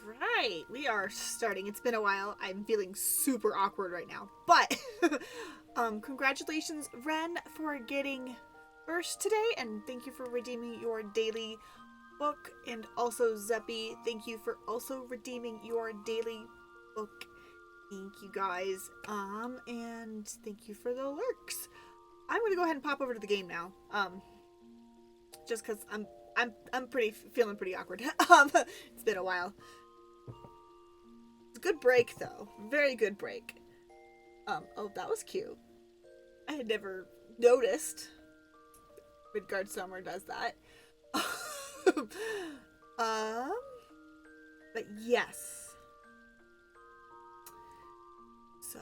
Alright, we are starting. It's been a while. I'm feeling super awkward right now. But, congratulations, Ren, for getting first today, and thank you for redeeming your daily book. And also, Zeppy, thank you for also redeeming your daily book. Thank you guys. And thank you for the lurks. I'm gonna go ahead and pop over to the game now. Just because I'm feeling pretty awkward. It's been a while. It's a good break though. Very good break. Oh, that was cute. I had never noticed. Midgard Summer does that. um, but yes. So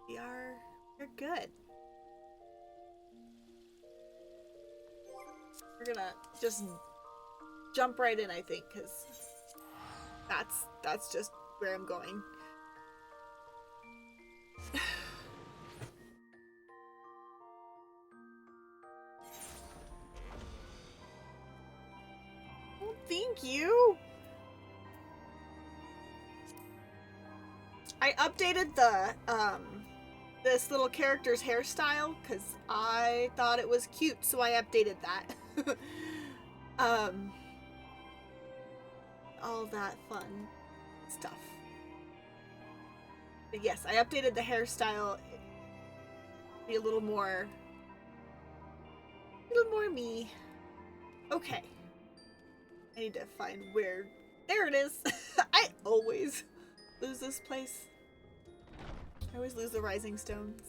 we're good. We're gonna just jump right in, I think, because that's just where I'm going. Oh, thank you. I updated the this little character's hairstyle because I thought it was cute, so I updated that. All that fun stuff. But yes, I updated the hairstyle. Be a little more me. Okay. I need to find where. There it is. I always lose this place. I always lose the rising stones.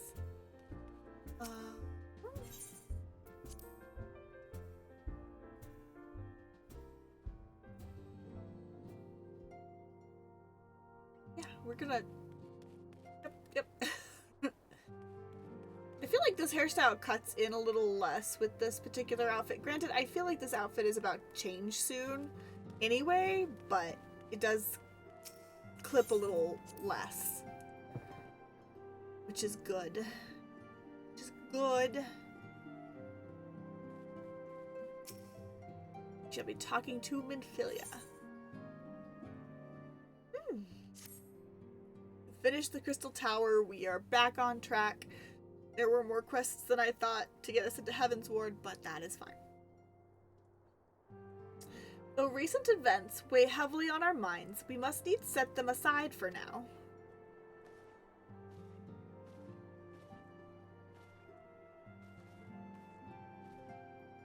Yeah, we're gonna. Yep. I feel like this hairstyle cuts in a little less with this particular outfit. Granted, I feel like this outfit is about to change soon anyway, but it does clip a little less. Which is good. Which is good. Shall be talking to Minfilia. Finished the Crystal Tower. We are back on track. There were more quests than I thought to get us into Heavensward, but that is fine. Though recent events weigh heavily on our minds, we must needs set them aside for now.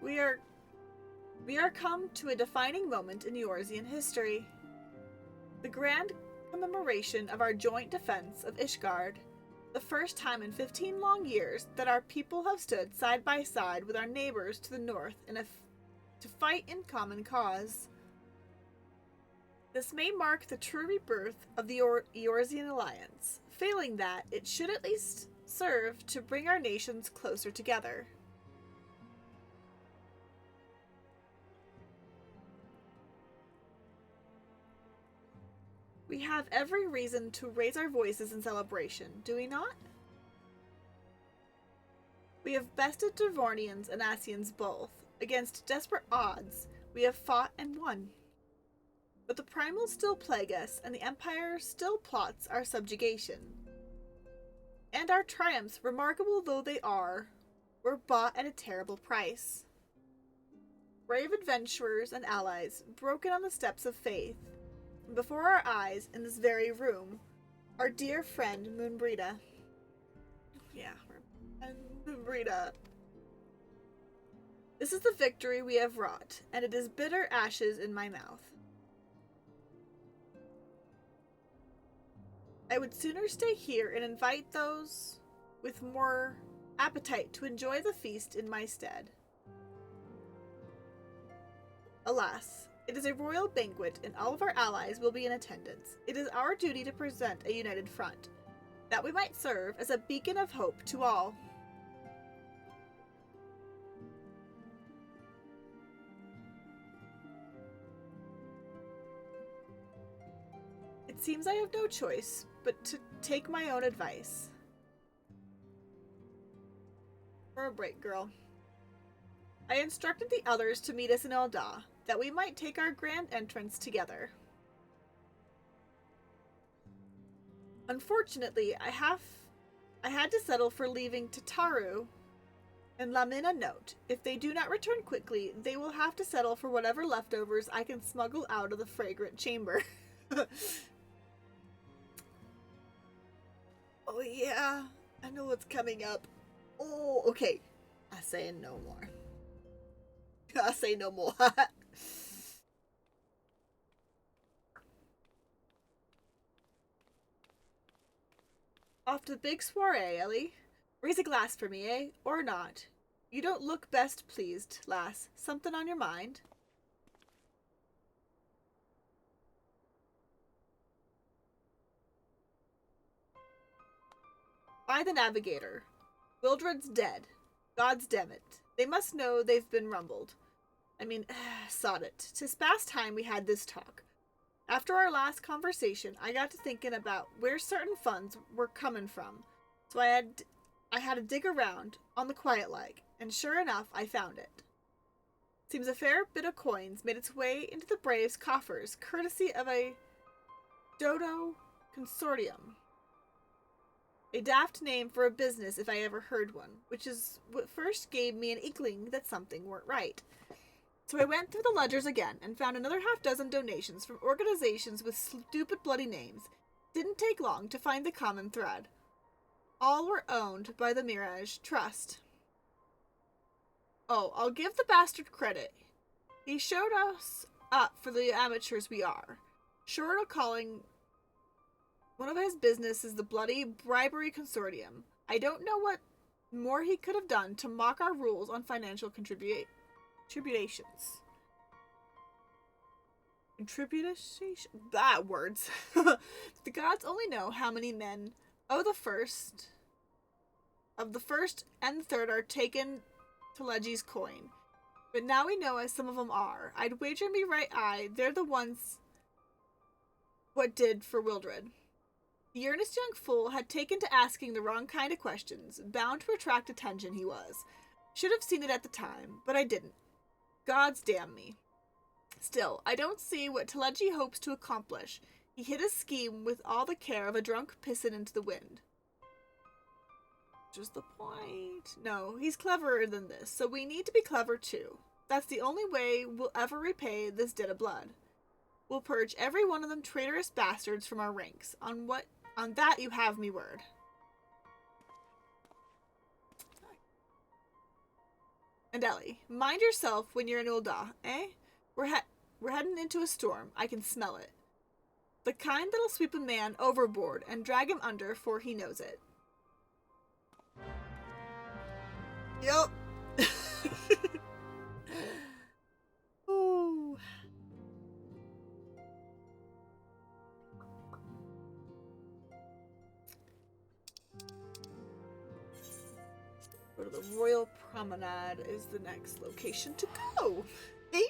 We are come to a defining moment in Eorzean history. The grand commemoration of our joint defense of Ishgard. The first time in 15 long years that our people have stood side by side with our neighbors to the north to fight in common cause. This may mark the true rebirth of the Eorzean alliance. Failing that, it should at least serve to bring our nations closer together. We have every reason to raise our voices in celebration, do we not? We have bested Devornians and Asians both. Against desperate odds, we have fought and won. But the primals still plague us, and the Empire still plots our subjugation. And our triumphs, remarkable though they are, were bought at a terrible price. Brave adventurers and allies, broken on the steps of faith. And before our eyes, in this very room, our dear friend Moonbrita. Yeah, Moonbrita. This is the victory we have wrought, and it is bitter ashes in my mouth. I would sooner stay here and invite those with more appetite to enjoy the feast in my stead. Alas, it is a royal banquet and all of our allies will be in attendance. It is our duty to present a united front, that we might serve as a beacon of hope to all. It seems I have no choice but to take my own advice. For a break, girl. I instructed the others to meet us in Elda, that we might take our grand entrance together. Unfortunately, I had to settle for leaving Tataru and Lamin a note. If they do not return quickly, they will have to settle for whatever leftovers I can smuggle out of the fragrant chamber. Oh yeah, I know what's coming up. Oh, okay. I say no more. I say no more. Off to the big soiree, Ellie. Raise a glass for me, eh? Or not. You don't look best pleased, lass. Something on your mind? By the Navigator. Wildred's dead. God's damn it. They must know they've been rumbled. I mean, sod it. 'Tis past time we had this talk. After our last conversation, I got to thinking about where certain funds were coming from. So I had to dig around, on the quiet like, and sure enough, I found it. Seems a fair bit of coins made its way into the Braves' coffers, courtesy of a Dodo Consortium. A daft name for a business if I ever heard one, which is what first gave me an inkling that something weren't right. So I went through the ledgers again and found another half dozen donations from organizations with stupid bloody names. Didn't take long to find the common thread. All were owned by the Mirage Trust. Oh, I'll give the bastard credit. He showed us up for the amateurs we are. Short of calling one of his business is the bloody bribery consortium. I don't know what more he could have done to mock our rules on financial contributions. Bad words. The gods only know how many men of the first and the third are taken to Legi's coin. But now we know as some of them are. I'd wager me right eye they're the ones what did for Wildred. The earnest young fool had taken to asking the wrong kind of questions, bound to attract attention he was. Should have seen it at the time, but I didn't. Gods damn me. Still, I don't see what Teleji hopes to accomplish. He hit his scheme with all the care of a drunk pissing into the wind. Just the point. No, he's cleverer than this, so we need to be clever too. That's the only way we'll ever repay this debt of blood. We'll purge every one of them traitorous bastards from our ranks. On that you have me word. And Ellie, mind yourself when you're in Ul'dah, eh? We're heading into a storm. I can smell it. The kind that'll sweep a man overboard and drag him under for he knows it. Yep. Ooh. Go to the Royal Promenade is the next location to go. Hey.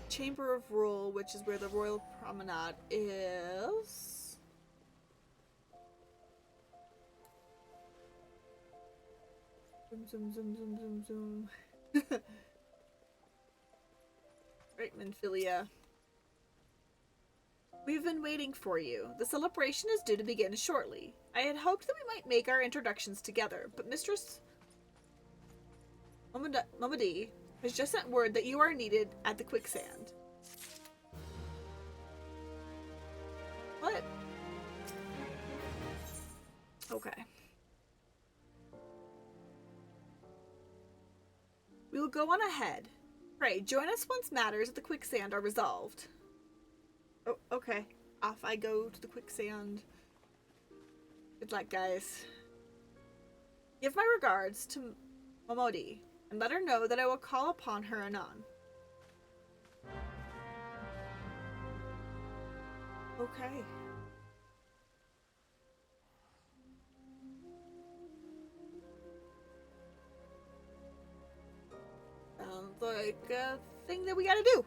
Chamber of Rule, which is where the Royal Promenade is. Zoom, zoom, zoom, zoom, zoom, zoom. Right, Minfilia. We've been waiting for you. The celebration is due to begin shortly. I had hoped that we might make our introductions together, but Mistress Momodi has just sent word that you are needed at the quicksand. What? Okay. We will go on ahead. Pray, join us once matters at the quicksand are resolved. Oh, okay. Off I go to the quicksand. Good luck, guys. Give my regards to Momodi, and let her know that I will call upon her anon. Okay. Sounds like a thing that we gotta do.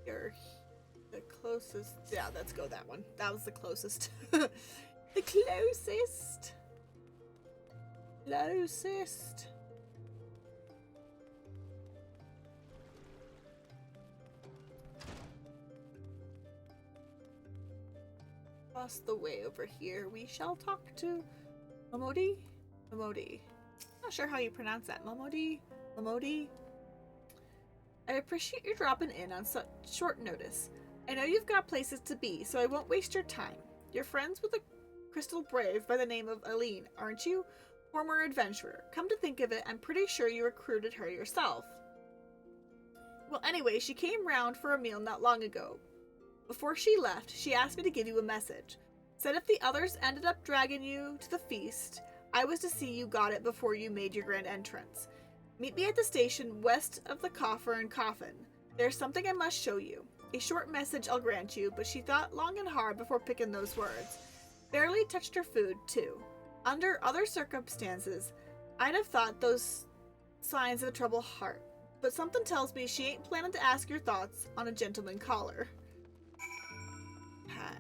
You're the closest. Yeah, let's go that one. That was the closest. The closest. Closest. Across the way over here, we shall talk to Momodi? Momodi. Not sure how you pronounce that. Momodi? Momodi? I appreciate you dropping in on such short notice. I know you've got places to be, so I won't waste your time. You're friends with a crystal brave by the name of Aline, aren't you? Former adventurer. Come to think of it, I'm pretty sure you recruited her yourself. Well, anyway, she came round for a meal not long ago. Before she left, she asked me to give you a message. Said if the others ended up dragging you to the feast, I was to see you got it before you made your grand entrance. Meet me at the station west of the coffer and coffin. There's something I must show you. A short message I'll grant you, but she thought long and hard before picking those words. Barely touched her food, too. Under other circumstances, I'd have thought those signs of a troubled heart. But something tells me she ain't planning to ask your thoughts on a gentleman caller. Hi.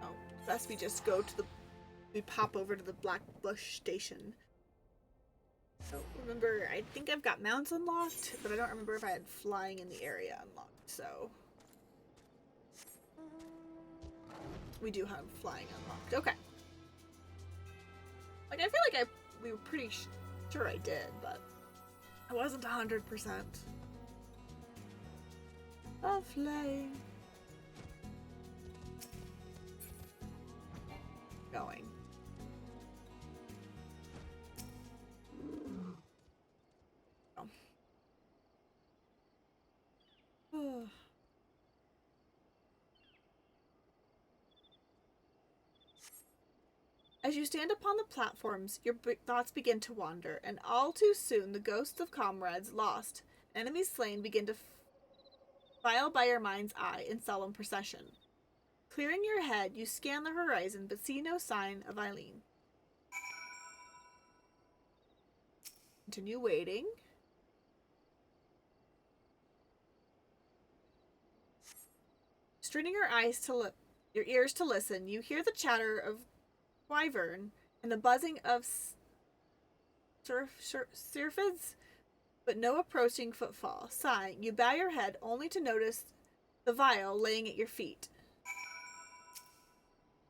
Oh, best we just go to we pop over to the Black Bush station. So remember, I think I've got mounts unlocked, but I don't remember if I had flying in the area unlocked, so. We do have flying unlocked. Okay. Like, I feel like we were pretty sure I did, but I wasn't 100%. A flame. Going. Oh. As you stand upon the platforms, your thoughts begin to wander, and all too soon the ghosts of comrades lost, enemies slain begin to file by your mind's eye in solemn procession. Clearing your head, you scan the horizon, but see no sign of Eileen. Continue waiting. Straining your ears to listen, you hear the chatter of wyvern and the buzzing of syrphids, but no approaching footfall. Sighing, you bow your head only to notice the vial laying at your feet.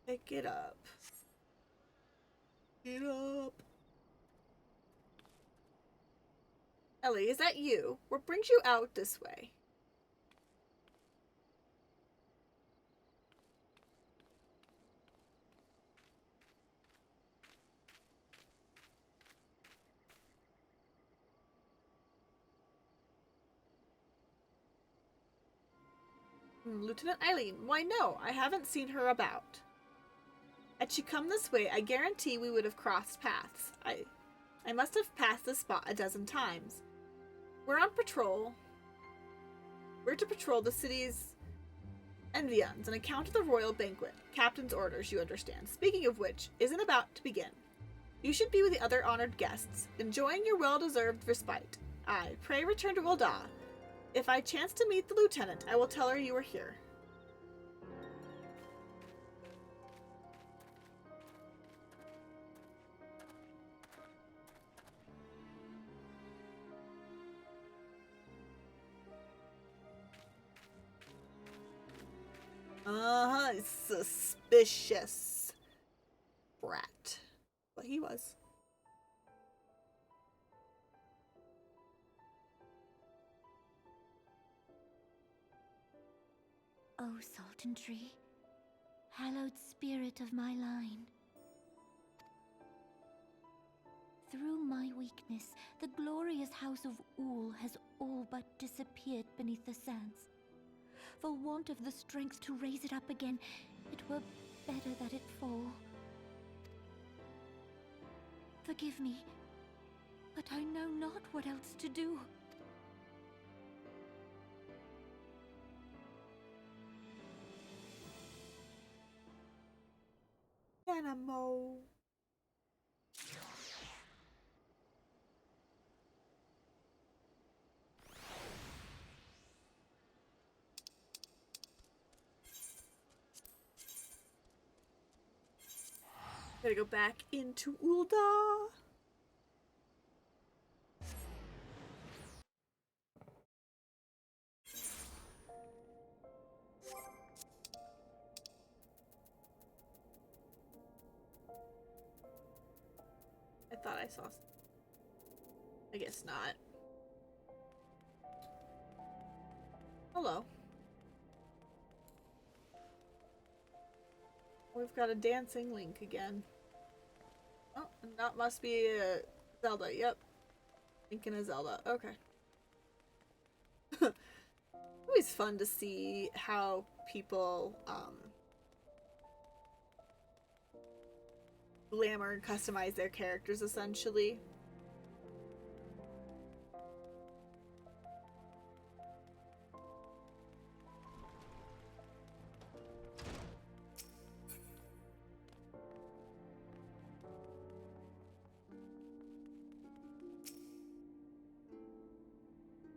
Pick it up. Get up. Ellie, is that you? What brings you out this way? Lieutenant Eileen, why no, I haven't seen her about. Had she come this way, I guarantee we would have crossed paths. I must have passed this spot a dozen times. We're on patrol. We're to patrol the city's environs on account of the royal banquet. Captain's orders, you understand. Speaking of which, isn't about to begin. You should be with the other honored guests, enjoying your well-deserved respite. Aye, pray return to Ul'dah. If I chance to meet the lieutenant, I will tell her you are here. Suspicious brat. Well, he was. O Sultanry, hallowed spirit of my line. Through my weakness, the glorious house of Ul has all but disappeared beneath the sands. For want of the strength to raise it up again, it were better that it fall. Forgive me, but I know not what else to do. Animo. Gotta go back into Ul'dah. I thought I saw. I guess not. Hello. We've got a dancing Link again. Oh, and that must be Zelda. Yep. Link and a Zelda. Okay. Always fun to see how people glamour and customize their characters, essentially.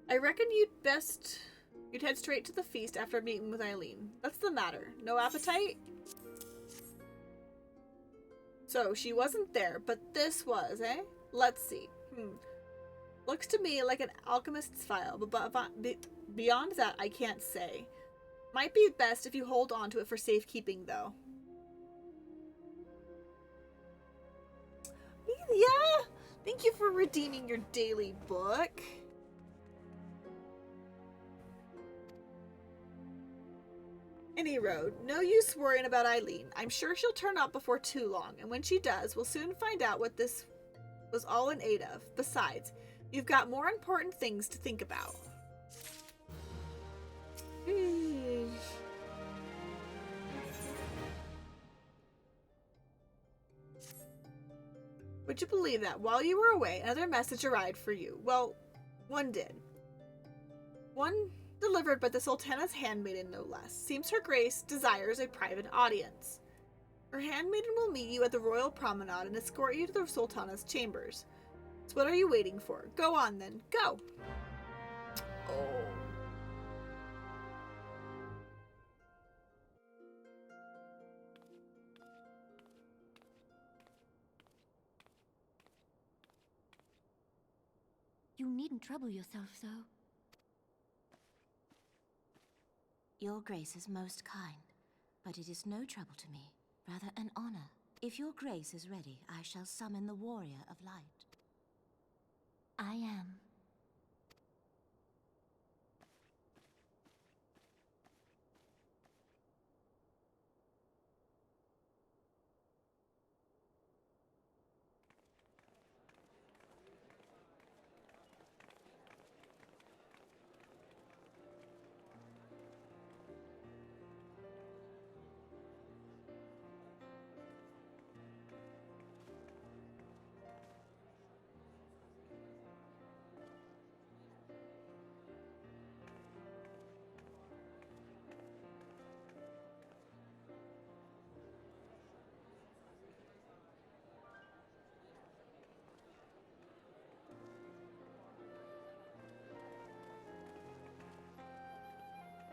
I reckon you'd head straight to the feast after meeting with Eileen. What's the matter? No appetite? So, she wasn't there, but this was, eh? Let's see. Looks to me like an alchemist's file, but beyond that, I can't say. Might be best if you hold on to it for safekeeping, though. Yeah! Thank you for redeeming your daily book. Any road. No use worrying about Eileen. I'm sure she'll turn up before too long, and when she does, we'll soon find out what this was all in aid of. Besides, you've got more important things to think about. Would you believe that while you were away, another message arrived for you? Well, one did. One delivered by the Sultana's handmaiden, no less. Seems her grace desires a private audience. Her handmaiden will meet you at the royal promenade and escort you to the Sultana's chambers. So what are you waiting for? Go on then. Go! Oh. You needn't trouble yourself so. Your grace is most kind, but it is no trouble to me, rather an honor. If your grace is ready, I shall summon the warrior of light. I am.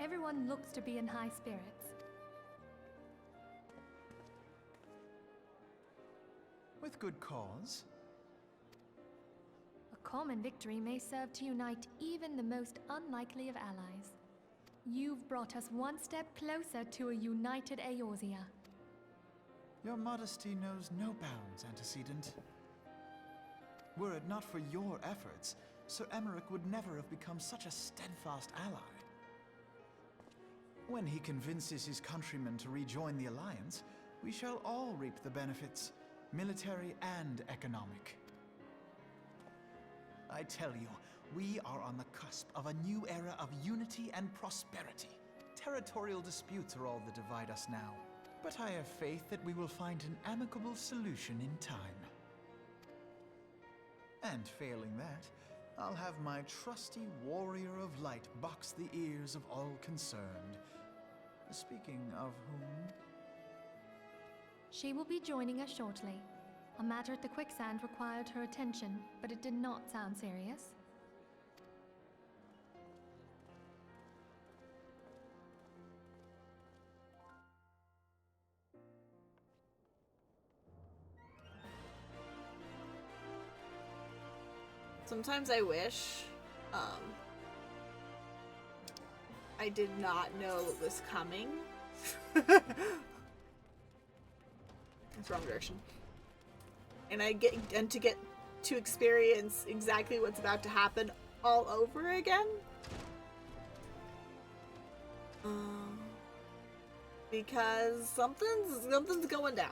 Everyone looks to be in high spirits. With good cause. A common victory may serve to unite even the most unlikely of allies. You've brought us one step closer to a united Eorzea. Your modesty knows no bounds, antecedent. Were it not for your efforts, Sir Emmerich would never have become such a steadfast ally. When he convinces his countrymen to rejoin the Alliance, we shall all reap the benefits, military and economic. I tell you, we are on the cusp of a new era of unity and prosperity. Territorial disputes are all that divide us now, but I have faith that we will find an amicable solution in time. And failing that, I'll have my trusty warrior of light box the ears of all concerned. Speaking of whom... She will be joining us shortly. A matter at the quicksand required her attention, but it did not sound serious. Sometimes I wish I did not know it was coming. It's wrong direction. And to get to experience exactly what's about to happen all over again. Because something's going down.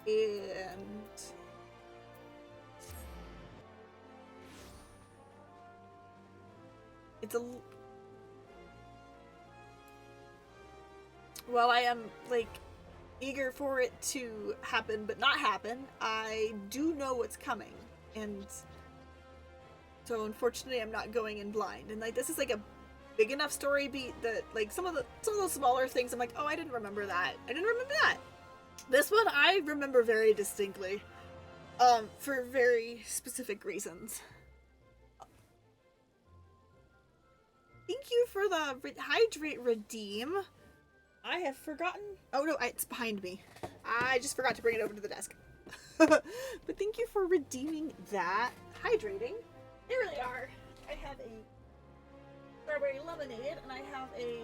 And it's while I am like eager for it to happen but not happen, I do know what's coming, and so unfortunately I'm not going in blind. And like, this is like a big enough story beat that like some of those smaller things I'm like, oh, I didn't remember that. This one I remember very distinctly, for very specific reasons. Thank you for the hydrate redeem. I have forgotten. Oh no, it's behind me. I just forgot to bring it over to the desk. But thank you for redeeming that. Hydrating. They really are. I have a strawberry lemonade and I have a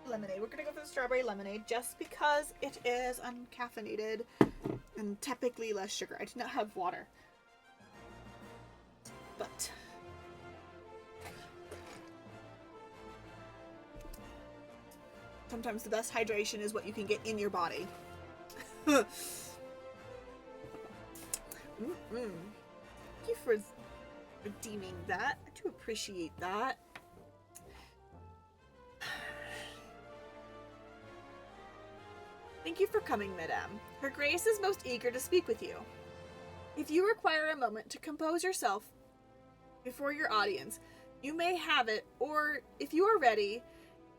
lemonade. We're gonna go for the strawberry lemonade just because it is uncaffeinated and typically less sugar. I do not have water. But sometimes the best hydration is what you can get in your body. Thank you for redeeming that. I do appreciate that. Thank you for coming, Madame. Her Grace is most eager to speak with you. If you require a moment to compose yourself before your audience, you may have it, or if you are ready,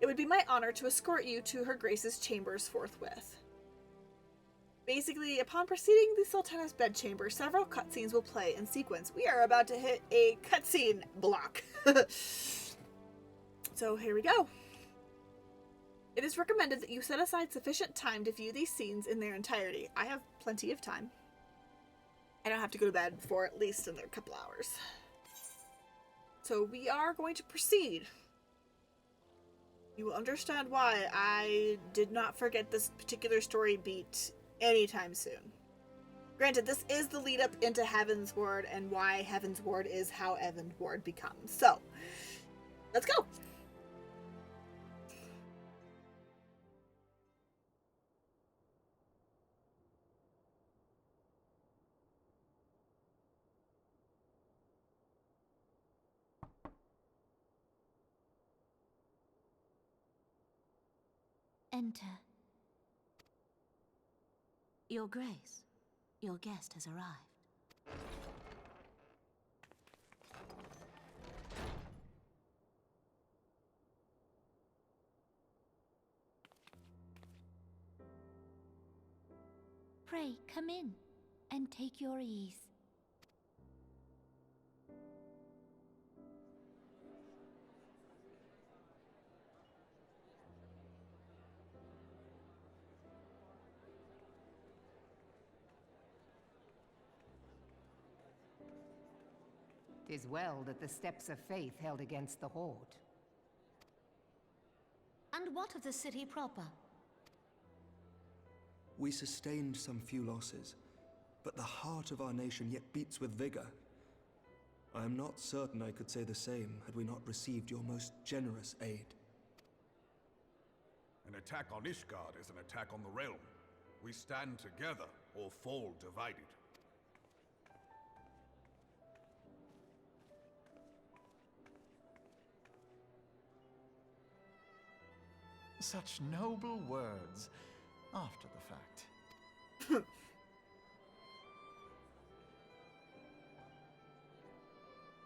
it would be my honor to escort you to Her Grace's chambers forthwith. Basically, upon proceeding the Sultana's bedchamber, several cutscenes will play in sequence. We are about to hit a cutscene block. So here we go. It is recommended that you set aside sufficient time to view these scenes in their entirety. I have plenty of time. I don't have to go to bed for at least another couple hours. So we are going to proceed. You will understand why I did not forget this particular story beat anytime soon. Granted, this is the lead up into Heavensward and why Heavensward is how Heavensward becomes. So, let's go! Enter. Your Grace, your guest has arrived. Pray, come in, and take your ease. "'Tis well that the steps of faith held against the Horde. And what of the city proper? We sustained some few losses, but the heart of our nation yet beats with vigor. I am not certain I could say the same had we not received your most generous aid. An attack on Ishgard is an attack on the realm. We stand together or fall divided. Such noble words after the fact.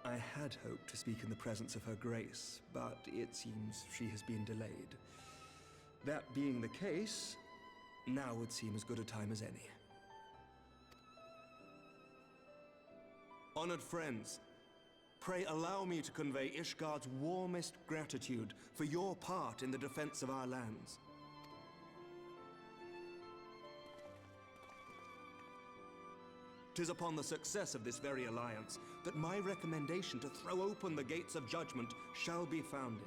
I had hoped to speak in the presence of Her Grace, but it seems she has been delayed. That being the case, now would seem as good a time as any. Honored friends, pray allow me to convey Ishgard's warmest gratitude for your part in the defense of our lands. 'Tis upon the success of this very alliance that my recommendation to throw open the gates of judgment shall be founded.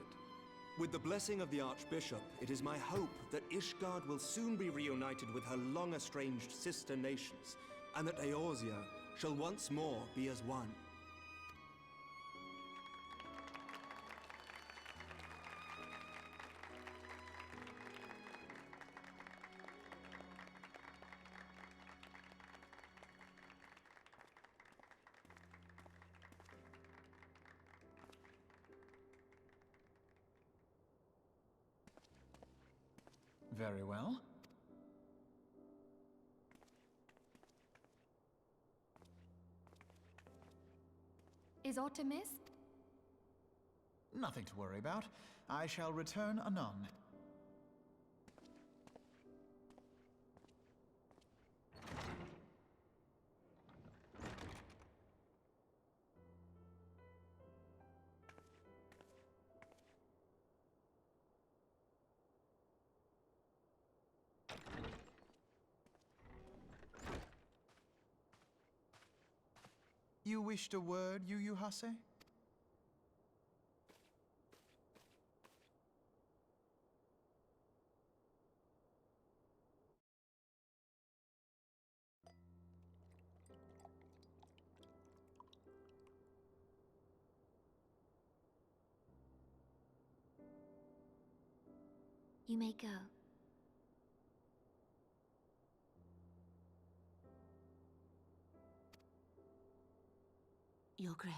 With the blessing of the Archbishop, it is my hope that Ishgard will soon be reunited with her long-estranged sister nations, and that Eorzea shall once more be as one. Very well. Is aught amiss? Nothing to worry about. I shall return anon. You wished a word, Yu Hase? You may go. Your Grace.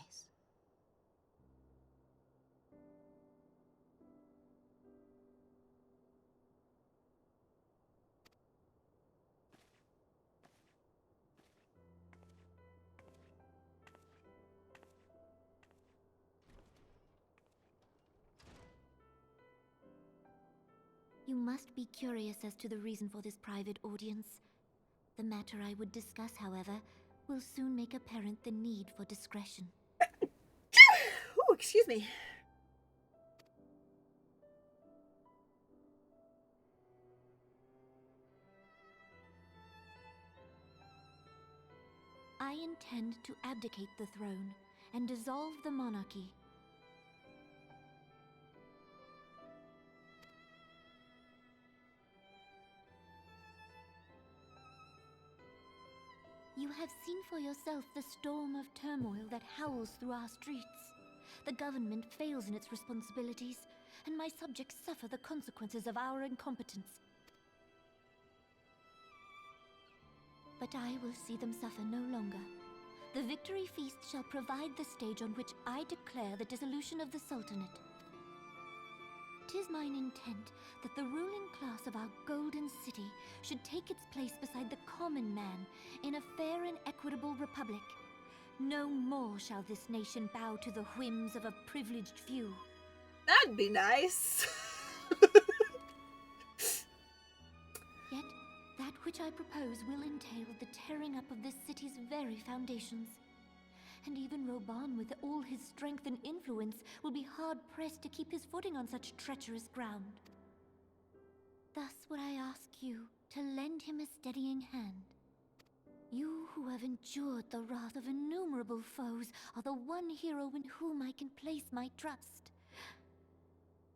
You must be curious as to the reason for this private audience. The matter I would discuss, however, will soon make apparent the need for discretion. Ooh, excuse me. I intend to abdicate the throne and dissolve the monarchy. You have seen for yourself the storm of turmoil that howls through our streets. The government fails in its responsibilities, and my subjects suffer the consequences of our incompetence. But I will see them suffer no longer. The victory feast shall provide the stage on which I declare the dissolution of the Sultanate. 'Tis mine intent that the ruling class of our golden city should take its place beside the common man in a fair and equitable republic. No more shall this nation bow to the whims of a privileged few. That'd be nice. Yet, that which I propose will entail the tearing up of this city's very foundations. And even Roban, with all his strength and influence, will be hard-pressed to keep his footing on such treacherous ground. Thus would I ask you to lend him a steadying hand. You who have endured the wrath of innumerable foes are the one hero in whom I can place my trust.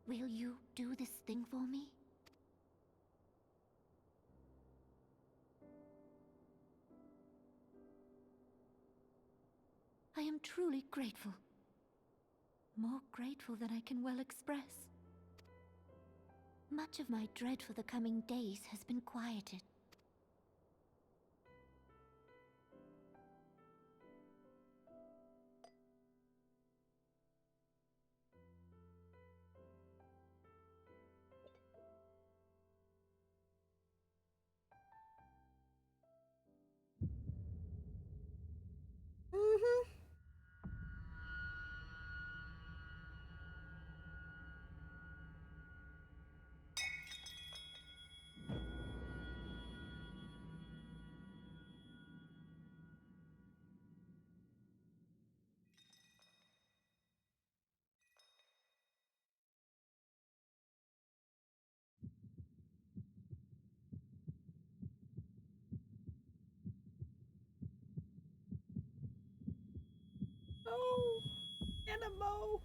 Will you do this thing for me? I am truly grateful. More grateful than I can well express. Much of my dread for the coming days has been quieted. No. Animo.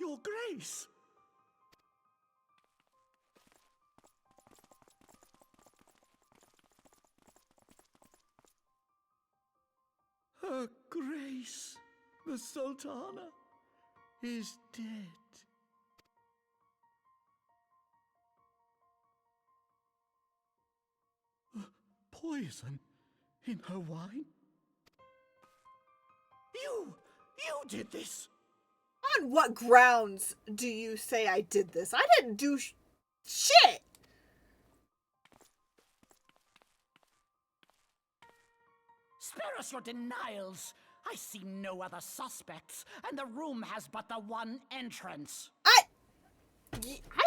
Your Grace! Her Grace, the Sultana, is dead. Poison in her wine? You did this! On what grounds do you say I did this? I didn't do shit! Spare us your denials. I see no other suspects, and the room has but the one entrance. I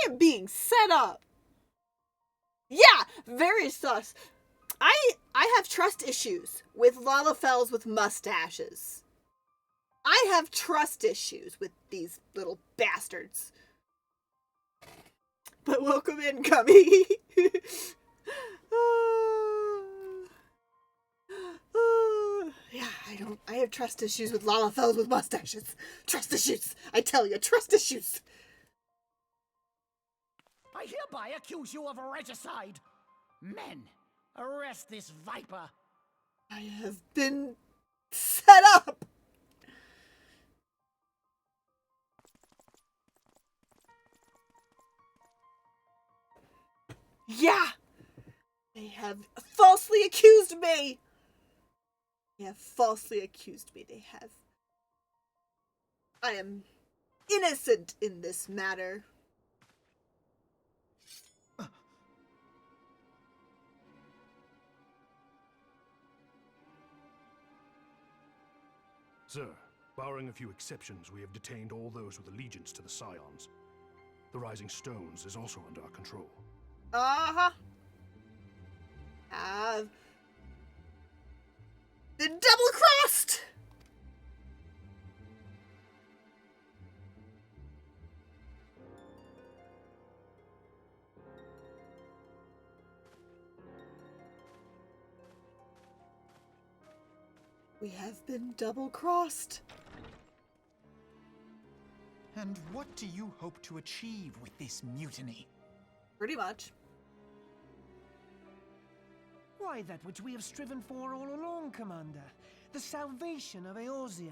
am being set up. Yeah, very sus. I have trust issues with Lalafels with mustaches. I have trust issues with these little bastards. But welcome in, Gummy. Yeah, I have trust issues with Lalafels with mustaches. Trust issues. I tell you, trust issues. I hereby accuse you of regicide. Men, arrest this viper. I have been set up. Yeah! They have falsely accused me! They have falsely accused me. They have. I am innocent in this matter. Sir, barring a few exceptions, we have detained all those with allegiance to the Scions. The Rising Stones is also under our control. Uh-huh. Have been double-crossed! We have been double-crossed. And what do you hope to achieve with this mutiny? Pretty much. Why, that which we have striven for all along, Commander. The salvation of Eorzea.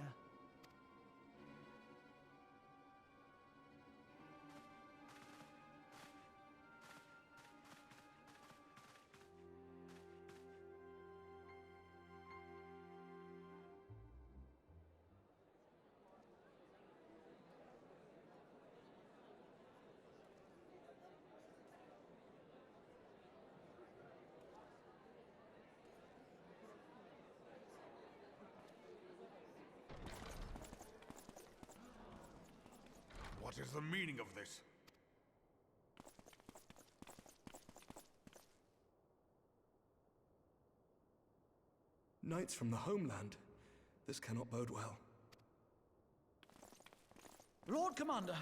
What is the meaning of this? Knights from the homeland. This cannot bode well. Lord Commander,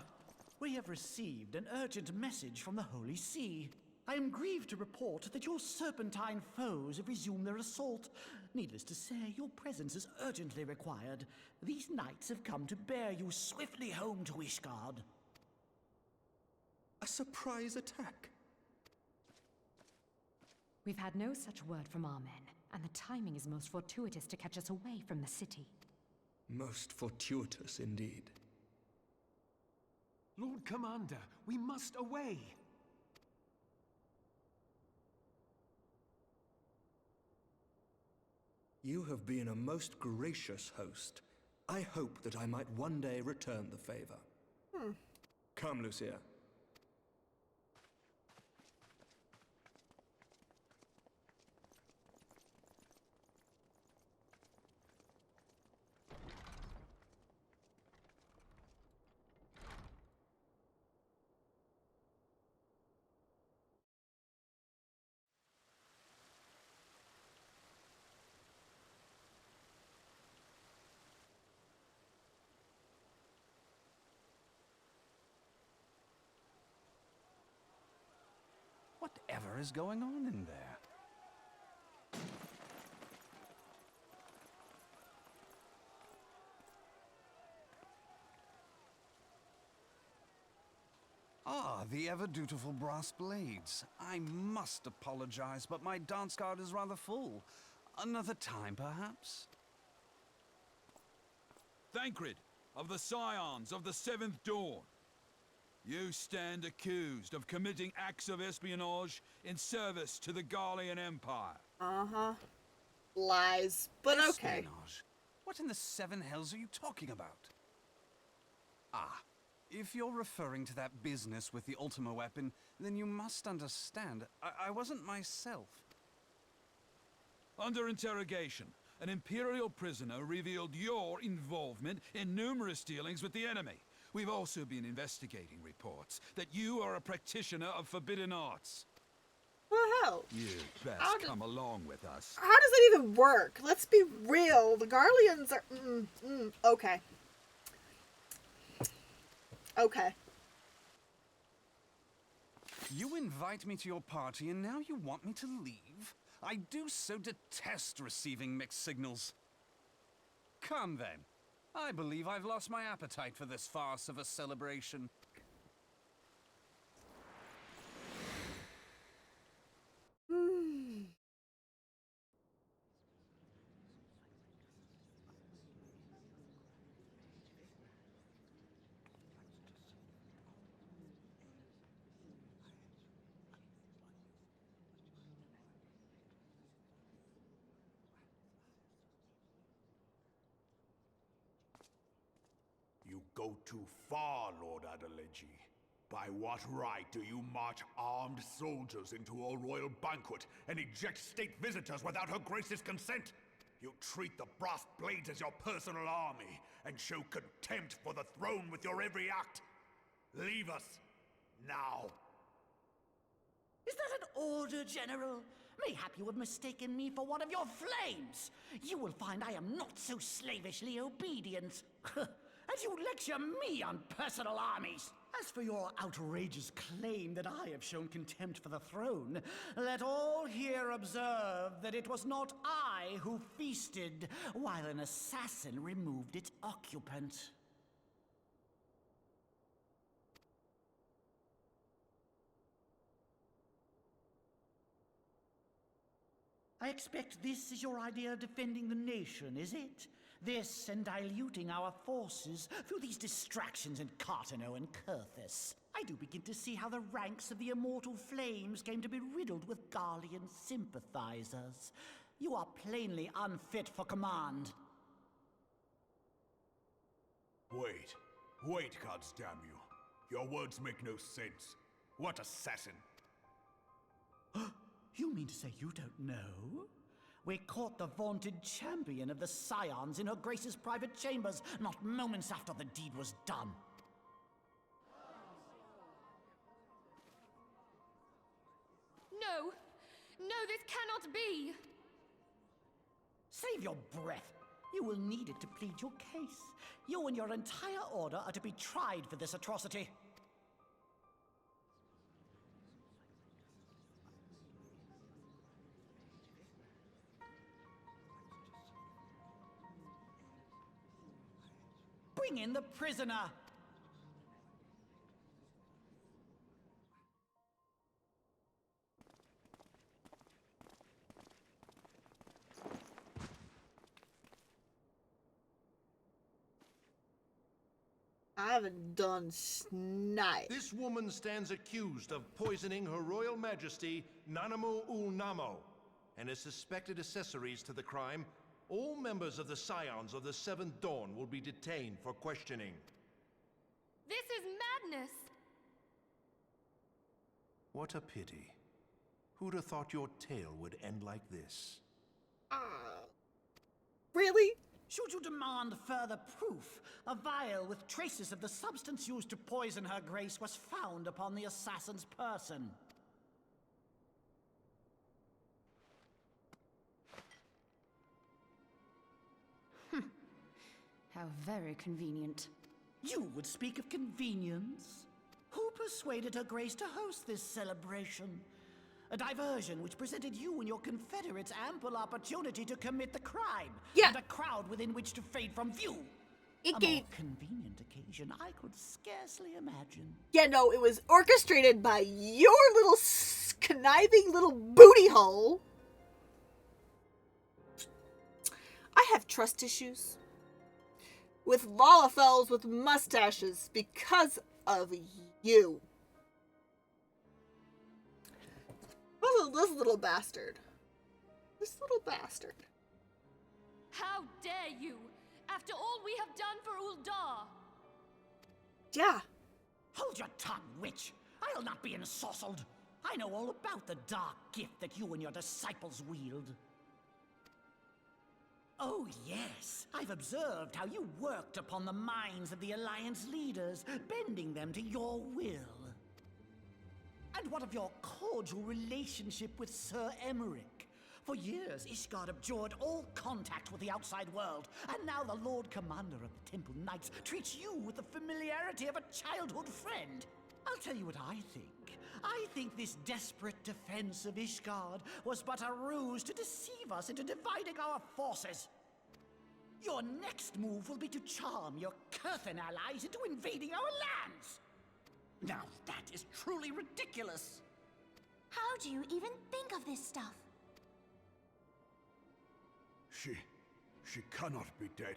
we have received an urgent message from the Holy See. I am grieved to report that your serpentine foes have resumed their assault. Needless to say, your presence is urgently required. These knights have come to bear you swiftly home to Ishgard. A surprise attack? We've had no such word from our men, and the timing is most fortuitous to catch us away from the city. Most fortuitous indeed. Lord Commander, we must away. You have been a most gracious host. I hope that I might one day return the favor. Come, Lucia. Whatever is going on in there? Ah, the ever-dutiful brass blades. I must apologize, but my dance card is rather full. Another time, perhaps? Thancred, of the Scions of the Seventh Dawn. You stand accused of committing acts of espionage in service to the Garlean Empire. Uh-huh. Lies, but okay. Espionage? What in the seven hells are you talking about? Ah, if you're referring to that business with the Ultima weapon, then you must understand, I wasn't myself. Under interrogation, an Imperial prisoner revealed your involvement in numerous dealings with the enemy. We've also been investigating reports that you are a practitioner of forbidden arts. What the hell? You'd best come along with us. How does that even work? Let's be real. The Garleans are... okay. Okay. You invite me to your party and now you want me to leave? I do so detest receiving mixed signals. Come then. I believe I've lost my appetite for this farce of a celebration. You go too far, Lord Adeleji. By what right do you march armed soldiers into a royal banquet and eject state visitors without her grace's consent? You treat the brass blades as your personal army and show contempt for the throne with your every act. Leave us, now. Is that an order, General? Mayhap you have mistaken me for one of your flames. You will find I am not so slavishly obedient. As you lecture me on personal armies. As for your outrageous claim that I have shown contempt for the throne, let all here observe that it was not I who feasted while an assassin removed its occupant. I expect this is your idea of defending the nation, is it? This and diluting our forces through these distractions in Cartano and Kurthus. I do begin to see how the ranks of the Immortal Flames came to be riddled with Garlean sympathizers. You are plainly unfit for command. Wait, goddamn you. Your words make no sense. What assassin? You mean to say you don't know? We caught the vaunted champion of the Scions in her Grace's private chambers, not moments after the deed was done. No! No, this cannot be! Save your breath. You will need it to plead your case. You and your entire order are to be tried for this atrocity. Bring in the prisoner! I haven't done snipe. This woman stands accused of poisoning Her Royal Majesty Nanamu ul Namo and as suspected accessories to the crime. All members of the Scions of the Seventh Dawn will be detained for questioning. This is madness! What a pity. Who'd have thought your tale would end like this? Really? Should you demand further proof, a vial with traces of the substance used to poison her grace was found upon the assassin's person. How very convenient. You would speak of convenience? Who persuaded her grace to host this celebration? A diversion which presented you and your confederates ample opportunity to commit the crime. Yeah. And a crowd within which to fade from view. It A gave... more convenient occasion I could scarcely imagine. Yeah, no, it was orchestrated by your little conniving little booty hole. I have trust issues with Lalafels with mustaches because of you. This little bastard. This little bastard. How dare you! After all we have done for Uldar! Yeah. Hold your tongue, witch! I'll not be ensorcelled. I know all about the dark gift that you and your disciples wield. Oh, yes. I've observed how you worked upon the minds of the Alliance leaders, bending them to your will. And what of your cordial relationship with Sir Emmerich? For years, Ishgard abjured all contact with the outside world, and now the Lord Commander of the Temple Knights treats you with the familiarity of a childhood friend. I'll tell you what I think. I think this desperate defense of Ishgard was but a ruse to deceive us into dividing our forces. Your next move will be to charm your Kurthan allies into invading our lands. Now that is truly ridiculous. How do you even think of this stuff? She cannot be dead.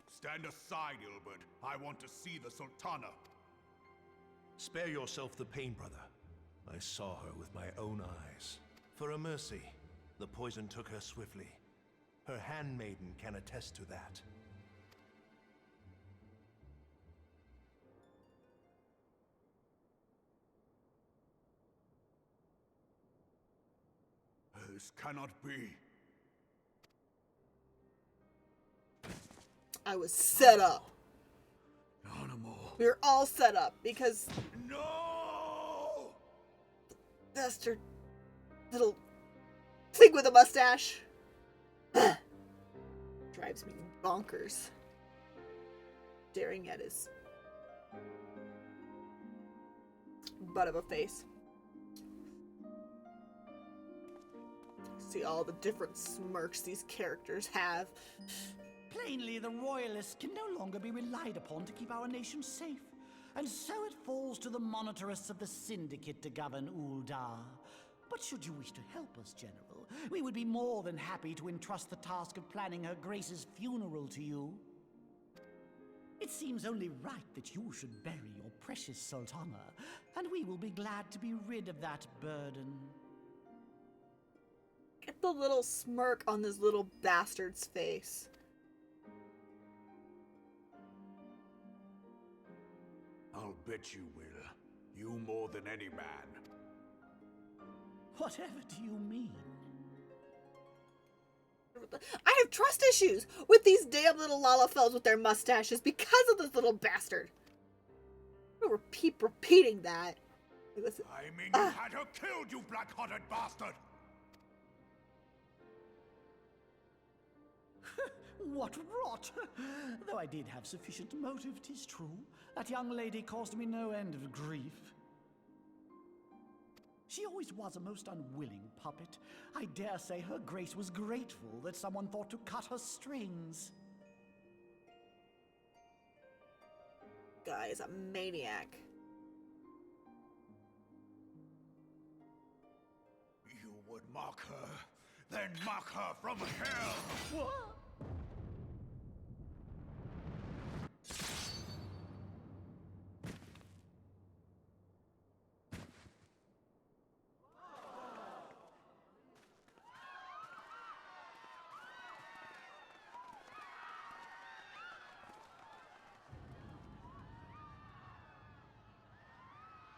Stand aside, Ilbert. I want to see the Sultana. Spare yourself the pain, brother. I saw her with my own eyes. For a mercy, the poison took her swiftly. Her handmaiden can attest to that. This cannot be. I was set up. Animal. We were all set up because... No! That's her little thing with a mustache. Drives me bonkers. Staring at his butt of a face. See all the different smirks these characters have. Plainly, the Royalists can no longer be relied upon to keep our nation safe. And so it falls to the monitorists of the Syndicate to govern Uldar. But should you wish to help us, General, we would be more than happy to entrust the task of planning Her Grace's funeral to you. It seems only right that you should bury your precious Sultana, and we will be glad to be rid of that burden. Get the little smirk on this little bastard's face. I'll bet you will. You more than any man. Whatever do you mean? I have trust issues with these damn little Lalafels with their mustaches because of this little bastard. I'm gonna keep repeating that. I mean, you had her killed, you black-hearted bastard! What rot! Though I did have sufficient motive, 'tis true. That young lady caused me no end of grief. She always was a most unwilling puppet. I dare say Her Grace was grateful that someone thought to cut her strings. Guy is a maniac. You would mock her, then mock her from hell! What?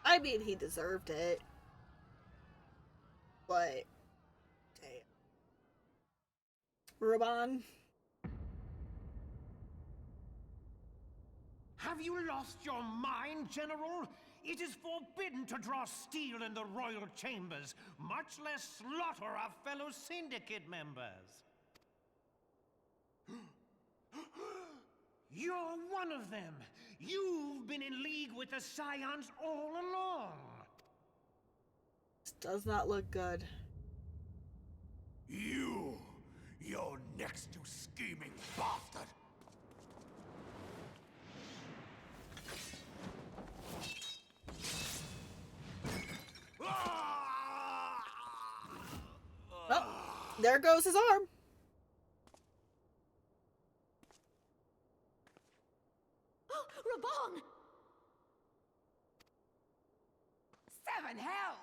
I mean, he deserved it. But, damn. Ruban? Have you lost your mind, General? It is forbidden to draw steel in the royal chambers, much less slaughter our fellow syndicate members. You're one of them. You've been in league with the Scions all along. This does not look good. You're next, you scheming bastard. Oh, there goes his arm. Rabong! Seven hells!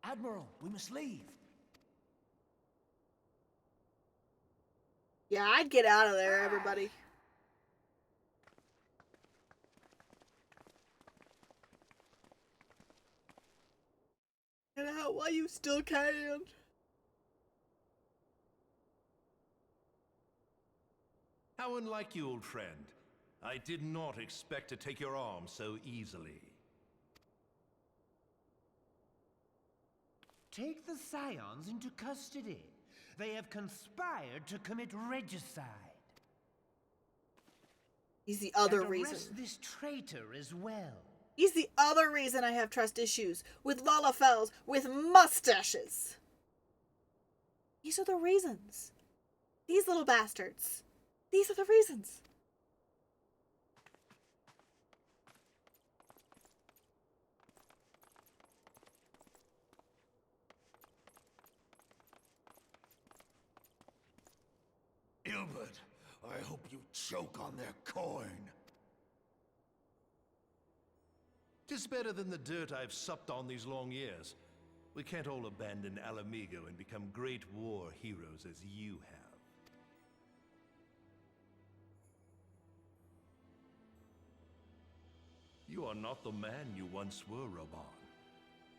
Admiral, we must leave. Yeah, I'd get out of there, everybody. Get out while you still can. How unlike you, old friend. I did not expect to take your arm so easily. Take the Scions into custody. They have conspired to commit regicide. He's the other and reason. arrest this traitor as well. He's the other reason I have trust issues with Lalafels with mustaches. These are the reasons. These little bastards. These are the reasons. Ilbert, I hope you choke on their coin. 'Tis better than the dirt I've supped on these long years. We can't all abandon Alamigo and become great war heroes as you have. You are not the man you once were, Raban.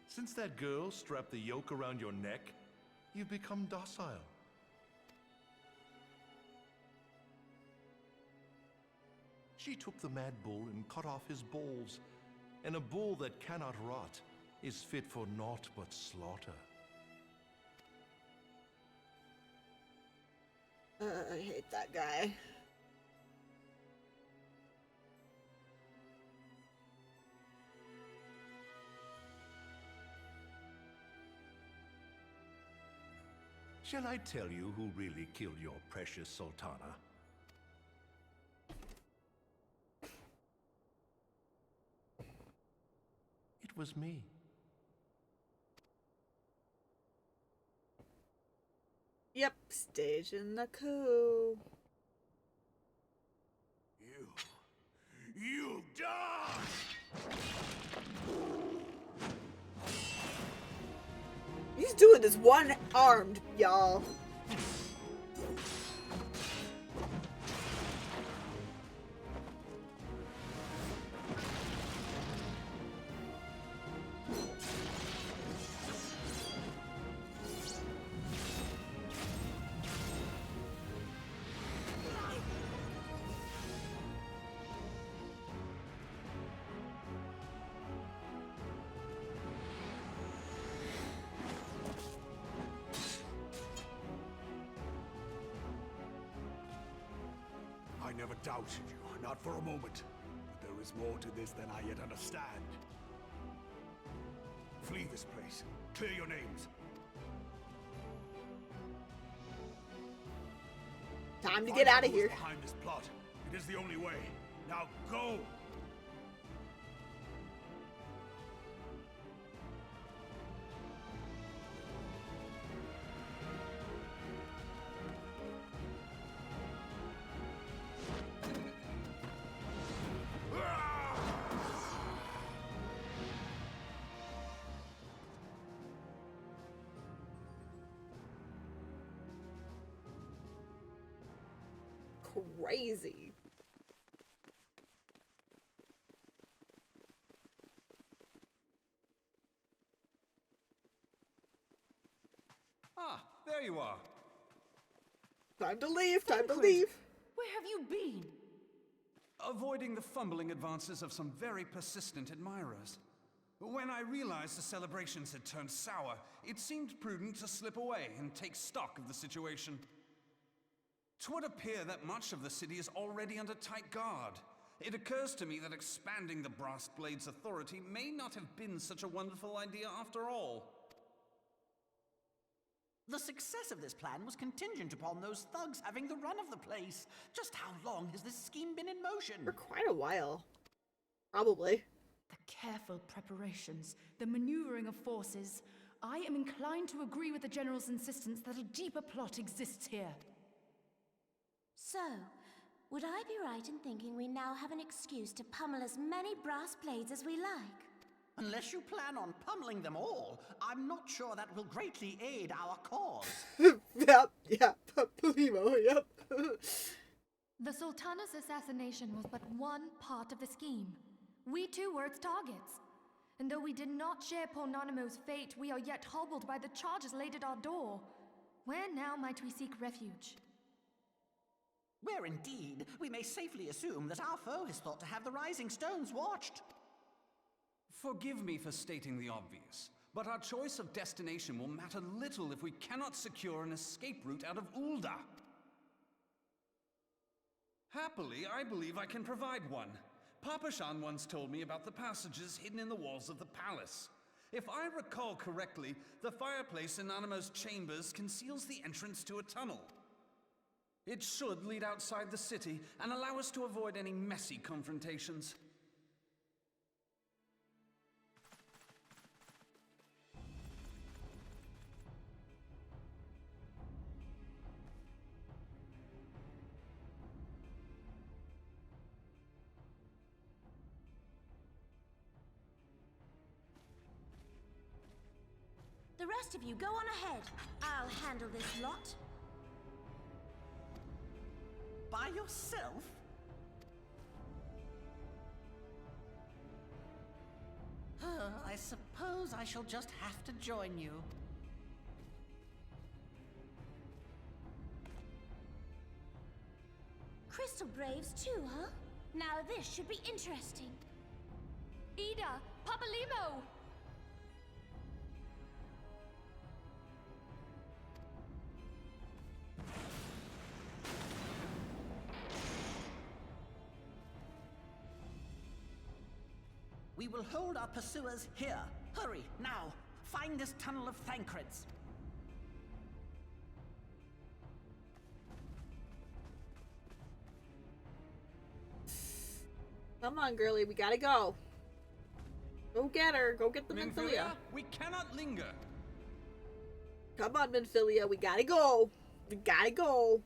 Since that girl strapped the yoke around your neck, you've become docile. She took the mad bull and cut off his balls, and a bull that cannot rot is fit for naught but slaughter. I hate that guy. Shall I tell you who really killed your precious Sultana? It was me. Yep, staging the coup. You die! He's doing this one-armed, y'all. I never doubted you, not for a moment. But there is more to this than I yet understand. Flee this place. Clear your names. Time to get out of here. Behind this plot. It is the only way. Now go! Crazy. Ah, there you are. Time to leave, time to leave. Where have you been? Avoiding the fumbling advances of some very persistent admirers. When I realized the celebrations had turned sour, it seemed prudent to slip away and take stock of the situation. 'Twould appear that much of the city is already under tight guard. It occurs to me that expanding the Brass Blade's authority may not have been such a wonderful idea after all. The success of this plan was contingent upon those thugs having the run of the place. Just how long has this scheme been in motion? For quite a while. Probably. The careful preparations, the maneuvering of forces. I am inclined to agree with the General's insistence that a deeper plot exists here. So, would I be right in thinking we now have an excuse to pummel as many brass blades as we like? Unless you plan on pummeling them all, I'm not sure that will greatly aid our cause. Yep, Primo, yep. The Sultana's assassination was but one part of the scheme. We too were its targets. And though we did not share poor Nanamo's fate, we are yet hobbled by the charges laid at our door. Where now might we seek refuge? Where indeed, we may safely assume that our foe has thought to have the Rising Stones watched. Forgive me for stating the obvious, but our choice of destination will matter little if we cannot secure an escape route out of Ulda. Happily, I believe I can provide one. Papashan once told me about the passages hidden in the walls of the palace. If I recall correctly, the fireplace in Nanamo's chambers conceals the entrance to a tunnel. It should lead outside the city and allow us to avoid any messy confrontations. The rest of you go on ahead. I'll handle this lot. By yourself? I suppose I shall just have to join you. Crystal Braves too, huh? Now this should be interesting. Ida! Papalimo! We will hold our pursuers here. Hurry, now! Find this tunnel of Thancreds. Come on, girlie, we gotta go. Go get her. Go get the Minfilia. We cannot linger. Come on, Minfilia, we gotta go. We gotta go.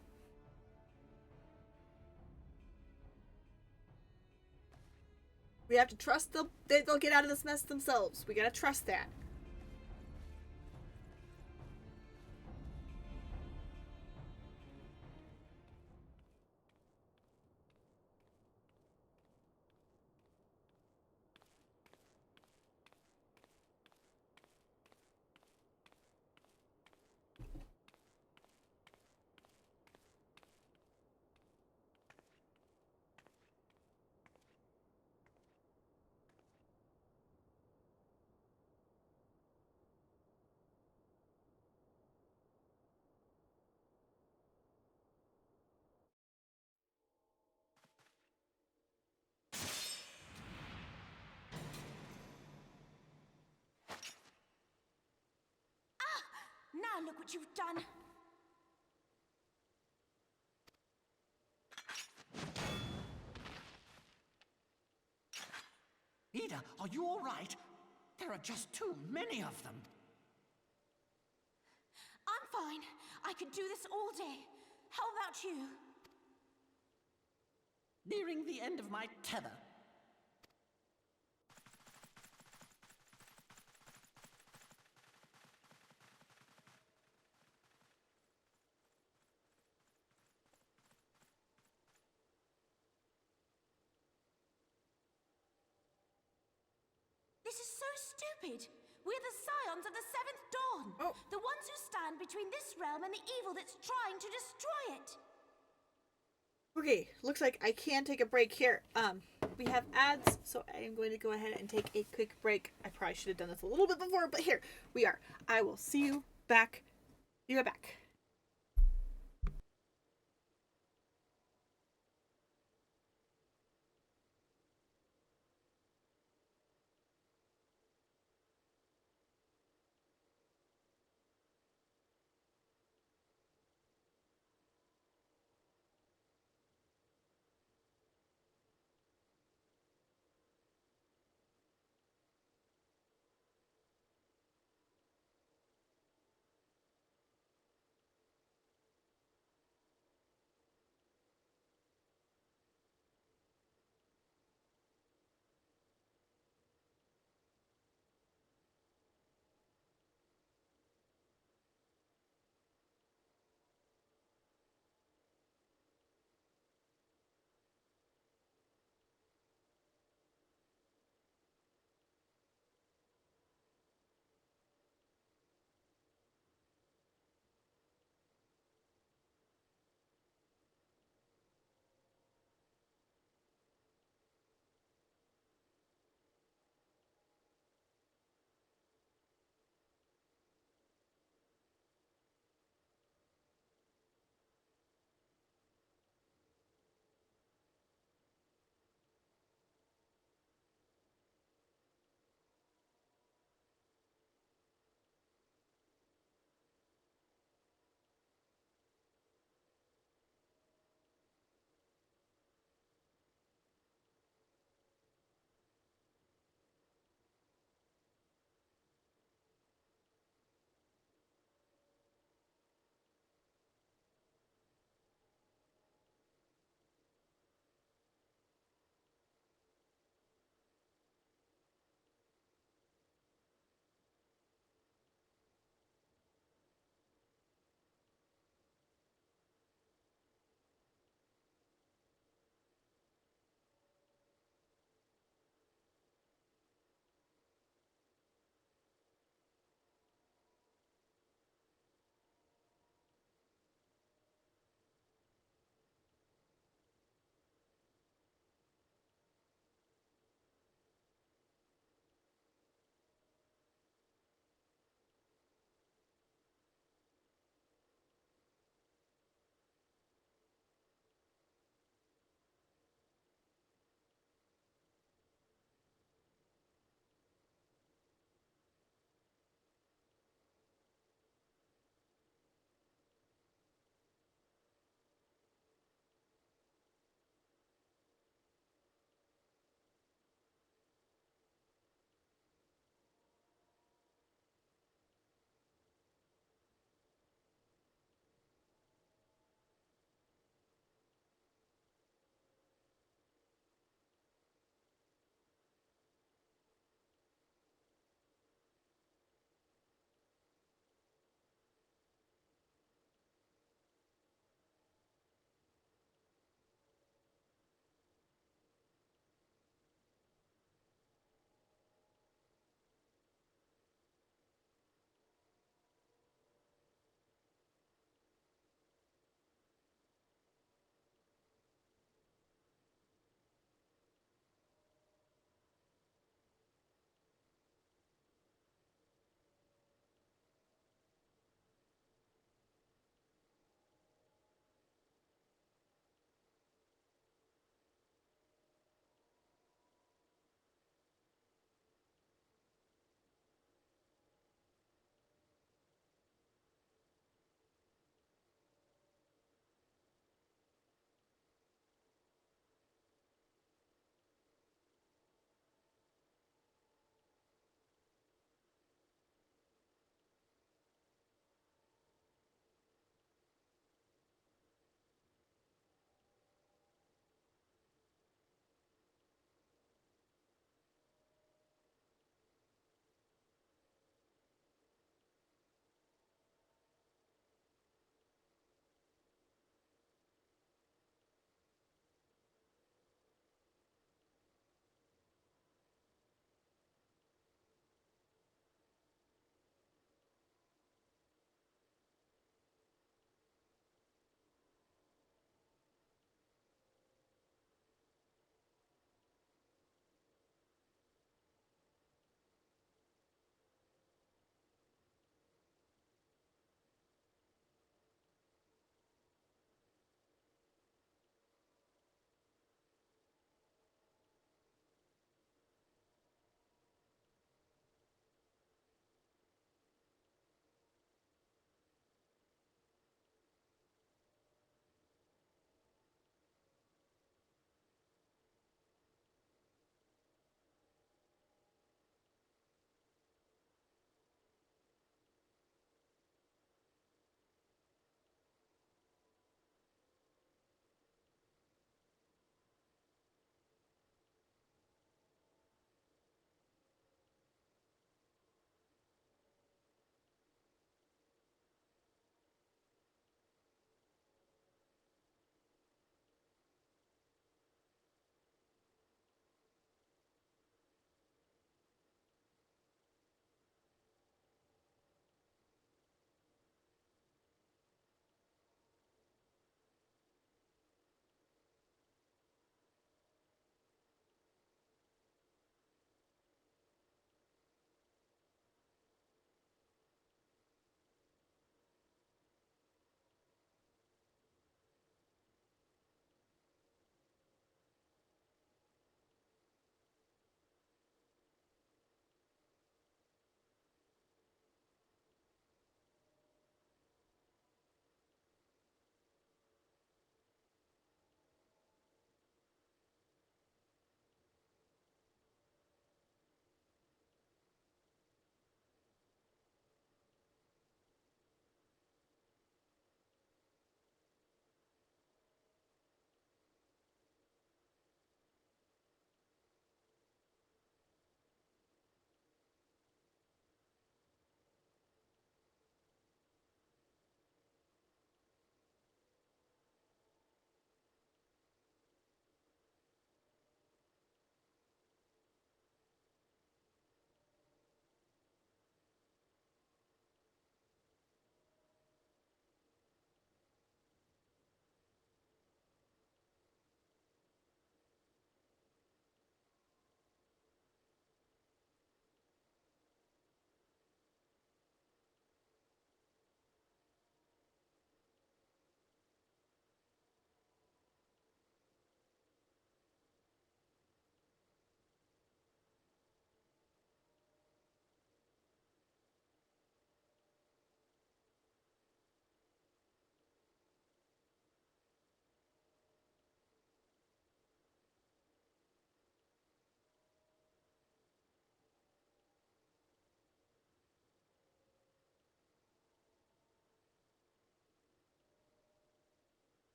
We have to trust them. They'll get out of this mess themselves. We gotta trust that. Now look what you've done. Ida, are you all right? There are just too many of them. I'm fine. I could do this all day. How about you? Nearing the end of my tether. This is so stupid. We're the scions of the Seventh Dawn. The ones who stand between this realm and the evil that's trying to destroy it. Okay, looks like I can take a break here. We have ads, so I am going to go ahead and take a quick break. I probably should have done this a little bit before, but here we are. I will see you back. Be right back.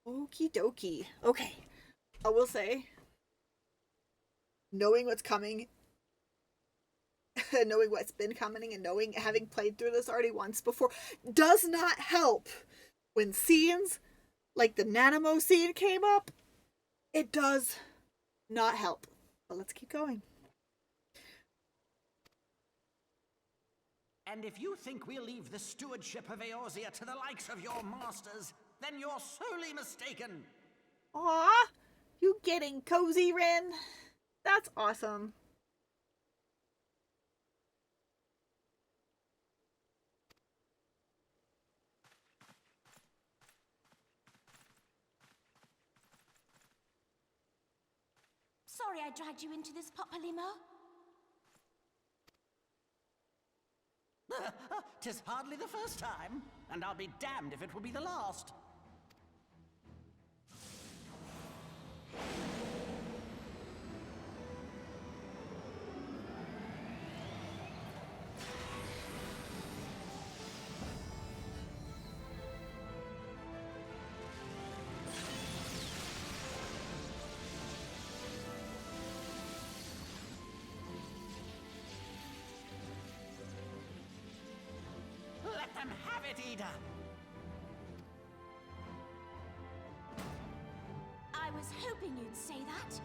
Okie dokie. Okay. I will say, knowing what's coming, knowing what's been coming, and knowing, having played through this already once before, does not help when scenes like the Nanamo scene came up. It does not help. But let's keep going. And if you think we'll leave the stewardship of Eorzea to the likes of your masters, then you're sorely mistaken. Aw, you getting cozy, Rin? That's awesome. Sorry I dragged you into this, Papalymo. 'Tis hardly the first time, and I'll be damned if it will be the last. Let them have it, Ida! I was hoping you'd say that.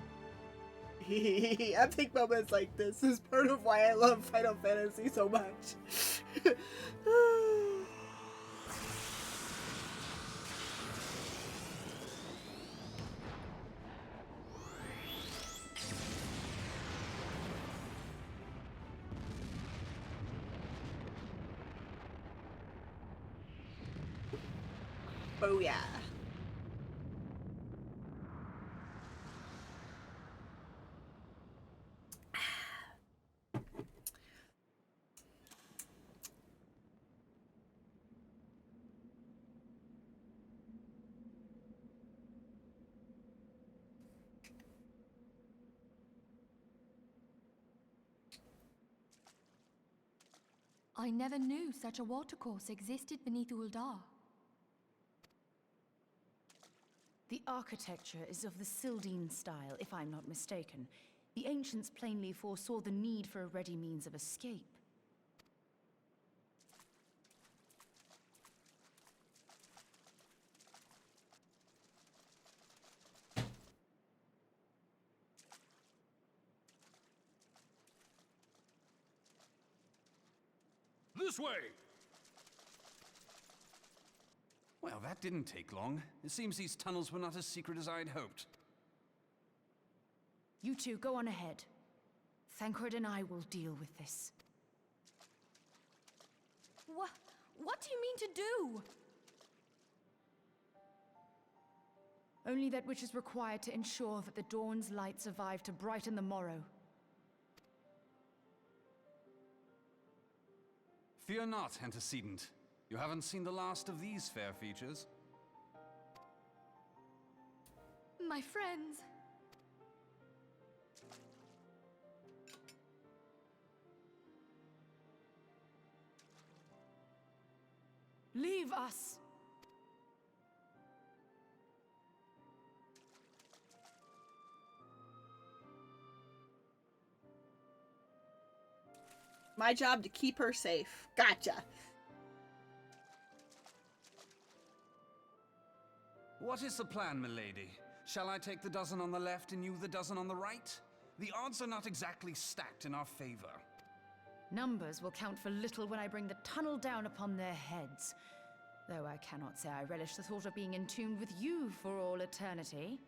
Epic moments like this is part of why I love Final Fantasy so much. Oh yeah. I never knew such a watercourse existed beneath Uldar. The architecture is of the Sildine style, if I'm not mistaken. The ancients plainly foresaw the need for a ready means of escape. This way! Well, that didn't take long. It seems these tunnels were not as secret as I'd hoped. You two, go on ahead. Thancred and I will deal with this. What do you mean to do? Only that which is required to ensure that the dawn's light survive to brighten the morrow. Fear not, antecedent. You haven't seen the last of these fair features. My friends. Leave us! My job to keep her safe. Gotcha. What is the plan, milady? Shall I take the dozen on the left and you the dozen on the right? The odds are not exactly stacked in our favor. Numbers will count for little when I bring the tunnel down upon their heads. Though I cannot say I relish the thought of being entombed with you for all eternity.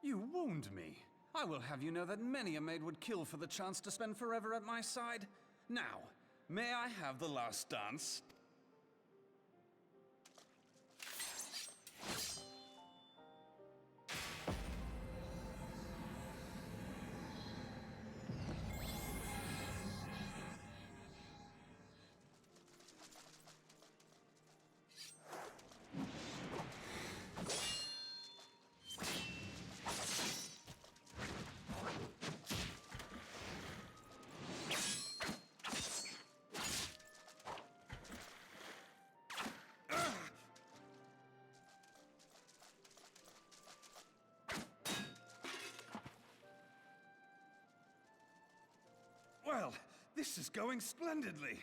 You wound me. I will have you know that many a maid would kill for the chance to spend forever at my side. Now, may I have the last dance? This is going splendidly.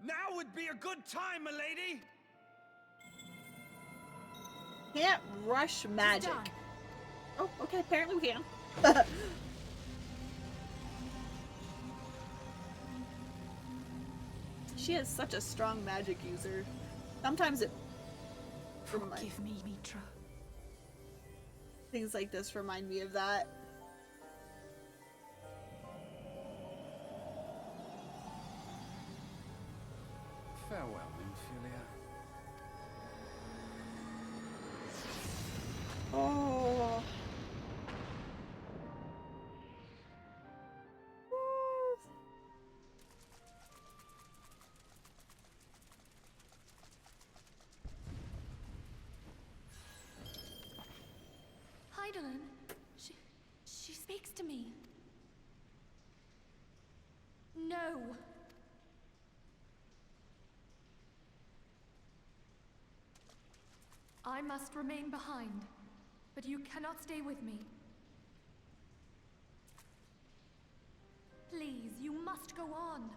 Now would be a good time, milady! Can't rush magic. Oh, okay, apparently we can. She is such a strong magic user. Sometimes it... Forgive me, Mitra. Things like this remind me of that. Farewell, Nymphilia. Oh. Heidelin, she speaks to me. No. I must remain behind, but you cannot stay with me. Please, you must go on.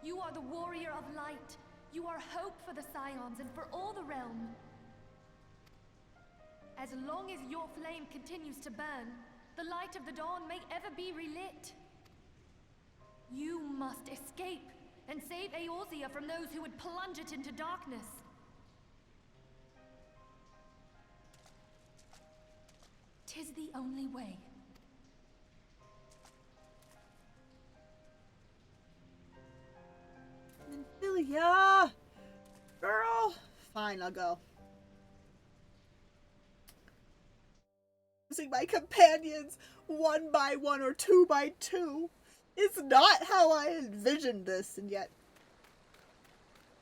You are the warrior of light. You are hope for the Scions and for all the realm. As long as your flame continues to burn, the light of the dawn may ever be relit. You must escape and save Eorzea from those who would plunge it into darkness. Tis the only way. Nymphilia! Girl! Fine, I'll go. Using my companions one by one or two by two is not how I envisioned this, and yet,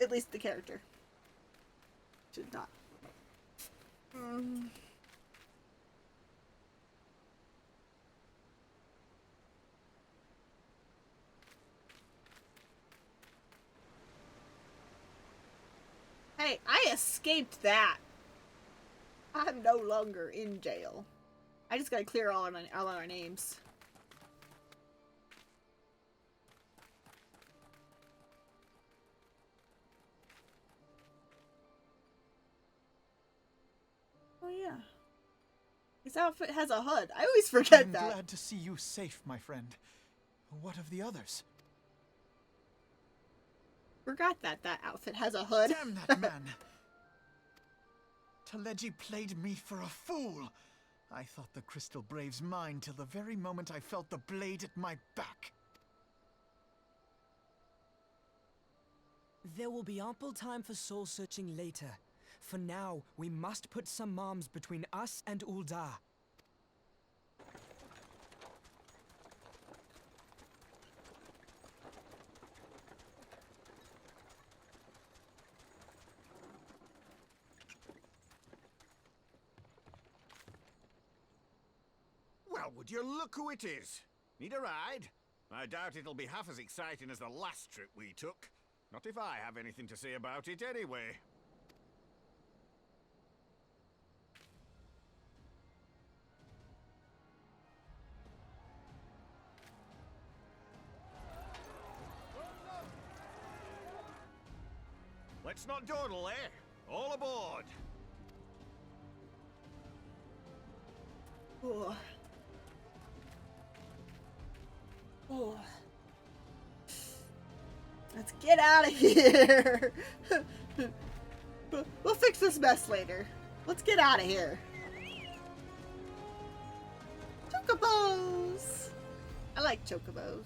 at least the character should not. Hey, I escaped that. I'm no longer in jail. I just gotta clear all our names. Oh yeah. His outfit has a hood. I always forget that. I'm glad to see you safe, my friend. What of the others? Forgot that outfit has a hood. Damn that man! Taleji played me for a fool. I thought the Crystal Brave's mine till the very moment I felt the blade at my back. There will be ample time for soul-searching later. For now, we must put some arms between us and Ul'dah. Well, would you look who it is? Need a ride? I doubt it'll be half as exciting as the last trip we took. Not if I have anything to say about it anyway. Let's not dawdle, eh? All aboard! Oh. Oh. Let's get out of here. We'll fix this mess later. Let's get out of here. Chocobos! I like chocobos.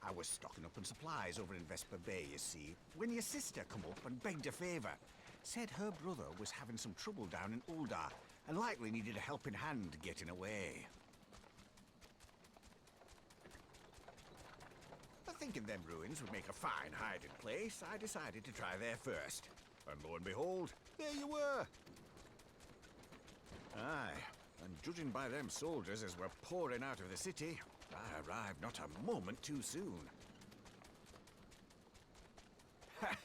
I was stocking up on supplies over in Vesper Bay, you see, when your sister come up and begged a favour. Said her brother was having some trouble down in Ul'dah, and likely needed a helping hand getting away. Thinking them ruins would make a fine hiding place, I decided to try there first. And lo and behold, there you were! Aye, and judging by them soldiers as were pouring out of the city, I arrived not a moment too soon. Ha!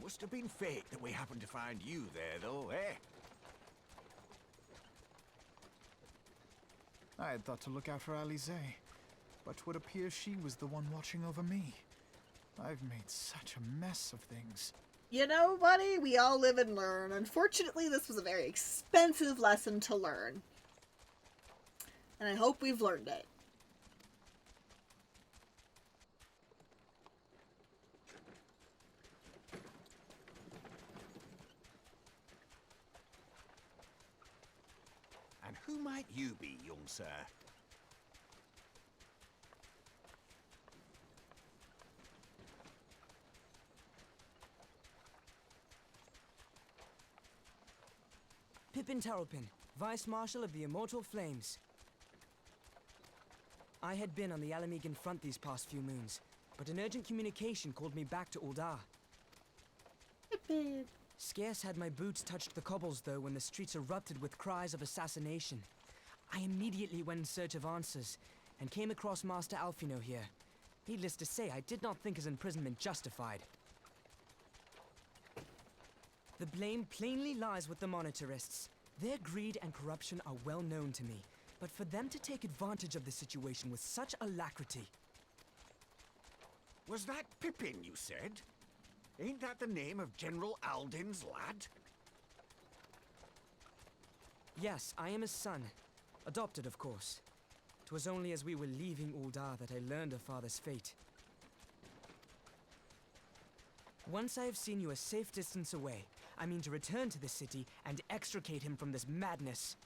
Must have been fate that we happened to find you there, though, eh? I had thought to look out for Alize, but would appear she was the one watching over me. I've made such a mess of things. You know, buddy, we all live and learn. Unfortunately, this was a very expensive lesson to learn. And I hope we've learned it. And who might you be, young sir? Pippin Terrapin, Vice Marshal of the Immortal Flames. I had been on the Alamegan front these past few moons, but an urgent communication called me back to Uldar. Pippin. Scarce had my boots touched the cobbles, though, when the streets erupted with cries of assassination. I immediately went in search of answers, and came across Master Alfino here. Needless to say, I did not think his imprisonment justified. The blame plainly lies with the Monitarists. Their greed and corruption are well known to me, but for them to take advantage of the situation with such alacrity... Was that Pippin, you said? Ain't that the name of General Alden's lad? Yes, I am his son. Adopted, of course. 'Twas only as we were leaving Uldar that I learned of father's fate. Once I have seen you a safe distance away, I mean to return to the city and extricate him from this madness.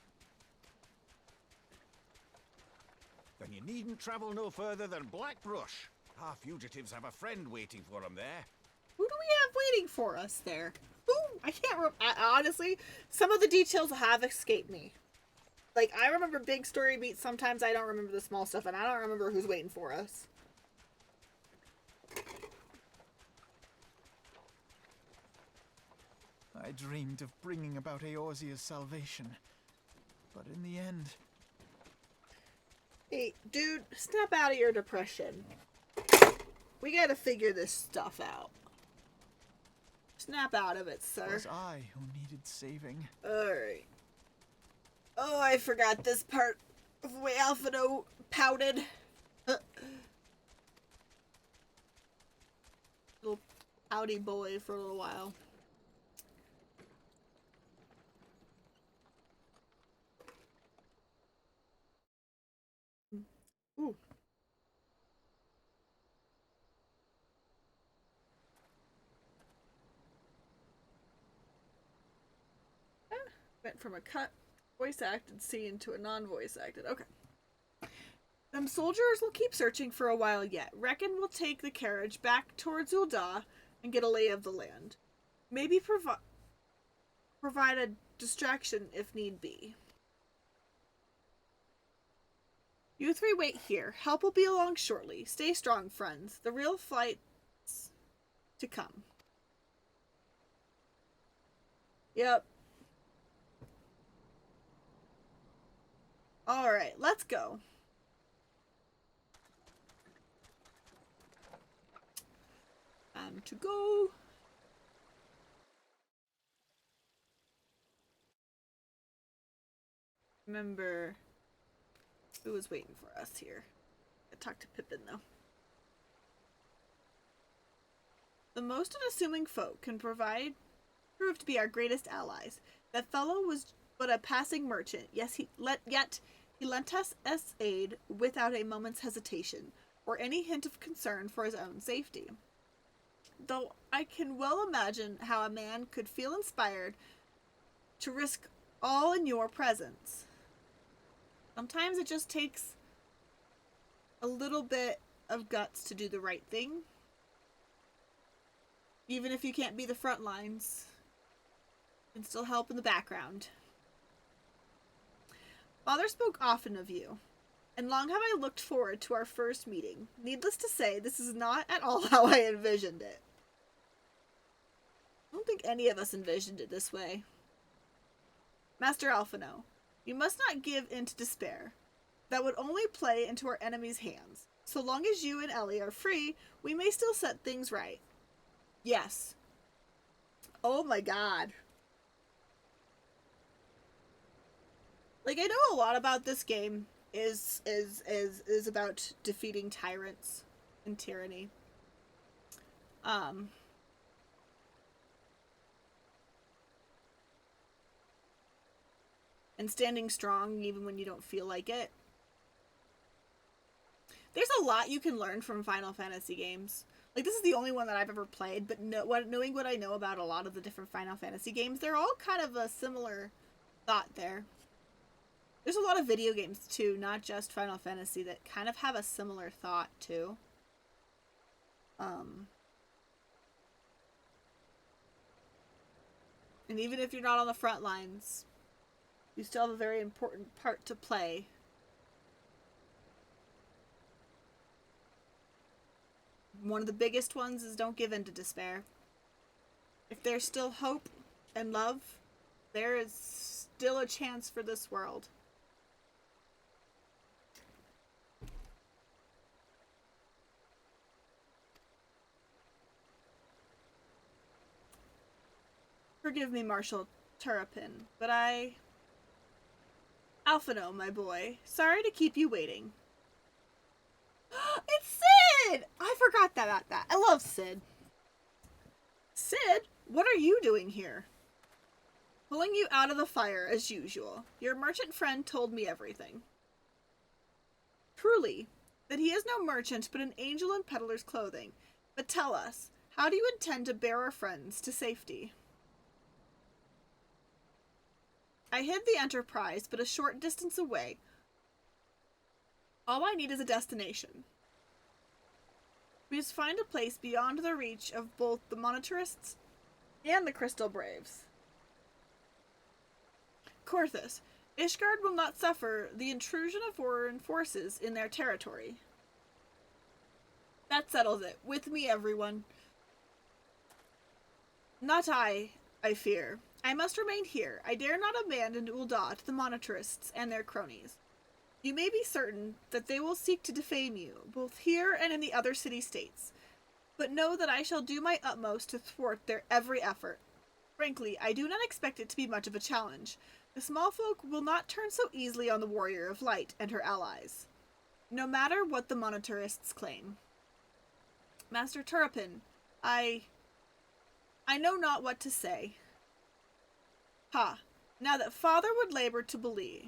Then you needn't travel no further than Blackbrush. Our fugitives have a friend waiting for them there. Who do we have waiting for us there? Who? I can't remember. Honestly, some of the details have escaped me. Like, I remember big story beats. Sometimes I don't remember the small stuff, and I don't remember who's waiting for us. I dreamed of bringing about Eorzea's salvation, but in the end... Hey, dude, snap out of your depression. We gotta figure this stuff out. Snap out of it, sir. It was I who needed saving. Alright. Oh, I forgot this part of the way Alfino pouted. Little pouty boy for a little while. Ooh. Went from a cut voice acted scene to a non-voice acted. Okay. Them soldiers will keep searching for a while yet. Reckon we'll take the carriage back towards Ul'dah and get a lay of the land. Maybe provide a distraction if need be. You three wait here. Help will be along shortly. Stay strong, friends. The real flight's to come. Yep. Alright, let's go. To go. Remember who was waiting for us here. I talked to Pippin though. The most unassuming folk can prove to be our greatest allies. That fellow was but a passing merchant. Yes, yet he lent us aid without a moment's hesitation or any hint of concern for his own safety. Though I can well imagine how a man could feel inspired to risk all in your presence. Sometimes it just takes a little bit of guts to do the right thing. Even if you can't be the front lines, you can still help in the background. Father spoke often of you, and long have I looked forward to our first meeting. Needless to say, this is not at all how I envisioned it. I don't think any of us envisioned it this way. Master Alphino, you must not give in to despair. That would only play into our enemy's hands. So long as you and Ellie are free, we may still set things right. Yes. Oh my god. Like, I know a lot about this game is about defeating tyrants and tyranny. And standing strong even when you don't feel like it. There's a lot you can learn from Final Fantasy games. Like, this is the only one that I've ever played, but knowing what I know about a lot of the different Final Fantasy games, they're all kind of a similar thought there. There's a lot of video games, too, not just Final Fantasy, that kind of have a similar thought, too. And even if you're not on the front lines, you still have a very important part to play. One of the biggest ones is don't give in to despair. If there's still hope and love, there is still a chance for this world. Forgive me, Marshal Turpin, but Alphino, my boy, sorry to keep you waiting. It's Sid! I forgot about that. I love Sid. Sid, what are you doing here? Pulling you out of the fire, as usual. Your merchant friend told me everything. Truly, that he is no merchant, but an angel in peddler's clothing. But tell us, how do you intend to bear our friends to safety? I hid the Enterprise, but a short distance away. All I need is a destination. We must find a place beyond the reach of both the Monetarists and the Crystal Braves. Corthus, Ishgard will not suffer the intrusion of foreign forces in their territory. That settles it. With me, everyone. Not I fear. I must remain here. I dare not abandon Ul'dah to the Monetarists and their cronies. You may be certain that they will seek to defame you, both here and in the other city-states. But know that I shall do my utmost to thwart their every effort. Frankly, I do not expect it to be much of a challenge. The small folk will not turn so easily on the Warrior of Light and her allies, no matter what the Monetarists claim. Master Turpin, I know not what to say. Ha! Now that Father would labor to believe.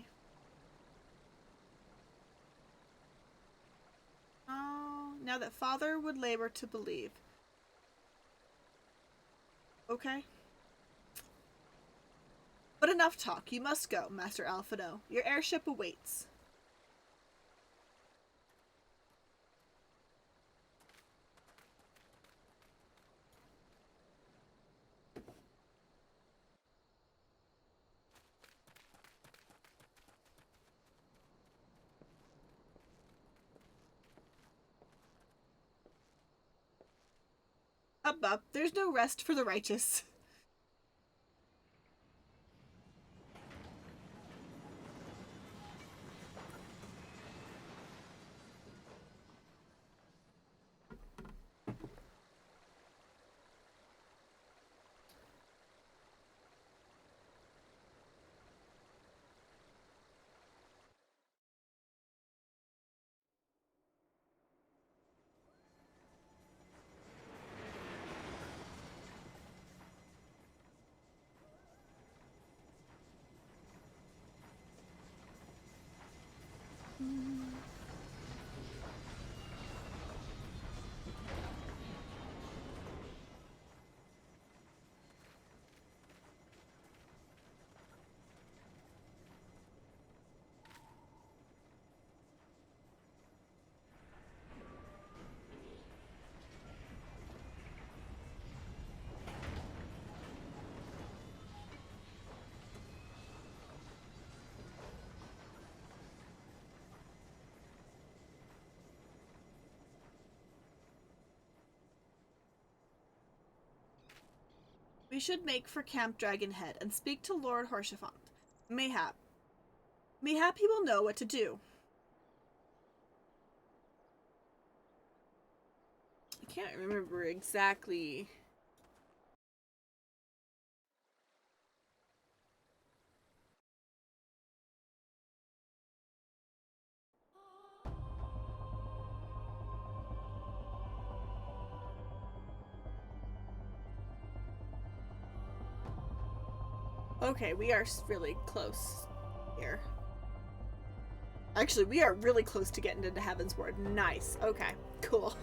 Oh, now that Father would labor to believe. Okay. But enough talk. You must go, Master Alphino. Your airship awaits. Up. There's no rest for the righteous. We should make for Camp Dragonhead and speak to Lord Horsefant. Mayhap he will know what to do. I can't remember exactly. Okay, we are really close here. Actually, we are really close to getting into Heavensward. Nice. Okay, cool.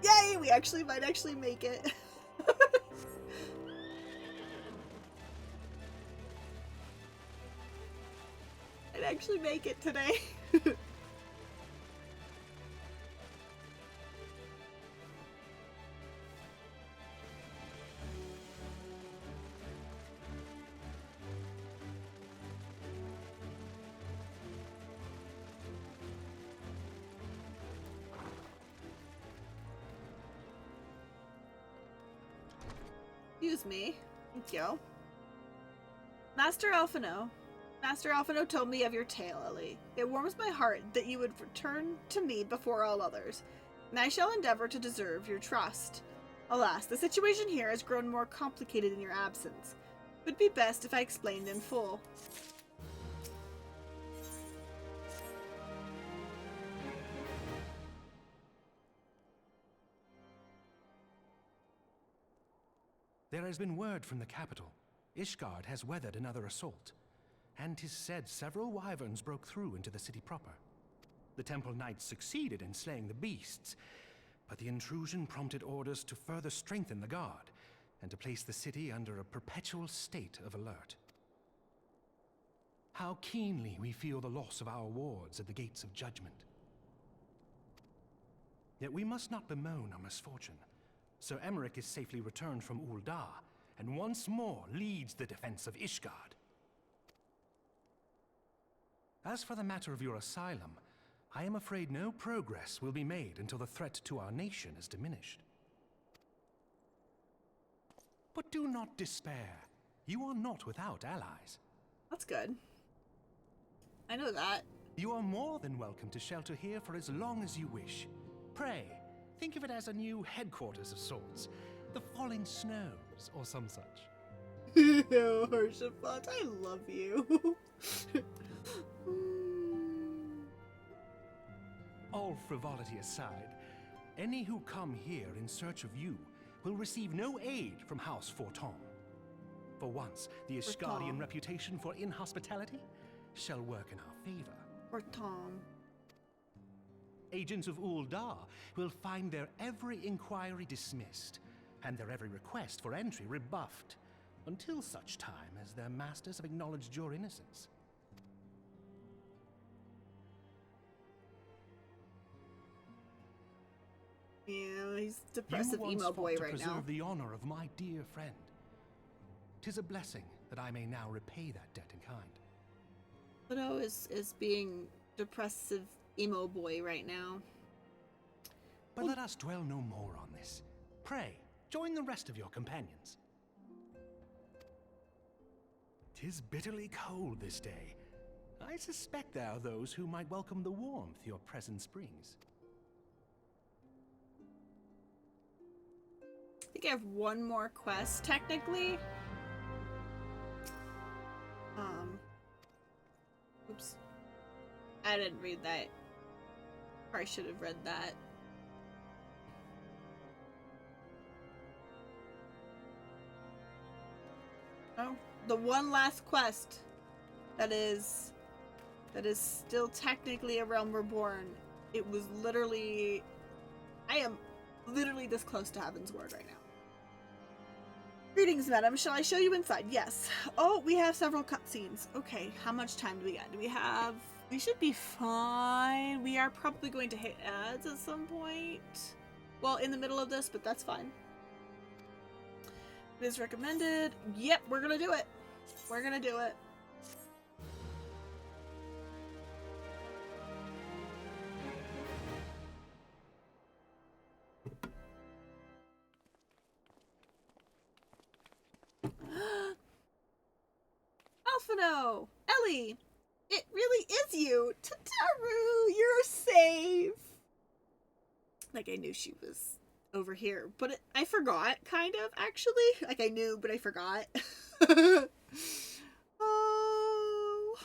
Yay! We might actually make it. I'd actually make it today. Excuse me. Thank you. Master Alphino told me of your tale, Ellie. It warms my heart that you would return to me before all others, and I shall endeavor to deserve your trust. Alas, the situation here has grown more complicated in your absence. It would be best if I explained in full. There has been word from the capital. Ishgard has weathered another assault, and 'tis said several wyverns broke through into the city proper. The temple knights succeeded in slaying the beasts, but the intrusion prompted orders to further strengthen the guard, and to place the city under a perpetual state of alert. How keenly we feel the loss of our wards at the gates of judgment. Yet we must not bemoan our misfortune. Sir Emmerich is safely returned from Ul'dah, and once more leads the defense of Ishgard. As for the matter of your asylum, I am afraid no progress will be made until the threat to our nation is diminished. But do not despair. You are not without allies. That's good. I know that. You are more than welcome to shelter here for as long as you wish. Pray, think of it as a new headquarters of sorts. The falling snows, or some such. Oh, Horsefant, I love you. All frivolity aside, any who come here in search of you will receive no aid from House Forton. For once, the Ishgardian reputation for inhospitality shall work in our favor. Forton. Agents of Ul'dah will find their every inquiry dismissed, and their every request for entry rebuffed, until such time as their masters have acknowledged your innocence. Yeah, he's depressive emo boy right now. To preserve the honor of my dear friend. 'Tis a blessing that I may now repay that debt in kind. Pluto is being depressive emo boy right now. But let us dwell no more on this. Pray, join the rest of your companions. 'Tis bitterly cold this day. I suspect there are those who might welcome the warmth your presence brings. I think I have one more quest, technically. Oops. I didn't read that. Or I should have read that. Oh, the one last quest that is still technically a Realm Reborn. It was literally... I am literally this close to Heavensward right now. Greetings, madam. Shall I show you inside? Yes. Oh, we have several cutscenes. Okay, how much time do we got? Do we have... We should be fine. We are probably going to hit ads at some point. Well, in the middle of this, but that's fine. It is recommended. Yep, we're gonna do it. We're gonna do it. no. Ellie, it really is you. Tataru, you're safe. Like, I knew she was over here, but I forgot, kind of, actually. Like, I knew, but I forgot. Oh.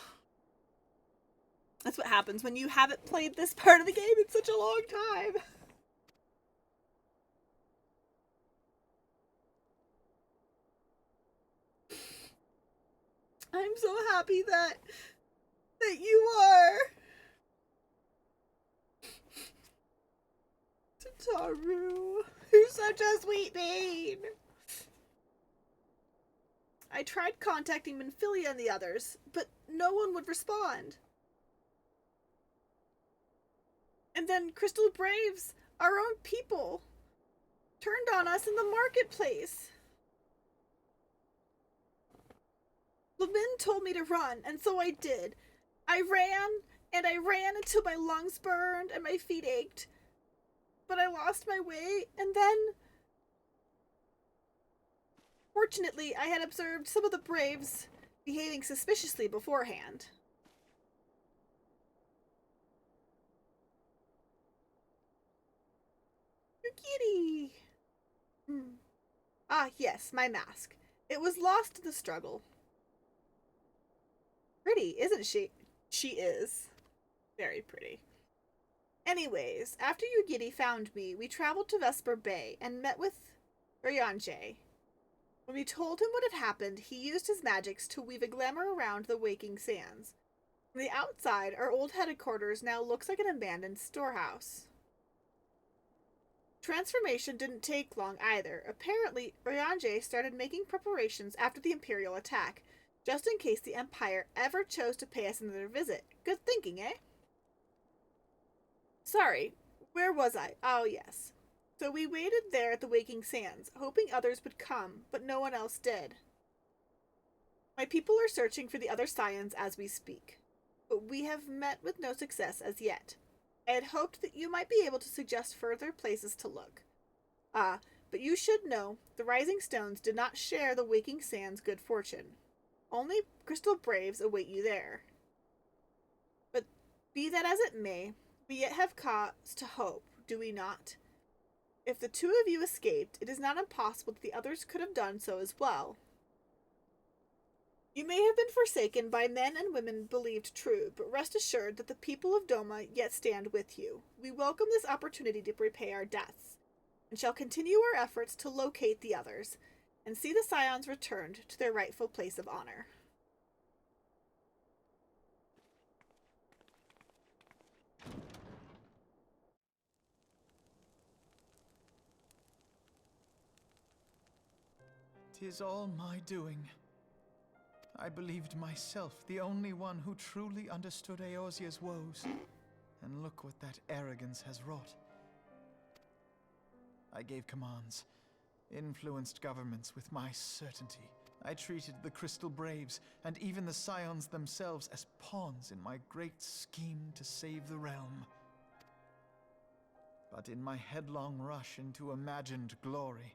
That's what happens when you haven't played this part of the game in such a long time. I'm so happy that you are. Tataru, you're such a sweet bean. I tried contacting Minfilia and the others, but no one would respond. And then Crystal Braves, our own people, turned on us in the marketplace. Levin told me to run, and so I did. I ran, and I ran until my lungs burned and my feet ached. But I lost my way, and then... Fortunately, I had observed some of the Braves behaving suspiciously beforehand. Your kitty! Ah, yes, my mask. It was lost in the struggle. Pretty, isn't she? She is. Very pretty. Anyways, after Yugiri found me, we traveled to Vesper Bay and met with Ryanje. When we told him what had happened, he used his magics to weave a glamour around the waking sands. From the outside, our old headquarters now looks like an abandoned storehouse. Transformation didn't take long either. Apparently, Ryanje started making preparations after the Imperial attack, just in case the Empire ever chose to pay us another visit. Good thinking, eh? Sorry, where was I? Oh, yes. So we waited there at the Waking Sands, hoping others would come, but no one else did. My people are searching for the other Scions as we speak, but we have met with no success as yet. I had hoped that you might be able to suggest further places to look. Ah, but you should know, the Rising Stones did not share the Waking Sands' good fortune. Only Crystal Braves await you there. But be that as it may, we yet have cause to hope, do we not? If the two of you escaped, it is not impossible that the others could have done so as well. You may have been forsaken by men and women believed true, but rest assured that the people of Doma yet stand with you. We welcome this opportunity to repay our debts, and shall continue our efforts to locate the others, and see the Scions returned to their rightful place of honor. "'Tis all my doing. I believed myself the only one who truly understood Eorzea's woes, and look what that arrogance has wrought. I gave commands, influenced governments with my certainty. I treated the Crystal Braves, and even the Scions themselves, as pawns in my great scheme to save the realm. But in my headlong rush into imagined glory,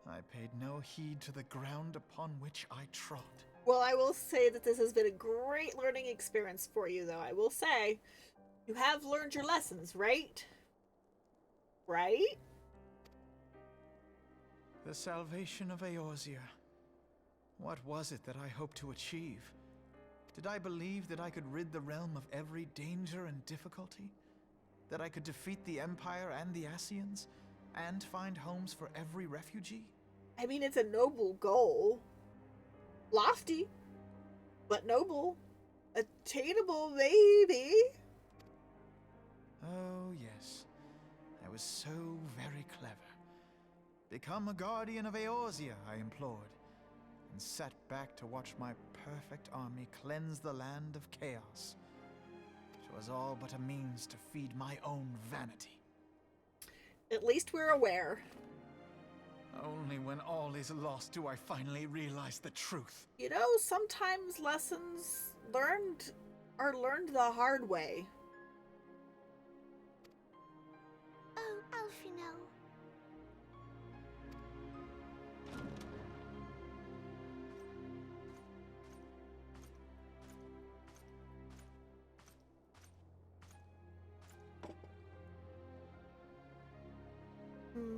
I paid no heed to the ground upon which I trod. Well, I will say that this has been a great learning experience for you, though. I will say, you have learned your lessons, right? Right? The salvation of Eorzea. What was it that I hoped to achieve? Did I believe that I could rid the realm of every danger and difficulty? That I could defeat the Empire and the Ascians, and find homes for every refugee? I mean, it's a noble goal. Lofty, but noble. Attainable, maybe. Oh, yes. I was so very clever. Become a guardian of Eorzea, I implored, and sat back to watch my perfect army cleanse the land of chaos. It was all but a means to feed my own vanity. At least we're aware. Only when all is lost do I finally realize the truth. You know, sometimes lessons are learned the hard way. Oh, Alphino.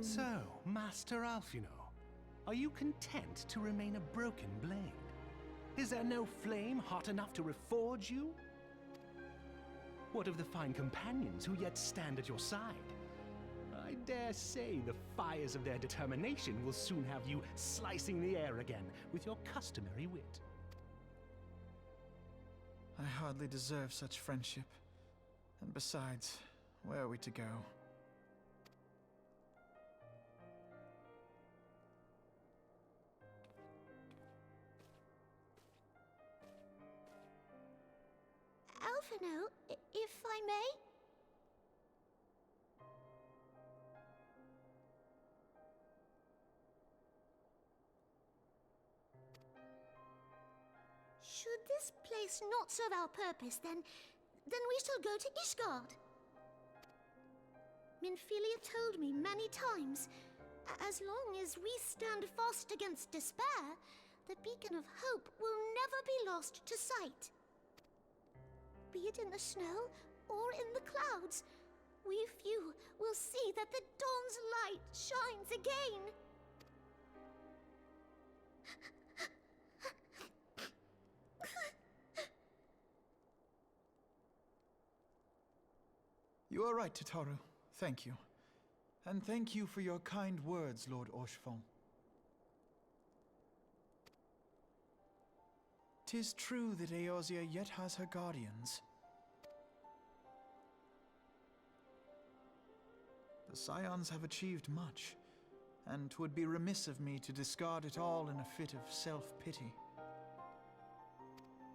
So, Master Alfino, are you content to remain a broken blade? Is there no flame hot enough to reforge you? What of the fine companions who yet stand at your side? I dare say the fires of their determination will soon have you slicing the air again with your customary wit. I hardly deserve such friendship. And besides, where are we to go? Alphino, if I may? Should this place not serve our purpose, then we shall go to Ishgard. Minfilia told me many times, as long as we stand fast against despair, the beacon of hope will never be lost to sight. Be it in the snow or in the clouds, we few will see that the dawn's light shines again. You are right, Tataru. Thank you. And thank you for your kind words, Lord Orchefon. 'Tis true that Eorzea yet has her guardians. The Scions have achieved much, and 'twould be remiss of me to discard it all in a fit of self-pity.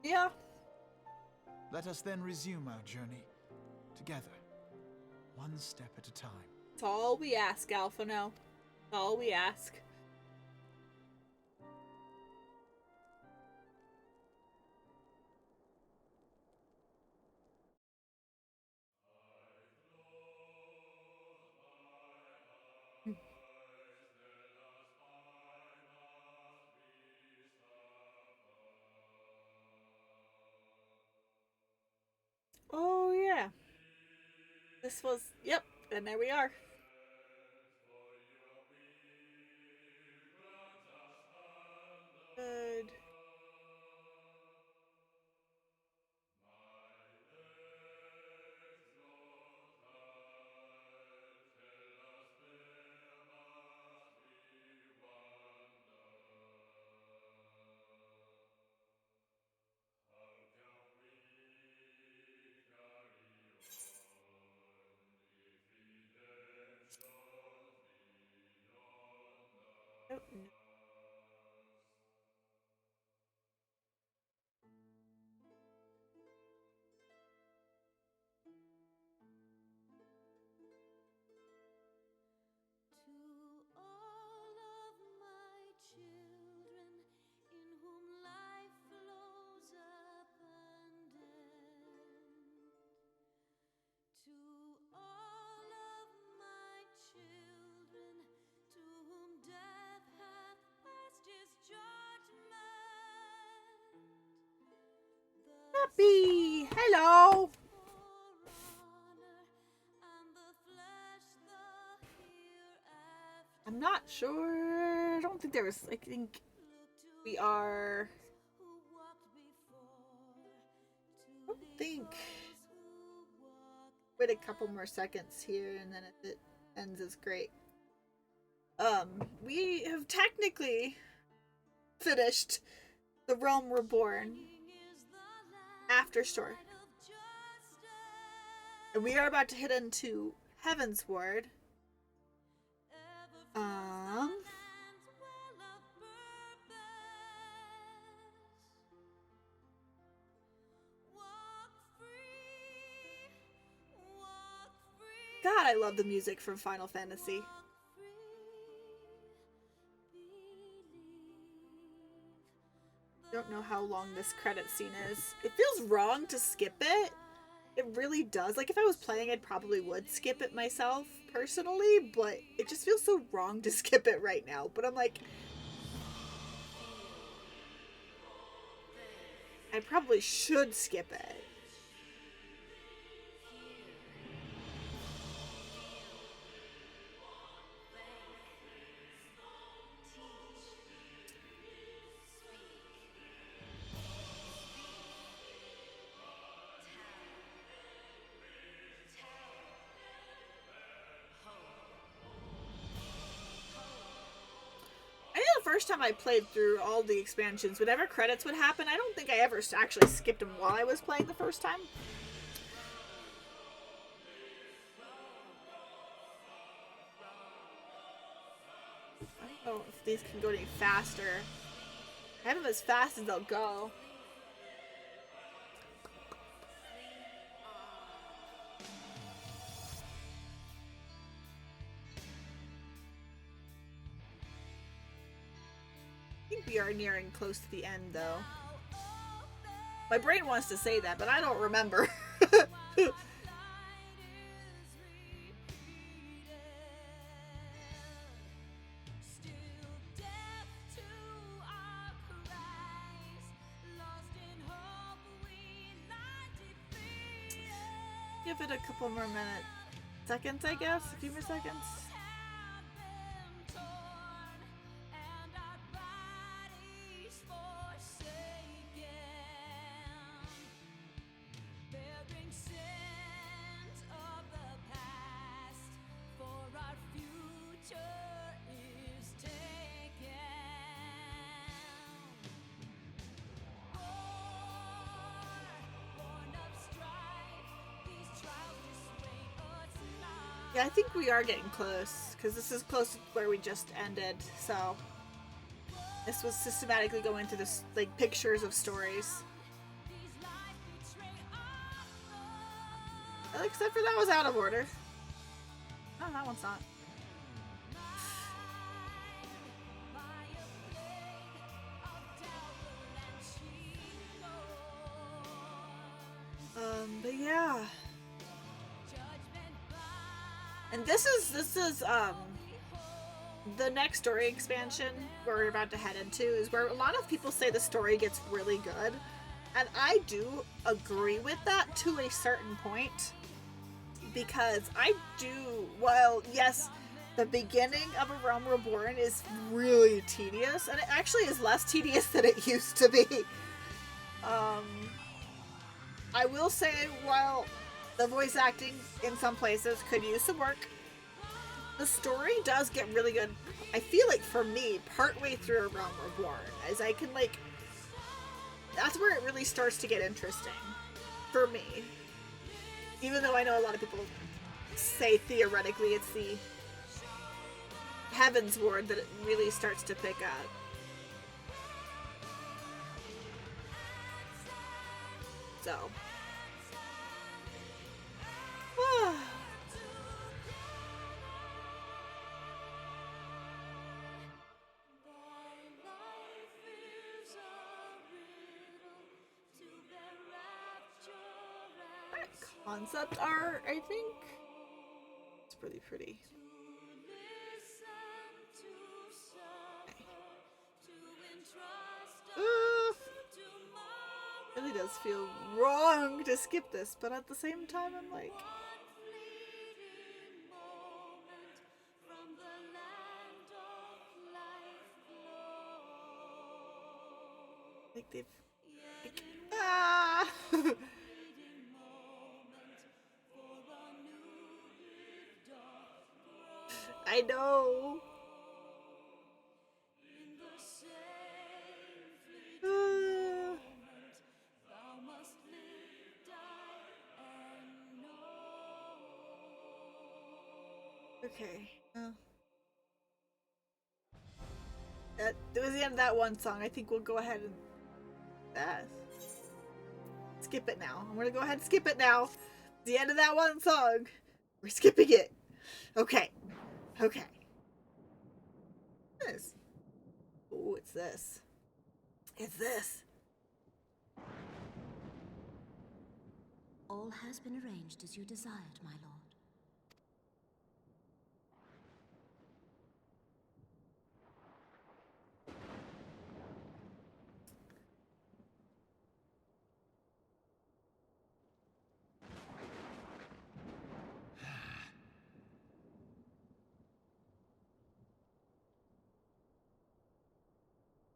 Yeah. Let us then resume our journey, together, one step at a time. It's all we ask, Alphino. All we ask. Oh, yeah. This was, yep, and there we are. Good. Oh, no. To all of my children, in whom life flows abundant. To all of my children, to whom death hath passed his judgment. Happy! Hello! I'm not sure. I don't think there was. I think we are. I don't think. Wait a couple more seconds here, and then if it ends, it's great. We have technically finished The Realm Reborn after story. And we are about to hit into Heavensward. God, I love the music from Final Fantasy. Don't know how long this credit scene is. It feels wrong to skip it. It really does. Like, if I was playing, I probably would skip it myself, personally, but it just feels so wrong to skip it right now. But I'm like, I probably should skip it. first time I played through all the expansions, whenever credits would happen, I don't think I ever actually skipped them while I was playing the first time. I don't know if these can go any faster. I have them as fast as they'll go. I think we are nearing close to the end, though. My brain wants to say that, but I don't remember. Give it a couple more minutes. Seconds, I guess? A few more seconds? Yeah, I think we are getting close, because this is close to where we just ended, so this was systematically going through this, like, pictures of stories. Except for that was out of order. Oh, that one's not. But yeah. And this is the next story expansion we're about to head into is where a lot of people say the story gets really good. And I do agree with that to a certain point. Because I do, while yes, the beginning of A Realm Reborn is really tedious, and it actually is less tedious than it used to be. I will say, while the voice acting in some places could use some work, the story does get really good. I feel like for me, partway through A Realm Reborn, as I can like, that's where it really starts to get interesting for me. Even though I know a lot of people say theoretically it's the Heavensward that it really starts to pick up. So. Concept art, I think. It's pretty pretty. It really does feel wrong to skip this, but at the same time I'm like, they've like, ah. I know. Okay. That was the end of that one song. I think we'll go ahead and skip it now. I'm gonna go ahead and skip it now. The end of that one song. We're skipping it. Okay. Okay. This. Oh, it's this. It's this. All has been arranged as you desired, my lord.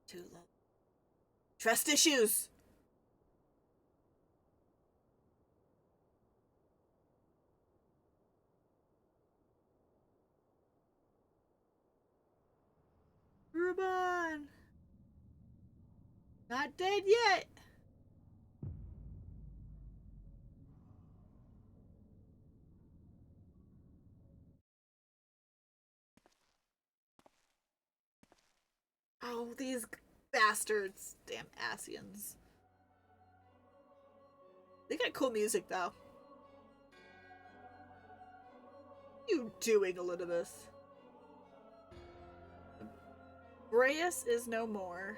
Too low. Trust issues. Goodbye. Not dead yet. Oh, these bastards. Damn Asians. They got cool music, though. What are you doing, Elizabeth? Breus is no more.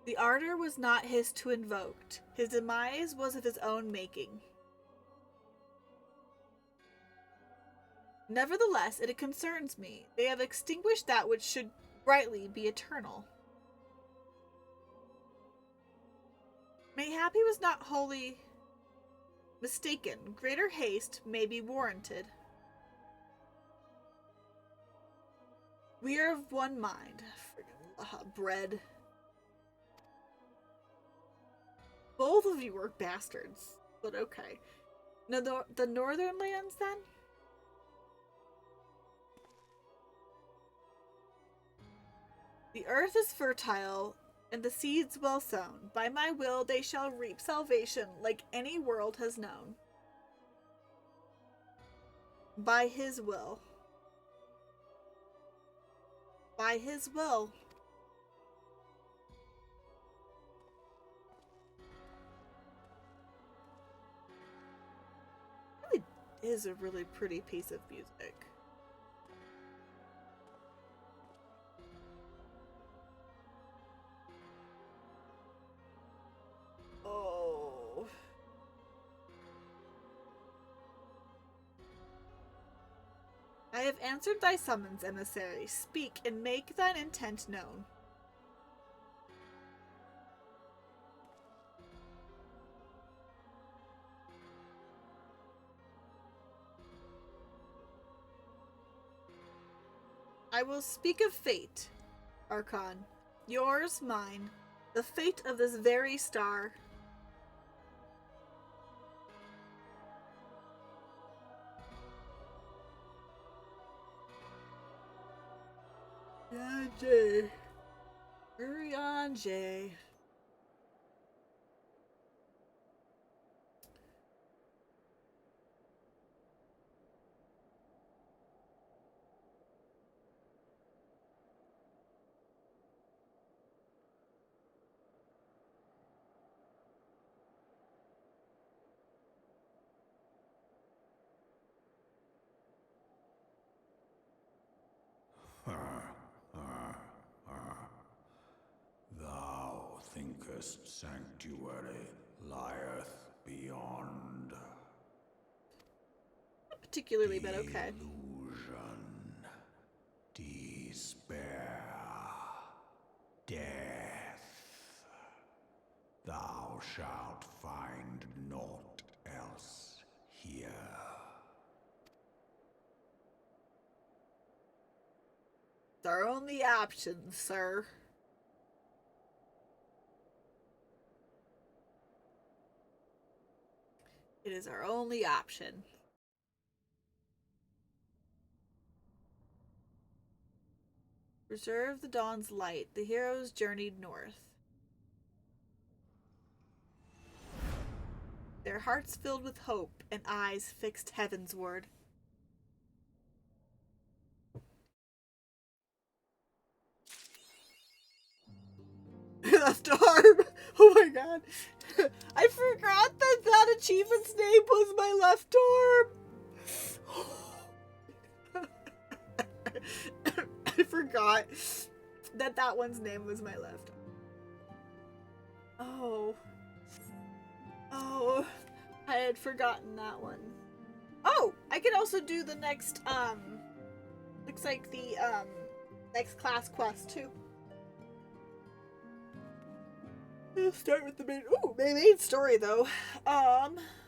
The ardor was not his to invoke. His demise was of his own making. Nevertheless, it concerns me. They have extinguished that which should brightly be eternal. Mayhap he was not wholly mistaken. Greater haste may be warranted. We are of one mind. Friggin' bread. Both of you were bastards, but okay. No, the northern lands, then? The earth is fertile, and the seeds well sown. By my will they shall reap salvation like any world has known. By his will. By his will. It really is a really pretty piece of music. Oh. I have answered thy summons, emissary. Speak and make thine intent known. I will speak of fate, Archon. Yours, mine, the fate of this very star. Yeah, Jay. Hurry on, Jay. Thou thinkest sanctuary lieth beyond. Not particularly, but okay. Illusion, despair, death. Thou shalt find naught else here. It's our only option, sir. It is our only option. Preserve the dawn's light. The heroes journeyed north. Their hearts filled with hope and eyes fixed heavensward. Left arm! Oh my god. I forgot that that achievement's name was my left arm! I forgot that that one's name was my left arm. Oh. Oh. I had forgotten that one. Oh! I could also do the next, looks like the, next class quest, too. We'll start with the main story though.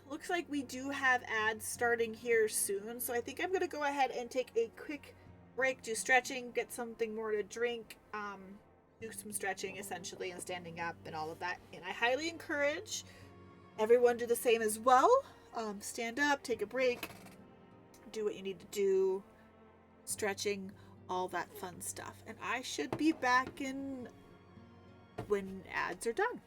Looks like we do have ads starting here soon, so I think I'm gonna go ahead and take a quick break, do stretching, get something more to drink, do some stretching essentially and standing up and all of that. And I highly encourage everyone do the same as well. Stand up, take a break, do what you need to do, stretching, all that fun stuff. And I should be back in when ads are done.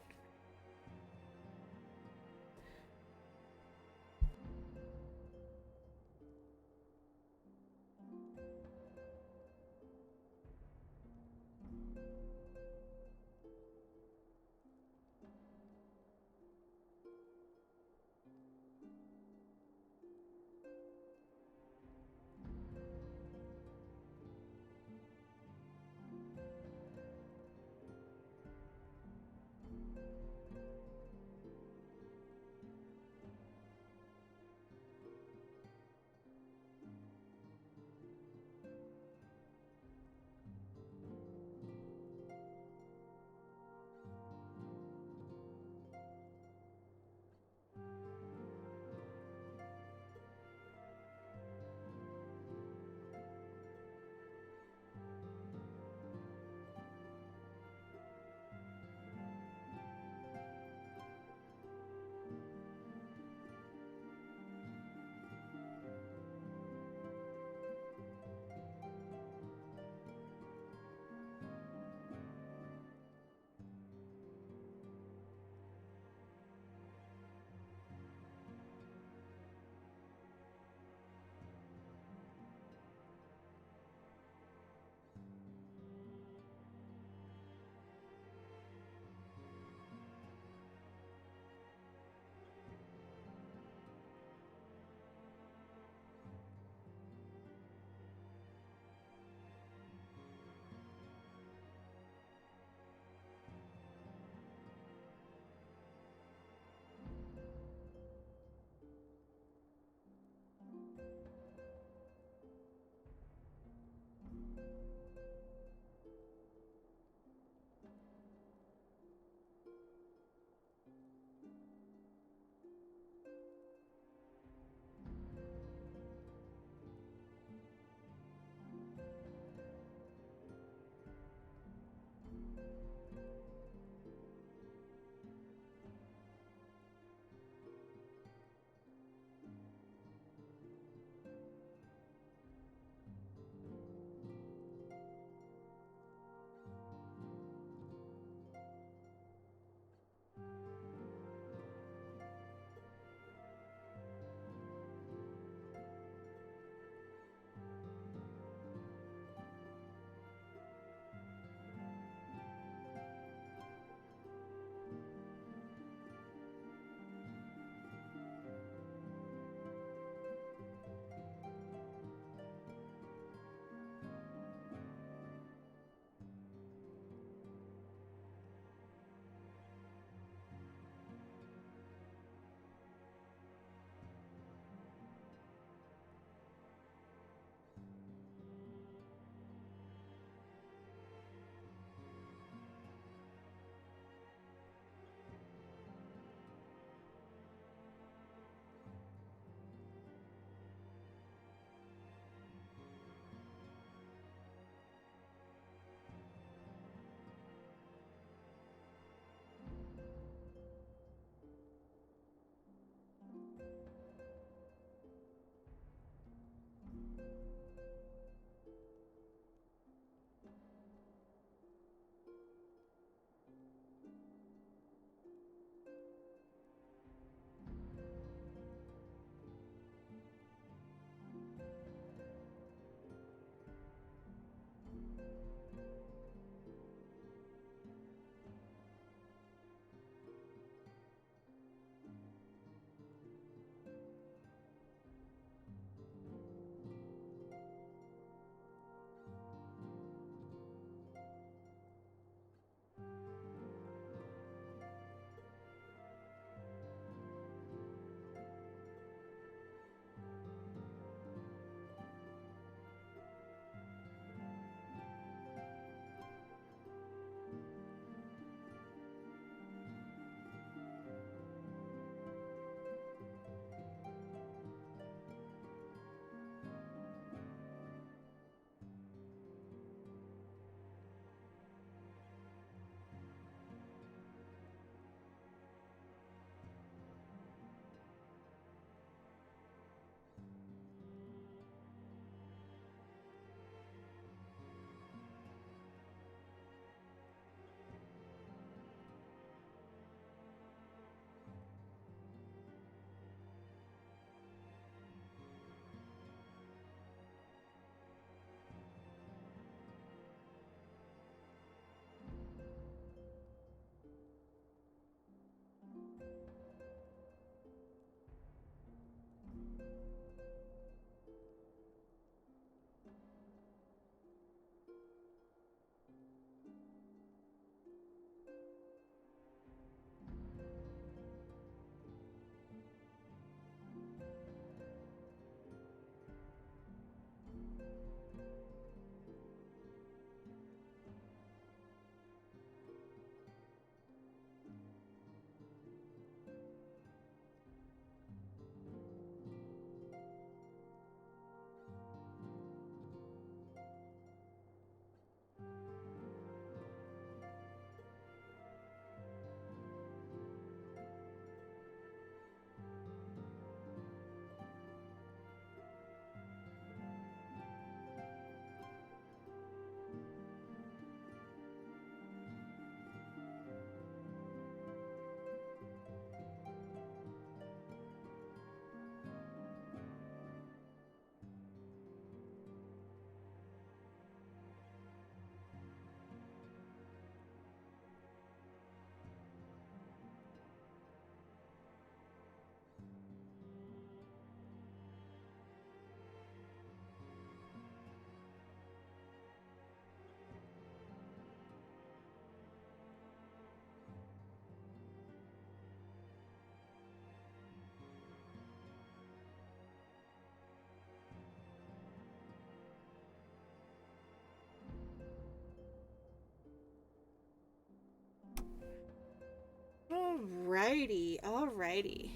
Alrighty.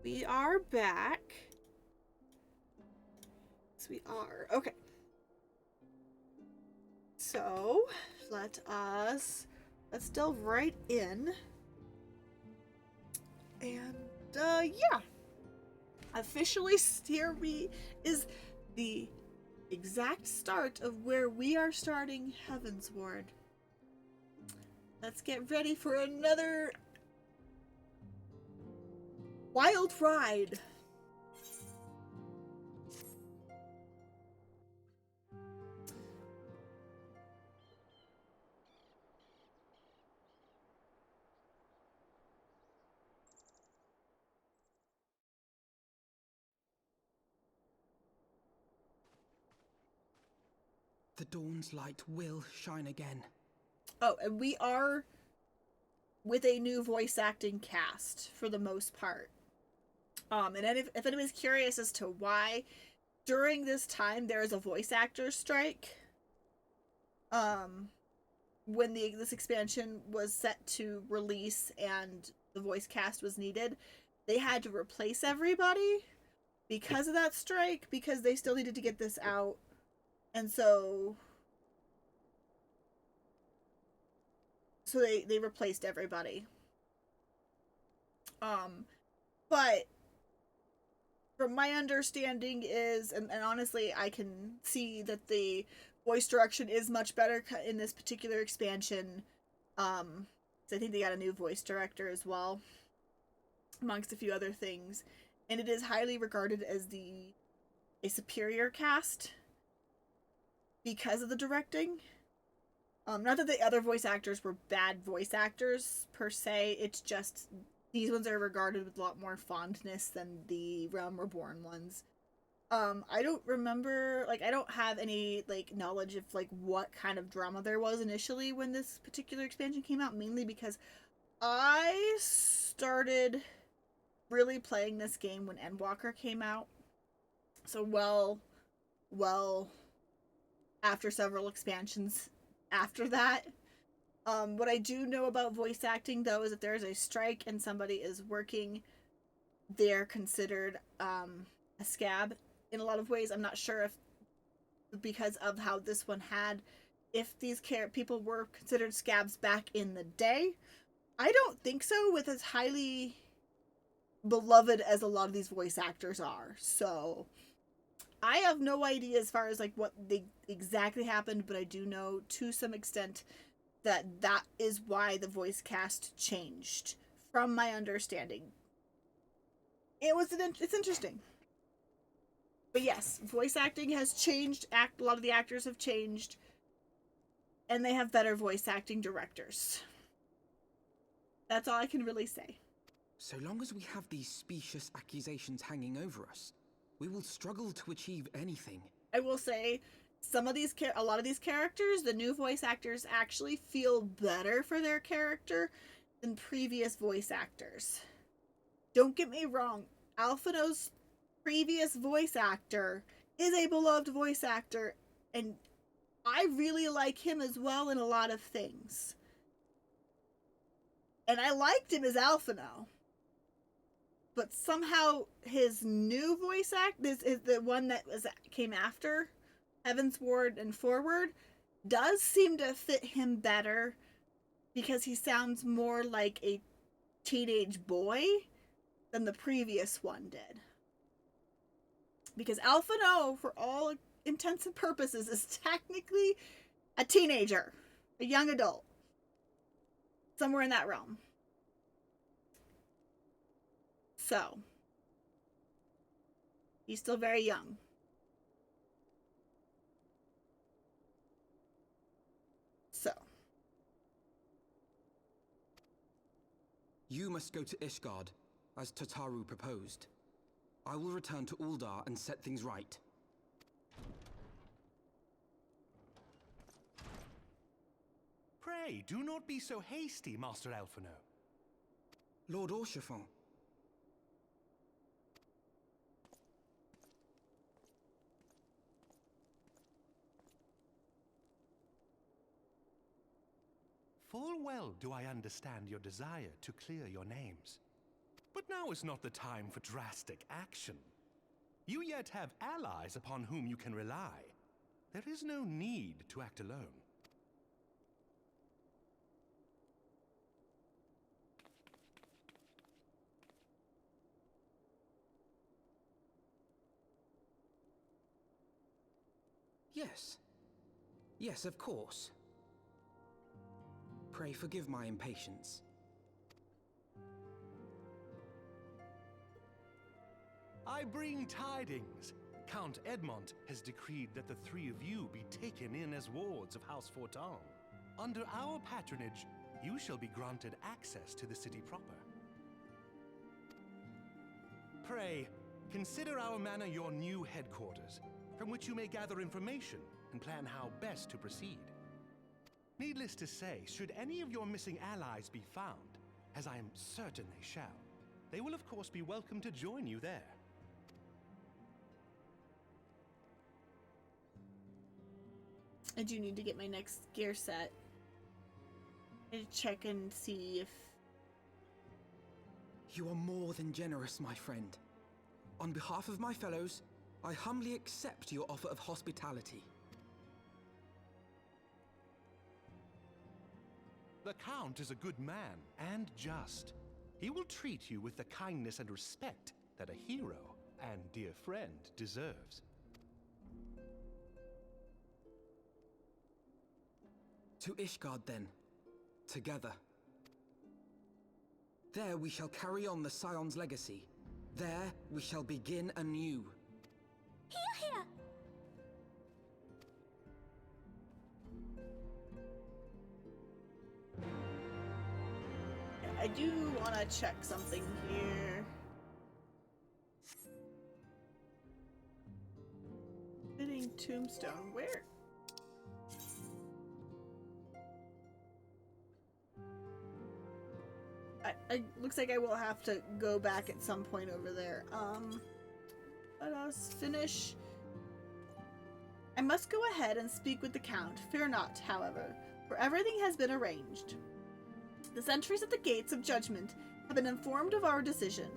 We are back. Yes, we are. Okay. So, let's delve right in. And, yeah. Officially, here is the exact start of where we are starting Heavensward. Let's get ready for another wild ride. The dawn's light will shine again. Oh, and we are with a new voice acting cast for the most part. And if anybody's curious as to why during this time there is a voice actor strike, when this expansion was set to release and the voice cast was needed, they had to replace everybody because of that strike, because they still needed to get this out. And so they replaced everybody. But from my understanding is, and honestly, I can see that the voice direction is much better in this particular expansion. So I think they got a new voice director as well, amongst a few other things. And it is highly regarded as a superior cast because of the directing. Not that the other voice actors were bad voice actors, per se. It's just these ones are regarded with a lot more fondness than the Realm Reborn ones. I don't remember, I don't have any, knowledge of, what kind of drama there was initially when this particular expansion came out, mainly because I started really playing this game when Endwalker came out. So, well, after several expansions after that. What I do know about voice acting, though, is if there's a strike and somebody is working, they're considered a scab in a lot of ways. I'm not sure if, because of how this one had, if these people were considered scabs back in the day. I don't think so, with as highly beloved as a lot of these voice actors are. So I have no idea as far as what exactly happened, but I do know to some extent that is why the voice cast changed, from my understanding. It's interesting. But yes, voice acting has changed. A lot of the actors have changed, and they have better voice acting directors. That's all I can really say. So long as we have these specious accusations hanging over us, we will struggle to achieve anything. I will say, a lot of these characters, the new voice actors actually feel better for their character than previous voice actors. Don't get me wrong, Alphino's previous voice actor is a beloved voice actor, and I really like him as well in a lot of things. And I liked him as Alphino. But somehow his new voice act, this is the one that came after Heavensward and Forward, does seem to fit him better because he sounds more like a teenage boy than the previous one did. Because Alphino, for all intents and purposes, is technically a teenager, a young adult, somewhere in that realm. So, he's still very young. So. You must go to Ishgard, as Tataru proposed. I will return to Uldar and set things right. Pray, do not be so hasty, Master Alphino. Lord Orchefon. Full well do I understand your desire to clear your names. But now is not the time for drastic action. You yet have allies upon whom you can rely. There is no need to act alone. Yes. Yes, of course. Pray forgive my impatience. I bring tidings. Count Edmont has decreed that the three of you be taken in as wards of House Fortan. Under our patronage, you shall be granted access to the city proper. Pray, consider our manor your new headquarters, from which you may gather information and plan how best to proceed. Needless to say, should any of your missing allies be found, as I am certain they shall, they will of course be welcome to join you there. I do need to get my next gear set. And check and see if... You are more than generous, my friend. On behalf of my fellows, I humbly accept your offer of hospitality. The Count is a good man and just. He will treat you with the kindness and respect that a hero and dear friend deserves. To Ishgard, then. Together. There we shall carry on the Scion's legacy. There we shall begin anew. Here, here! I do want to check something here. Fitting tombstone. Where? Looks like I will have to go back at some point over there. Let us finish. I must go ahead and speak with the Count. Fear not, however, for everything has been arranged. The sentries at the gates of judgment have been informed of our decision.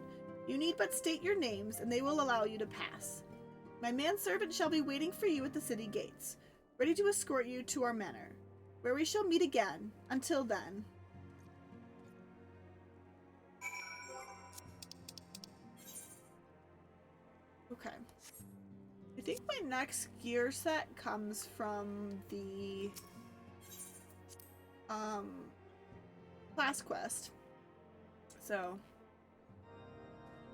You need but state your names, and they will allow you to pass. My manservant shall be waiting for you at the city gates, ready to escort you to our manor, where we shall meet again. Until then. Okay. I think my next gear set comes from the class quest. So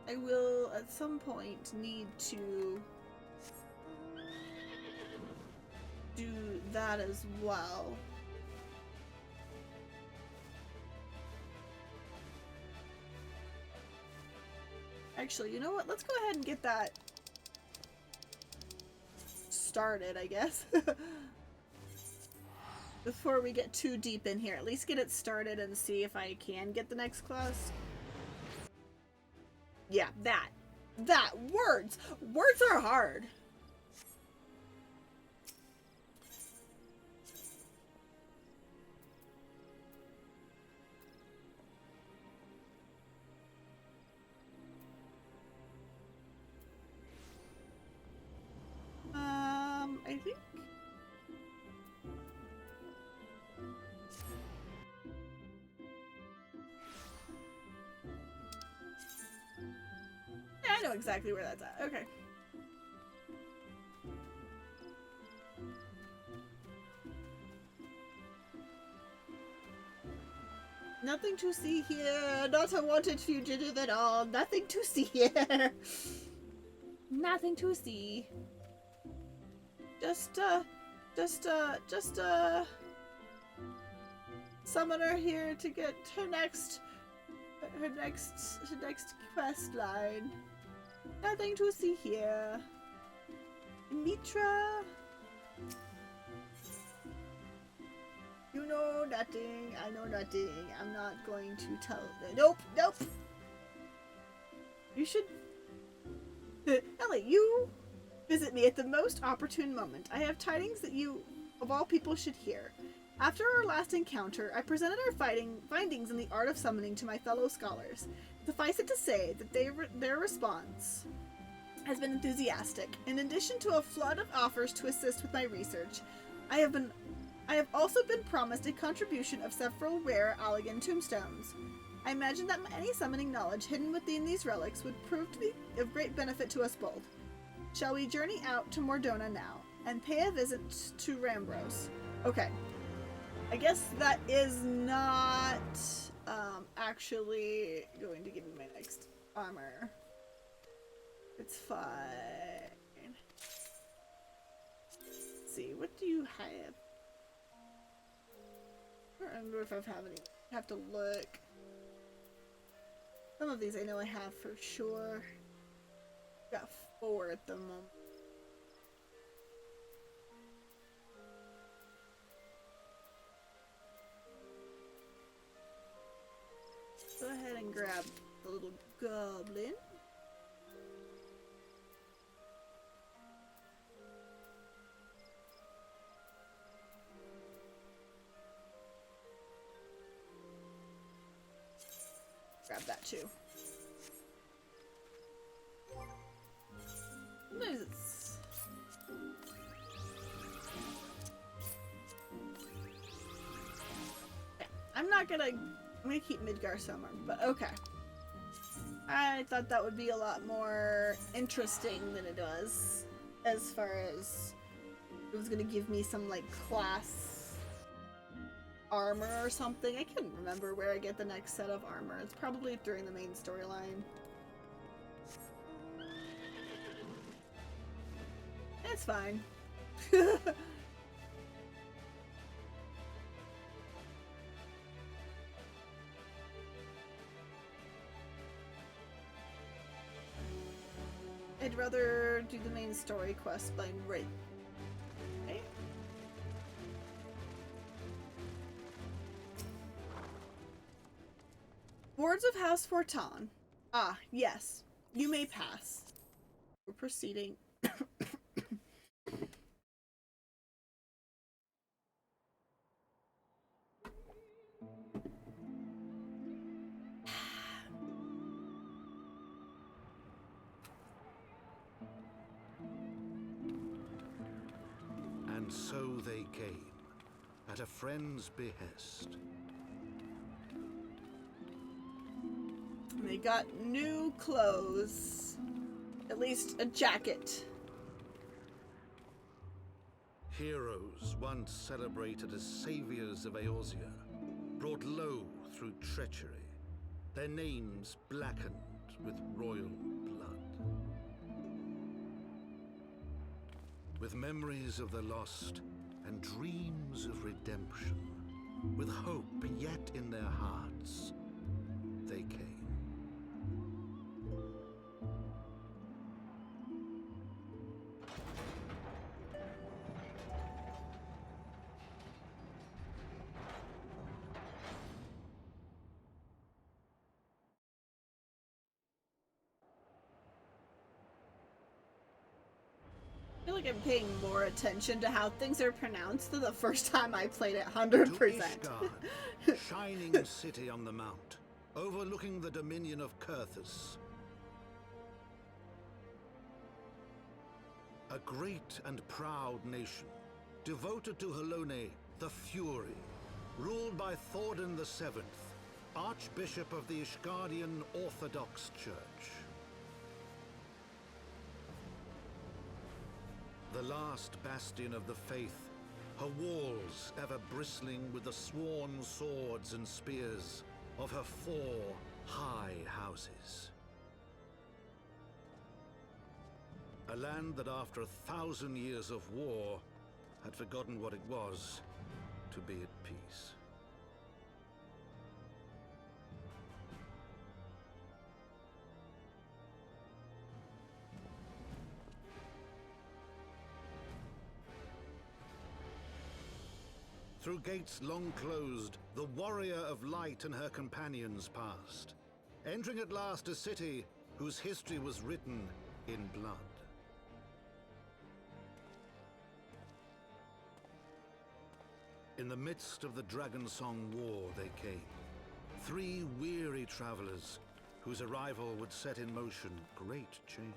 I will at some point need to do that as well. Actually, you know what? Let's go ahead and get that started, I guess. Before we get too deep in here. At least get it started and see if I can get the next class. Yeah, that. Words! Words are hard. I think... Yeah, I know exactly where that's at. Okay. Nothing to see here. Not a wanted fugitive at all. Nothing to see here. Nothing to see. Just summoner here to get her next quest line. Nothing to see here. Mitra. You know nothing. I know nothing. I'm not going to tell. Nope. You should. Ellie, you visit me at the most opportune moment. I have tidings that you, of all people, should hear. After our last encounter, I presented our findings in the art of summoning to my fellow scholars. Suffice it to say that their response has been enthusiastic. In addition to a flood of offers to assist with my research, I have also been promised a contribution of several rare Allegan tombstones. I imagine that any summoning knowledge hidden within these relics would prove to be of great benefit to us both. Shall we journey out to Mordona now, and pay a visit to Rambros? Okay. I guess that is not actually going to give me my next armor. It's fine. Let's see, what do you have? I don't remember if I have any. I have to look. Some of these I know I have for sure. Got 4 at the moment. Go ahead and grab the little goblin. Grab that too. This. Okay. I'm gonna keep Midgar Summer, but okay. I thought that would be a lot more interesting than it was, as far as it was gonna give me some like class armor or something. I couldn't remember where I get the next set of armor. It's probably during the main storyline. It's fine. I'd rather do the main story quest line right. Okay. Wards of House Fortan. Ah, yes. You may pass. We're proceeding. And so they came, at a friend's behest. They got new clothes. At least a jacket. Heroes once celebrated as saviors of Eorzea, brought low through treachery, their names blackened with royal blood. With memories of the lost and dreams of redemption, with hope yet in their hearts, they came. I feel like I'm paying more attention to how things are pronounced than the first time I played it 100%. To Ishgard, shining city on the mount, overlooking the dominion of Kurthus. A great and proud nation, devoted to Helone, the Fury, ruled by Thordan VII, Archbishop of the Ishgardian Orthodox Church. The last bastion of the faith, her walls ever bristling with the sworn swords and spears of her 4 high houses. A land that after 1,000 years of war had forgotten what it was to be at peace. Through gates long closed, the warrior of light and her companions passed, entering at last a city whose history was written in blood. In the midst of the Dragonsong War they came. 3 weary travelers whose arrival would set in motion great change.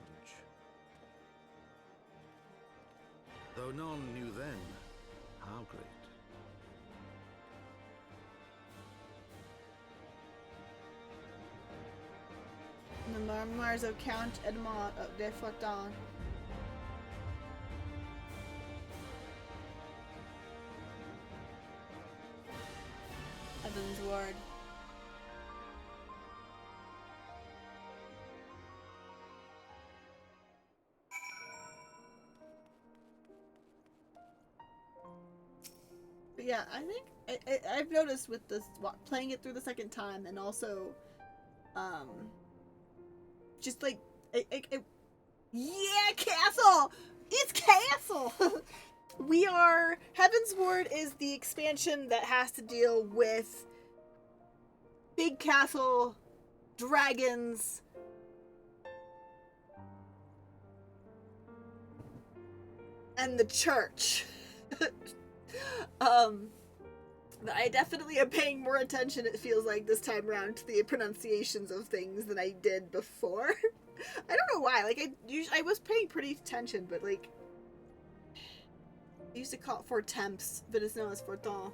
Though none knew then how great. The memoirs of Count Edmond de Fortin. Heavensward. But yeah, I think I've noticed with this playing it through the second time, and also, just like yeah, castle. It's castle. We are Heavensward is the expansion that has to deal with big castle, dragons, and the church. I definitely am paying more attention, it feels like, this time around to the pronunciations of things than I did before. I don't know why. Like, I was paying pretty attention, but, like, I used to call it for temps, but it's known as Fortin.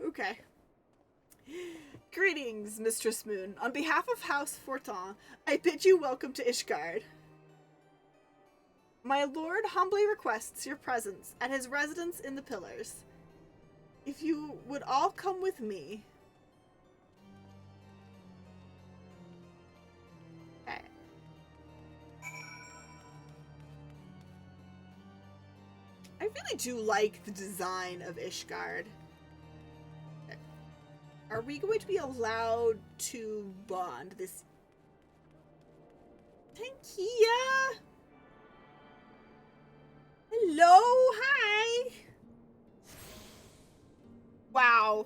Okay. Greetings, Mistress Moon. On behalf of House Fortin, I bid you welcome to Ishgard. My lord humbly requests your presence at his residence in the Pillars. If you would all come with me. Okay. I really do like the design of Ishgard. Okay. Are we going to be allowed to bond this? Tankia! Hello, hi. Wow.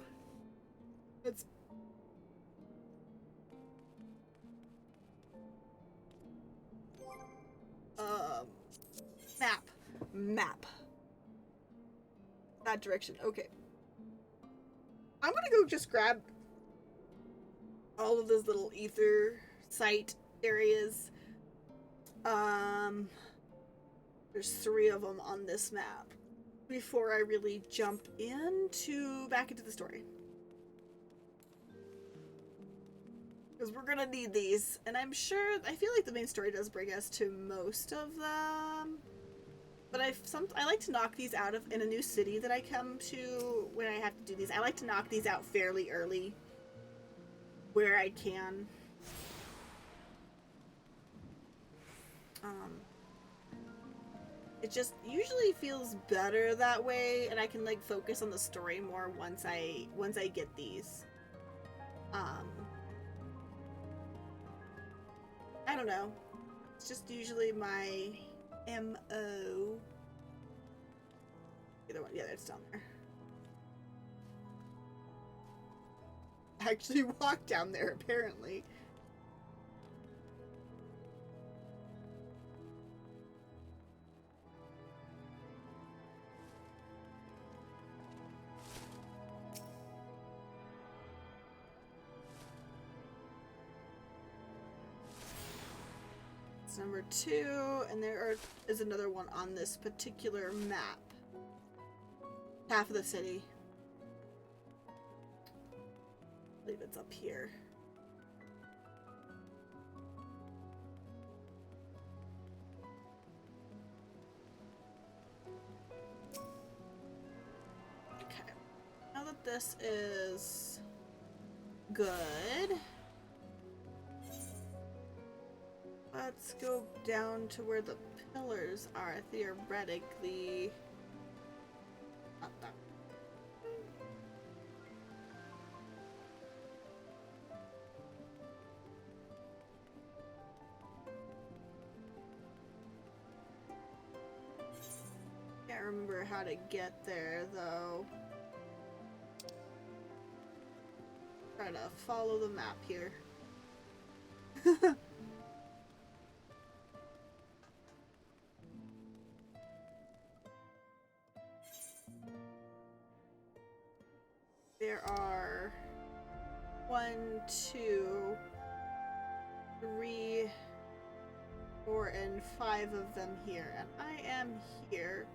It's map. That direction. Okay. I'm gonna go just grab all of those little ether site areas. There's 3 of them on this map before I really jump back into the story. Because we're gonna need these, and I feel like the main story does bring us to most of them. But I like to knock these out in a new city that I come to when I have to do these. I like to knock these out fairly early where I can. It just usually feels better that way, and I can like focus on the story more once I get these. I don't know. It's just usually my MO. The other one, yeah, it's down there. I actually walked down there apparently. Number 2, and there is another one on this particular map. Half of the city. I believe it's up here. Okay. Now that this is good, let's go down to where the pillars are, theoretically. Not that. Can't remember how to get there, though. Try to follow the map here. there are 1, 2, 3, 4, and 5 of them here, and I am here.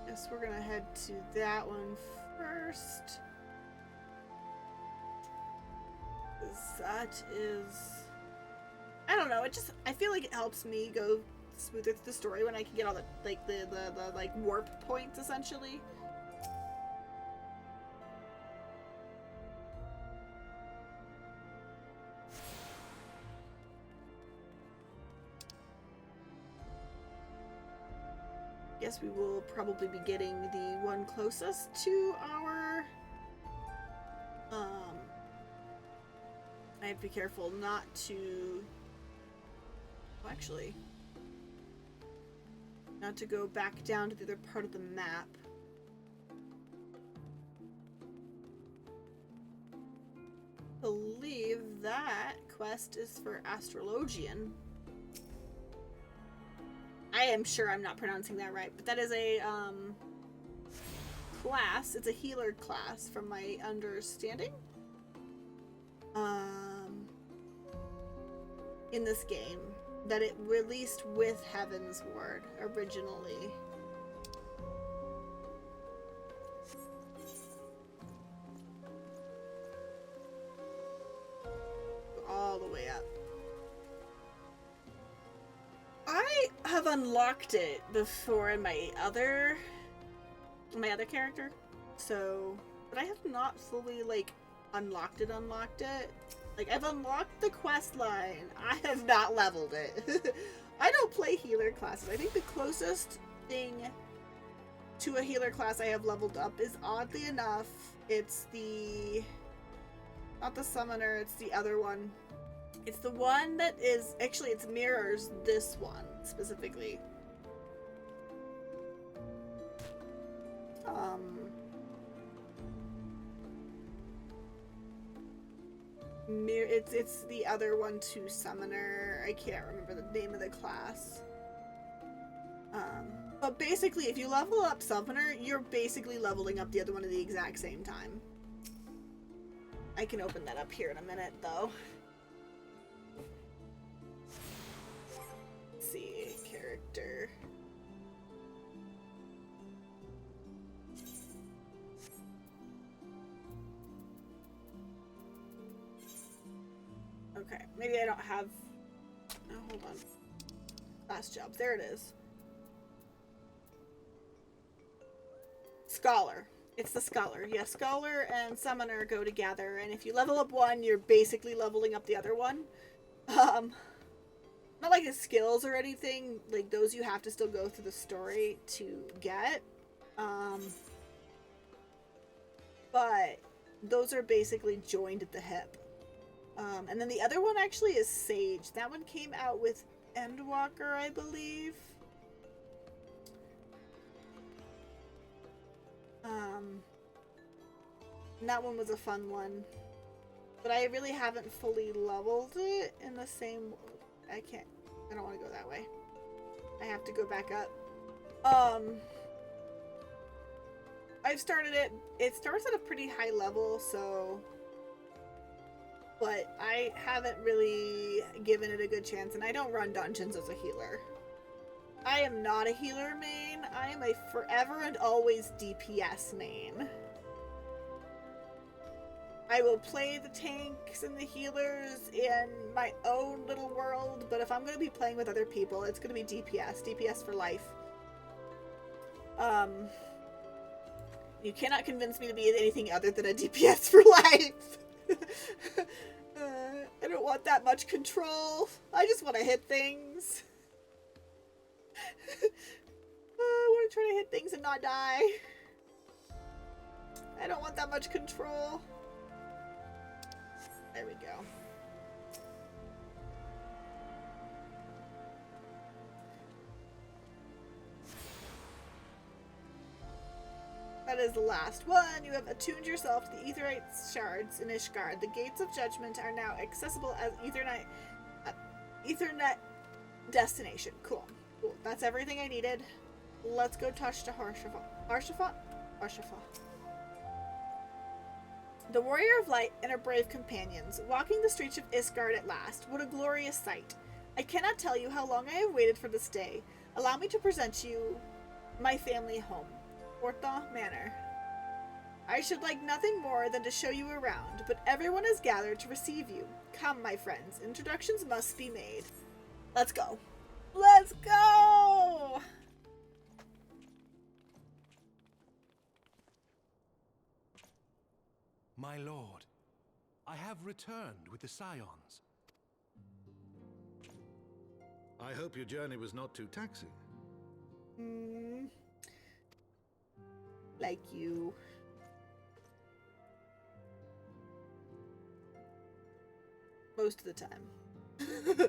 Guess we're gonna head to that one first. That is, I don't know, I feel like it helps me go smoother through the story when I can get all the like warp points essentially. Guess we will probably be getting the one closest to our I have to be careful not to actually not to go back down to the other part of the map. I believe that quest is for Astrologian. I am sure I'm not pronouncing that right, but that is a class. It's a healer class from my understanding. In this game that it released with Heavensward originally. All the way up. I have unlocked it before in my other character, so, but I have not fully like unlocked it. Like, I've unlocked the quest line. I have not leveled it. I don't play healer classes. I think the closest thing to a healer class I have leveled up is, oddly enough, it's the, not the summoner, it's the other one. It's the one that is, actually it mirrors this one specifically. It's the other one to summoner. I can't remember the name of the class. But basically, if you level up summoner, you're basically leveling up the other one at the exact same time. I can open that up here in a minute, though. Let's see, character. Okay, maybe I don't have... Oh, hold on. Class jobs. There it is. Scholar. It's the Scholar. Yes, Scholar and Summoner go together, and if you level up one, you're basically leveling up the other one. Not like the skills or anything. Like, those you have to still go through the story to get. But those are basically joined at the hip. And then the other one actually is Sage. That one came out with Endwalker, I believe. And that one was a fun one. But I really haven't fully leveled it in the same... I don't want to go that way. I have to go back up. I've started it. It starts at a pretty high level, so... But I haven't really given it a good chance, and I don't run dungeons as a healer. I am not a healer main. I am a forever and always DPS main. I will play the tanks and the healers in my own little world, but if I'm going to be playing with other people, it's going to be DPS. DPS for life. You cannot convince me to be anything other than a DPS for life. I don't want that much control. I just want to hit things. I want to try to hit things and not die. I don't want that much control. There we go. That is the last one. You have attuned yourself to the Aetheryte shards in Ishgard. The gates of judgment are now accessible as Ethernet destination. Cool. Cool. That's everything I needed. Let's go touch to Harshaval. Arshafa? Arshafa. The warrior of light and her brave companions, walking the streets of Isgard at last. What a glorious sight. I cannot tell you how long I have waited for this day. Allow me to present you my family home, Forthaw Manor. I should like nothing more than to show you around, but everyone is gathered to receive you. Come, my friends, introductions must be made. Let's go. Let's go! My lord, I have returned with the Scions. I hope your journey was not too taxing. Like you. Most of the time.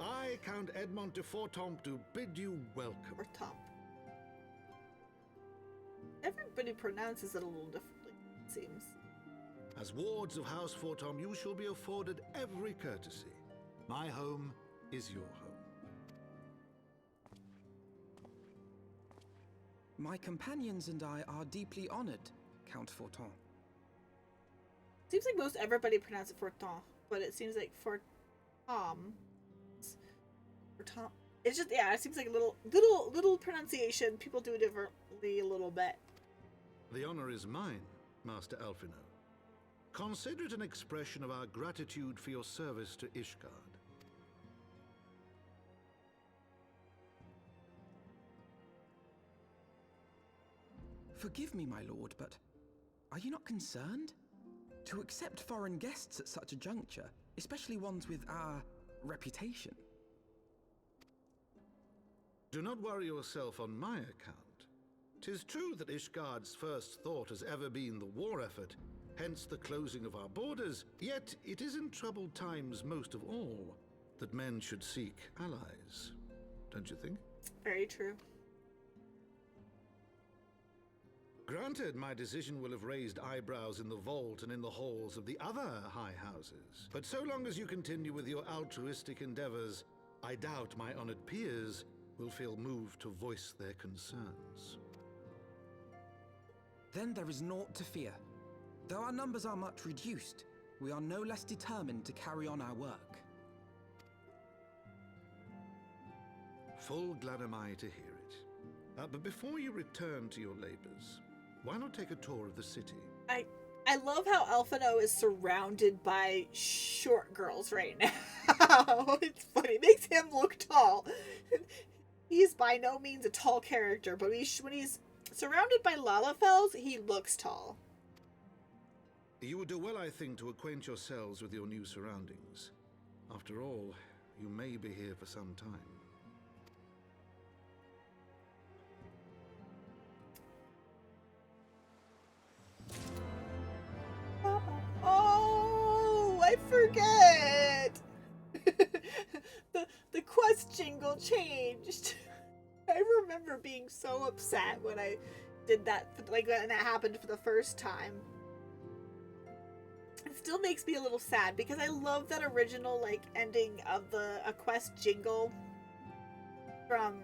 I, Count Edmond de Fortomp, to bid you welcome. Fortomp. Everybody pronounces it a little differently, it seems. As wards of House Fortomp, you shall be afforded every courtesy. My home is your home. My companions and I are deeply honored, Count Forton. Seems like most everybody pronounces it Forton, but it seems like Fortom. It's just, yeah, it seems like a little pronunciation. People do it differently a little bit. The honor is mine, Master Alphino. Consider it an expression of our gratitude for your service to Ishgard. Forgive me, my lord, but are you not concerned? To accept foreign guests at such a juncture, especially ones with our reputation. Do not worry yourself on my account. 'Tis true that Ishgard's first thought has ever been the war effort, hence the closing of our borders, yet it is in troubled times most of all that men should seek allies. Don't you think? Very true. Granted, my decision will have raised eyebrows in the vault and in the halls of the other high houses. But so long as you continue with your altruistic endeavors, I doubt my honored peers will feel moved to voice their concerns. Then there is naught to fear. Though our numbers are much reduced, we are no less determined to carry on our work. Full glad am I to hear it. But before you return to your labors, why not take a tour of the city? I love how Alphino is surrounded by short girls right now. It's funny. It makes him look tall. He's by no means a tall character, but when he's surrounded by Lalafels, he looks tall. You would do well, I think, to acquaint yourselves with your new surroundings. After all, you may be here for some time. Oh, I forget. the quest jingle changed. I remember being so upset when I did that, like when that happened for the first time. It still makes me a little sad because I love that original like ending of a quest jingle from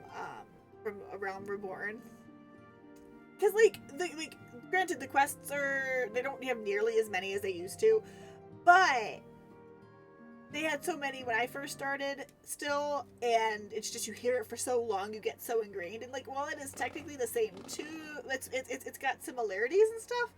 A Realm Reborn. Because granted the quests they don't have nearly as many as they used to, but they had so many when I first started still, and it's just you hear it for so long, you get so ingrained. And like while it is technically the same too, it's got similarities and stuff.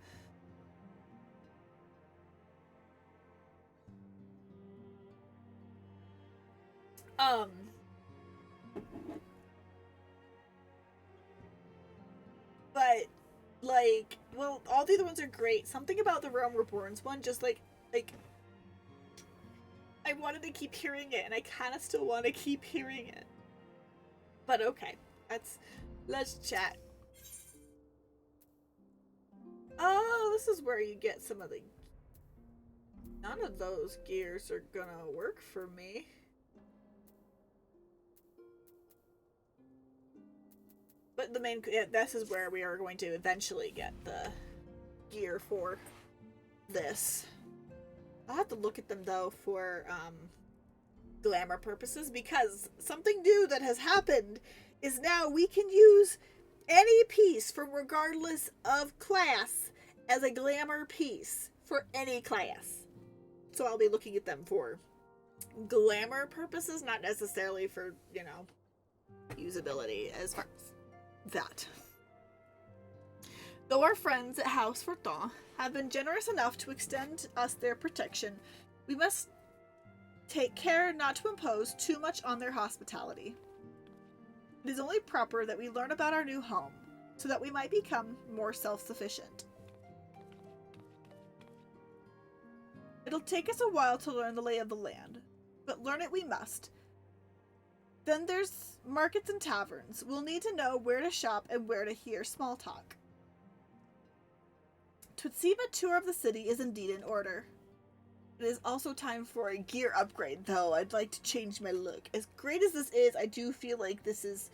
But like, well, all the other ones are great. Something about the Realm Reborn's one, just like I wanted to keep hearing it, and I kind of still want to keep hearing it. But okay, let's chat. Oh, this is where you get some of the. None of those gears are gonna work for me. But the main, this is where we are going to eventually get the gear for this. I'll have to look at them though for glamour purposes, because something new that has happened is now we can use any piece from regardless of class as a glamour piece for any class. So I'll be looking at them for glamour purposes, not necessarily for, usability as far as that. Though our friends at House Fortin have been generous enough to extend us their protection, we must take care not to impose too much on their hospitality. It is only proper that we learn about our new home, so that we might become more self-sufficient. It'll take us a while to learn the lay of the land, but learn it we must. Then there's markets and taverns. We'll need to know where to shop and where to hear small talk. To see a tour of the city is indeed in order. It is also time for a gear upgrade, though. I'd like to change my look. As great as this is, I do feel like this is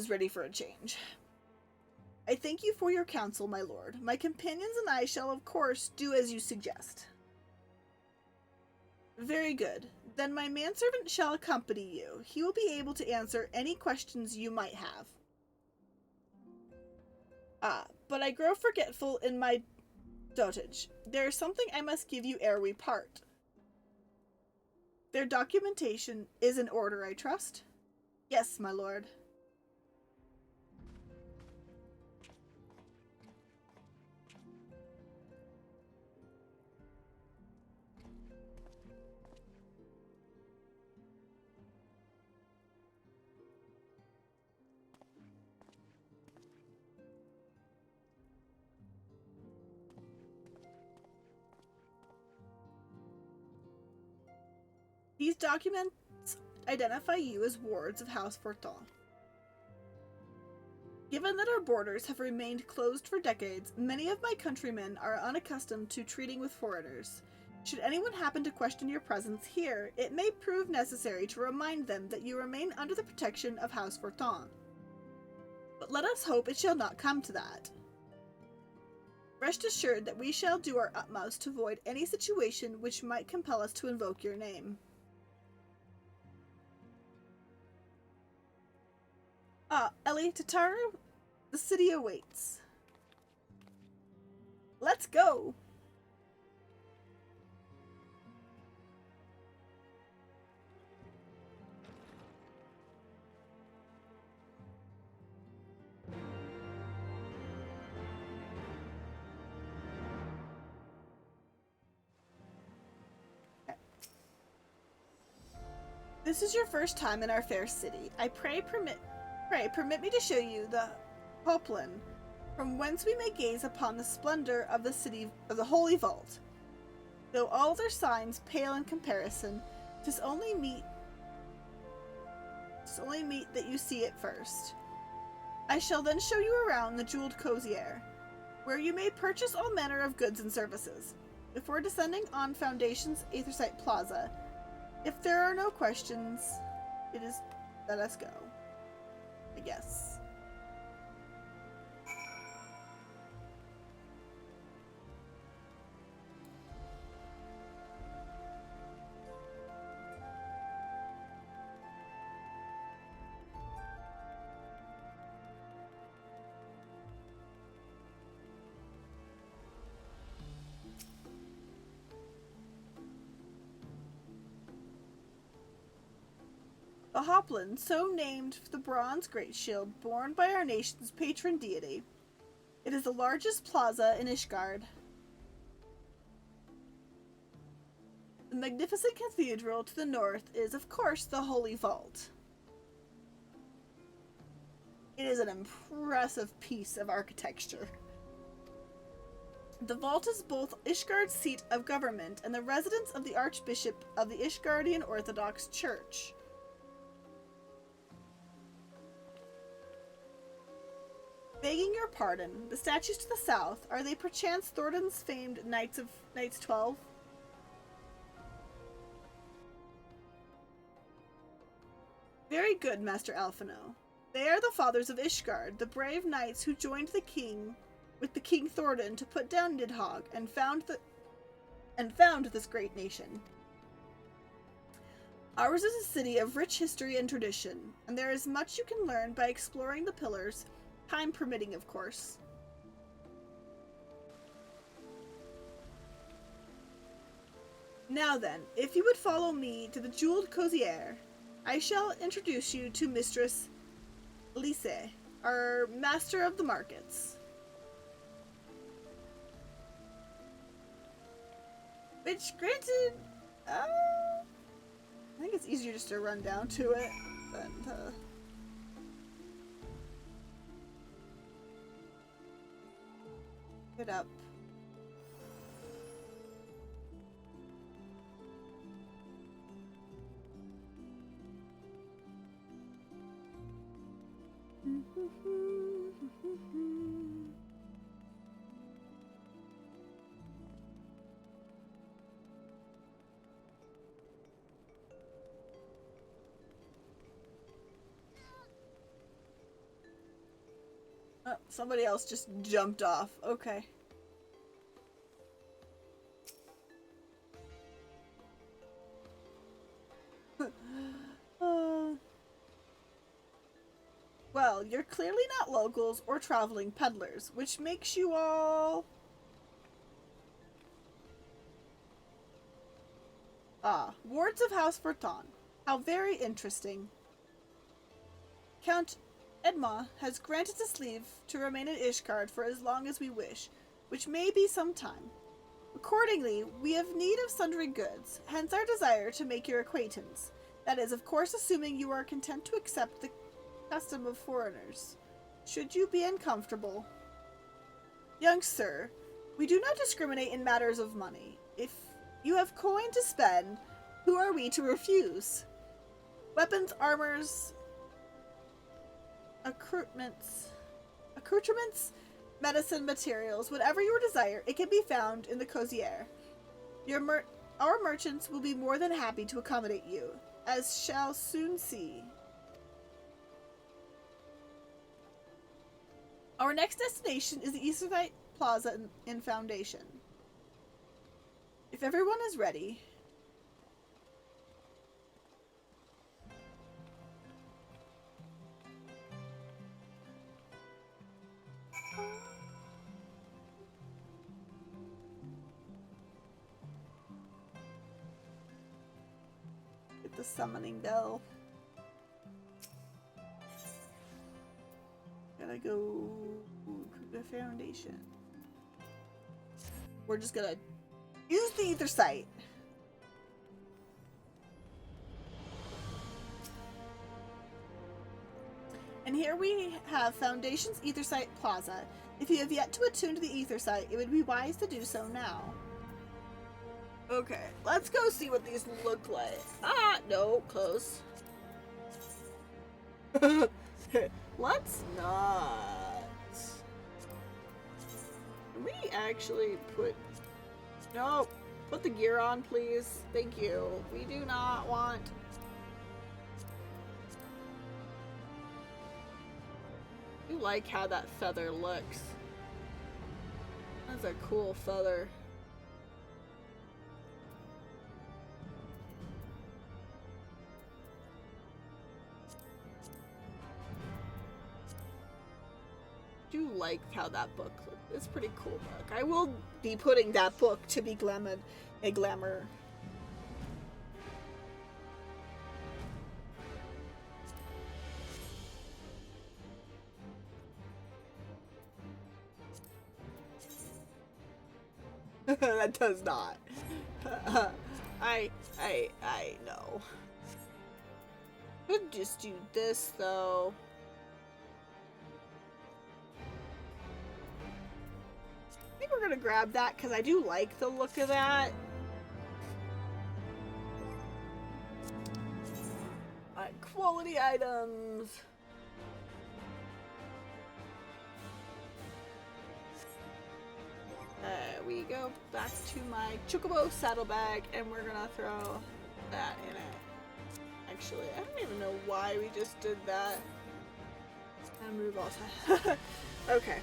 ready for a change. I thank you for your counsel, my lord. My companions and I shall, of course, do as you suggest. Very good. Then my manservant shall accompany you. He will be able to answer any questions you might have. But I grow forgetful in my dotage. There is something I must give you ere we part. Their documentation is in order, I trust? Yes, my lord. These documents identify you as wards of House Fortin. Given that our borders have remained closed for decades, many of my countrymen are unaccustomed to treating with foreigners. Should anyone happen to question your presence here, it may prove necessary to remind them that you remain under the protection of House Fortin. But let us hope it shall not come to that. Rest assured that we shall do our utmost to avoid any situation which might compel us to invoke your name. Ellie, Tataru, the city awaits. Let's go! This is your first time in our fair city. I pray permit me to show you the Hoplin, from whence we may gaze upon the splendor of the city of the Holy Vault. Though all their signs pale in comparison, 'tis only meet that you see it first. I shall then show you around the jeweled Cozier, where you may purchase all manner of goods and services. Before descending on Foundation's Aethersite Plaza, if there are no questions, let us go. I guess. The Hoplin, so named for the bronze great shield borne by our nation's patron deity. It is the largest plaza in Ishgard. The magnificent cathedral to the north is, of course, the Holy Vault. It is an impressive piece of architecture. The vault is both Ishgard's seat of government and the residence of the Archbishop of the Ishgardian Orthodox Church. Begging your pardon, the statues to the south, are they perchance Thornton's famed Knights 12? Very good, Master Alphino. They are the fathers of Ishgard, the brave knights who joined the king with the King Thornton to put down Nidhogg and found this great nation. Ours is a city of rich history and tradition, and there is much you can learn by exploring the pillars Time permitting, of course. Now then, if you would follow me to the Jeweled Cozier, I shall introduce you to Mistress Lise, our Master of the Markets. Which, granted, I think it's easier just to run down to it than to... Get up. Oh, somebody else just jumped off. Okay. Well, you're clearly not locals or traveling peddlers, which makes you all... Ah, wards of House Verton. How very interesting. Count Edma has granted us leave to remain at Ishgard for as long as we wish, which may be some time. Accordingly, we have need of sundry goods, hence our desire to make your acquaintance. That is, of course, assuming you are content to accept the custom of foreigners. Should you be uncomfortable? Young sir, we do not discriminate in matters of money. If you have coin to spend, who are we to refuse? Weapons, armors, accoutrements, medicine, materials, whatever your desire, it can be found in the Cozier. Our merchants will be more than happy to accommodate you, as shall soon see. Our next destination is the Easternite Plaza in Foundation. If everyone is ready... Get the summoning bell. Gotta go to the Foundation. We're just gonna use the Ether Site. And here we have Foundation's Ether Site Plaza. If you have yet to attune to the Ether Site, it would be wise to do so now. Okay, let's go see what these look like. Ah, no, close. Let's not. Can we actually put... No, put the gear on, please. Thank you. We do not want... I like how that feather looks. That's a cool feather. I do like how that book looks. It's a pretty cool book. I will be putting that book to be a glamour. That does not. I know. Could just do this though. I think we're gonna grab that because I do like the look of that. Quality items. We go back to my Chocobo saddlebag and we're gonna throw that in it. Actually, I don't even know why we just did that. And move also. Okay.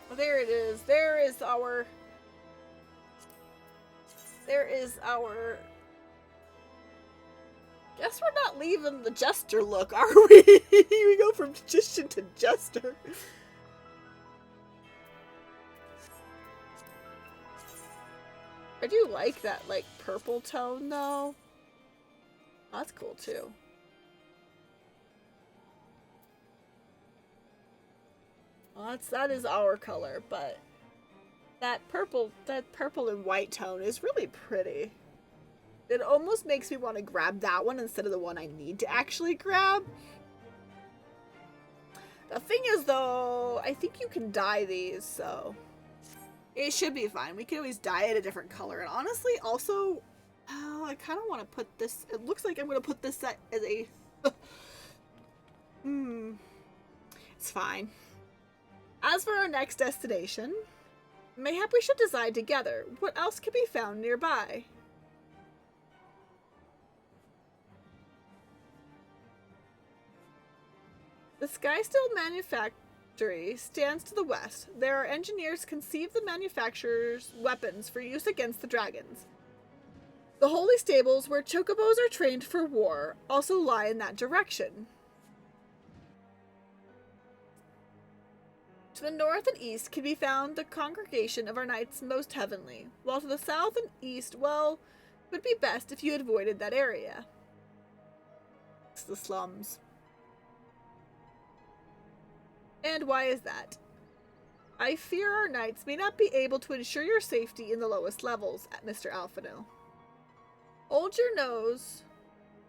Well, there it is. There is our There is our... Guess we're not leaving the jester look, are we? We go from magician to jester. I do like that, like, purple tone, though. That's cool, too. Well, that is our color, but that purple and white tone is really pretty. It almost makes me want to grab that one instead of the one I need to actually grab. The thing is, though, I think you can dye these, so it should be fine. We can always dye it a different color. And honestly, also, I kind of want to put this... It looks like I'm going to put this set as a... It's fine. As for our next destination, mayhap we should decide together what else can be found nearby. The Skysteel Manufactory stands to the west. There are engineers conceive the manufacturer's weapons for use against the dragons. The holy stables where chocobos are trained for war also lie in that direction. To the north and east can be found the congregation of our knights most heavenly, while to the south and east, well, it would be best if you had avoided that area. It's the slums. And why is that? I fear our knights may not be able to ensure your safety in the lowest levels, Mr. Alphino. Hold your nose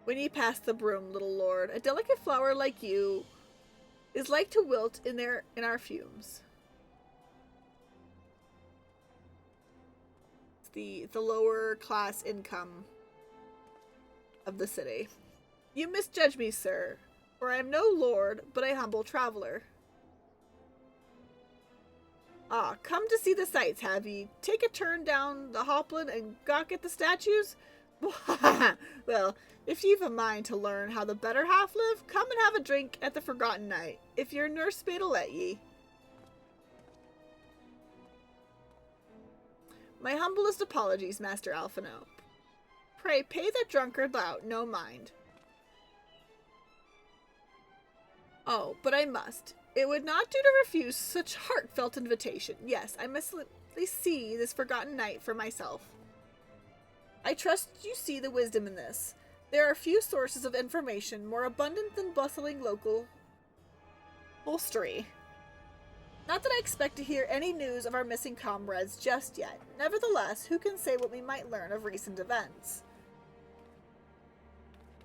when ye pass the broom, little lord. A delicate flower like you is like to wilt in our fumes. It's the lower class income of the city. You misjudge me, sir, for I am no lord, but a humble traveler. Ah, come to see the sights, have ye? Take a turn down the Hoplin and gawk at the statues? Well, if you've a mind to learn how the better half live, come and have a drink at the Forgotten Knight, if your nursemaid'll let ye. My humblest apologies, Master Alphino. Pray, pay that drunkard out no mind. Oh, but I must. It would not do to refuse such heartfelt invitation. Yes, I must at least see this Forgotten Knight for myself. I trust you see the wisdom in this. There are few sources of information more abundant than bustling local holstery. Not that I expect to hear any news of our missing comrades just yet. Nevertheless, who can say what we might learn of recent events?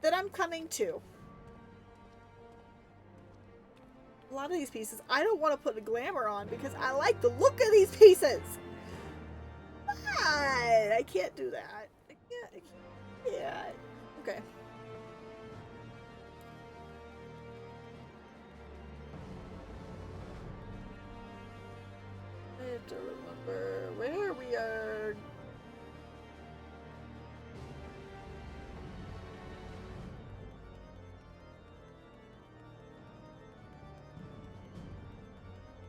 That I'm coming to. A lot of these pieces, I don't want to put the glamour on because I like the look of these pieces. But I can't do that. I can't. Yeah. Okay. I have to remember where we are.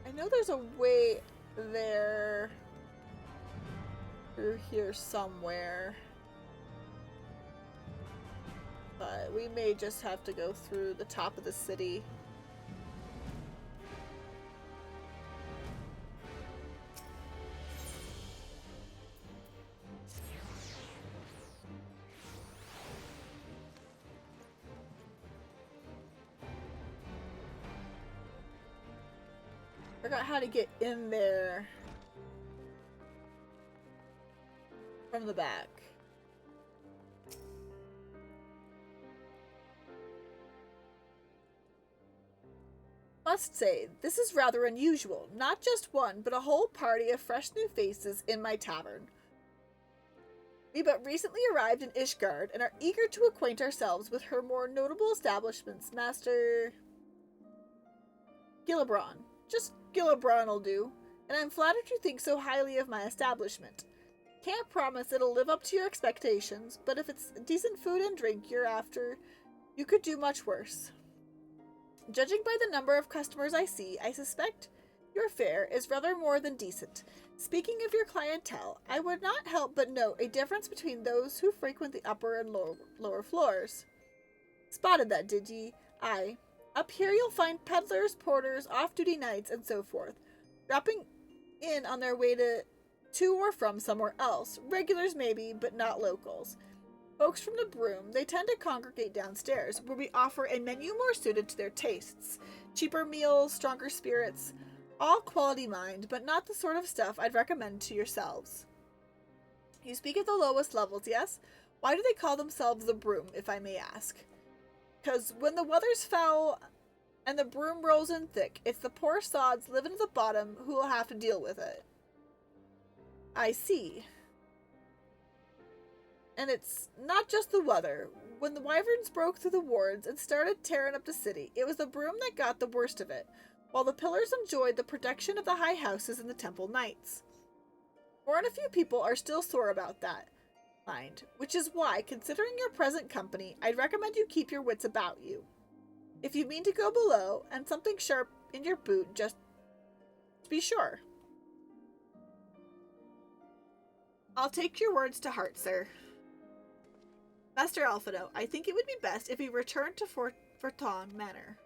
I know there's a way there through here somewhere, but we may just have to go through the top of the city. I forgot how to get in there from the back. Must say, this is rather unusual. Not just one, but a whole party of fresh new faces in my tavern. We but recently arrived in Ishgard and are eager to acquaint ourselves with her more notable establishments, Master Gillibrand. Just Gillibran'll do, and I'm flattered you think so highly of my establishment. Can't promise it'll live up to your expectations, but if it's decent food and drink you're after, you could do much worse. Judging by the number of customers I see, I suspect Your fare is rather more than decent. Speaking of your clientele, I would not help but note a difference between those who frequent the upper and lower floors. Spotted that, did ye? Aye. Up here you'll find peddlers, porters, off-duty knights, and so forth, dropping in on their way to or from somewhere else. Regulars maybe, but not locals. Folks from the Broom, they tend to congregate downstairs, where we offer a menu more suited to their tastes. Cheaper meals, stronger spirits, all quality mind, but not the sort of stuff I'd recommend to yourselves. You speak of the lowest levels, yes? Why do they call themselves the Broom, if I may ask? 'Cause when the weather's foul and the broom rolls in thick, it's the poor sods living at the bottom who will have to deal with it. I see. And it's not just the weather. When the wyverns broke through the wards and started tearing up the city, it was the Broom that got the worst of it, while the pillars enjoyed the protection of the high houses and the temple knights. More than a few people are still sore about that, mind, which is why, considering your present company, I'd recommend you keep your wits about you. If you mean to go below, and something sharp in your boot, just be sure. I'll take your words to heart, sir. Master Alphino, I think it would be best if we returned to Forton Manor.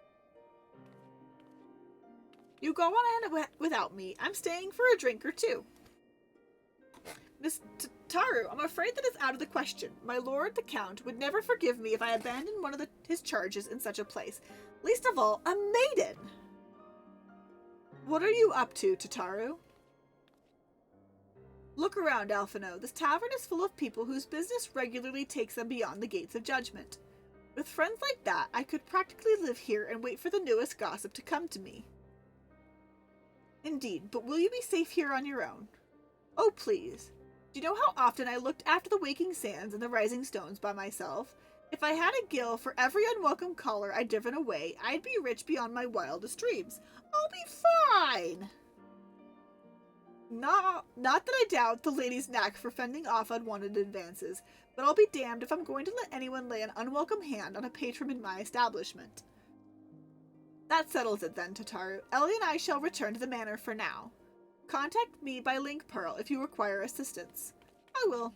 You go on ahead without me. I'm staying for a drink or two. Miss Taru, I'm afraid that is out of the question. My lord the Count would never forgive me if I abandoned one of his charges in such a place. Least of all, a maiden. What are you up to, Tataru? Look around, Alphino. This tavern is full of people whose business regularly takes them beyond the gates of judgment. With friends like that, I could practically live here and wait for the newest gossip to come to me. Indeed, but will you be safe here on your own? Oh, please. Do you know how often I looked after the waking sands and the rising stones by myself? If I had a gill for every unwelcome caller I'd driven away, I'd be rich beyond my wildest dreams. I'll be fine. Not that I doubt the lady's knack for fending off unwanted advances, but I'll be damned if I'm going to let anyone lay an unwelcome hand on a patron in my establishment. That settles it then, Tataru. Ellie and I shall return to the manor for now. Contact me by link pearl if you require assistance. I will.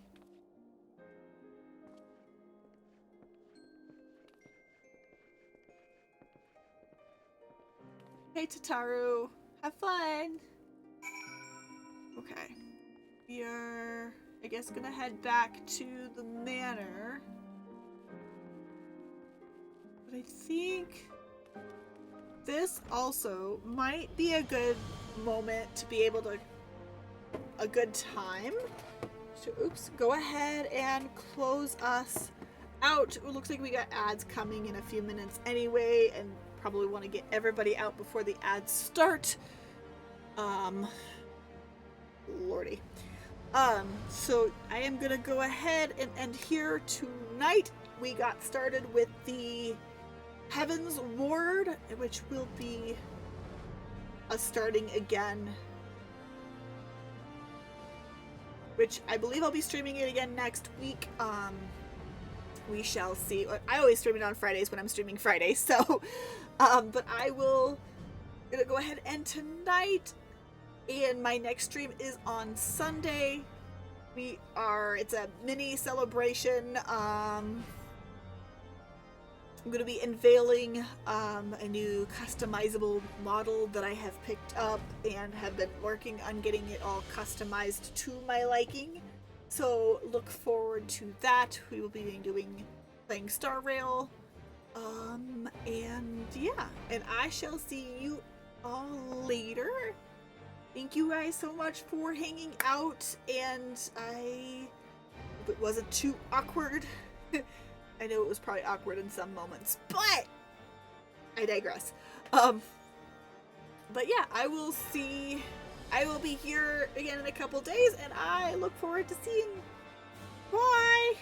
Hey, Tataru. Have fun. Okay. We are, I guess, gonna head back to the manor. But I think this also might be a good moment to be able to, a good time. So, oops, go ahead and close us out. It looks like we got ads coming in a few minutes anyway, and probably want to get everybody out before the ads start. Lordy. So I am gonna go ahead and end here tonight. We got started with the Heavensward, which will be us starting again. Which I believe I'll be streaming it again next week. We shall see. I always stream it on Fridays when I'm streaming Fridays, so but I will gonna go ahead and tonight. And my next stream is on Sunday. It's a mini celebration. I'm going to be unveiling a new customizable model that I have picked up and have been working on getting it all customized to my liking. So look forward to that. We will be playing Star Rail. And yeah, and I shall see you all later. Thank you guys so much for hanging out, and I hope it wasn't too awkward. I know it was probably awkward in some moments, but I digress. But yeah, I will be here again in a couple days, and I look forward to seeing you. Bye!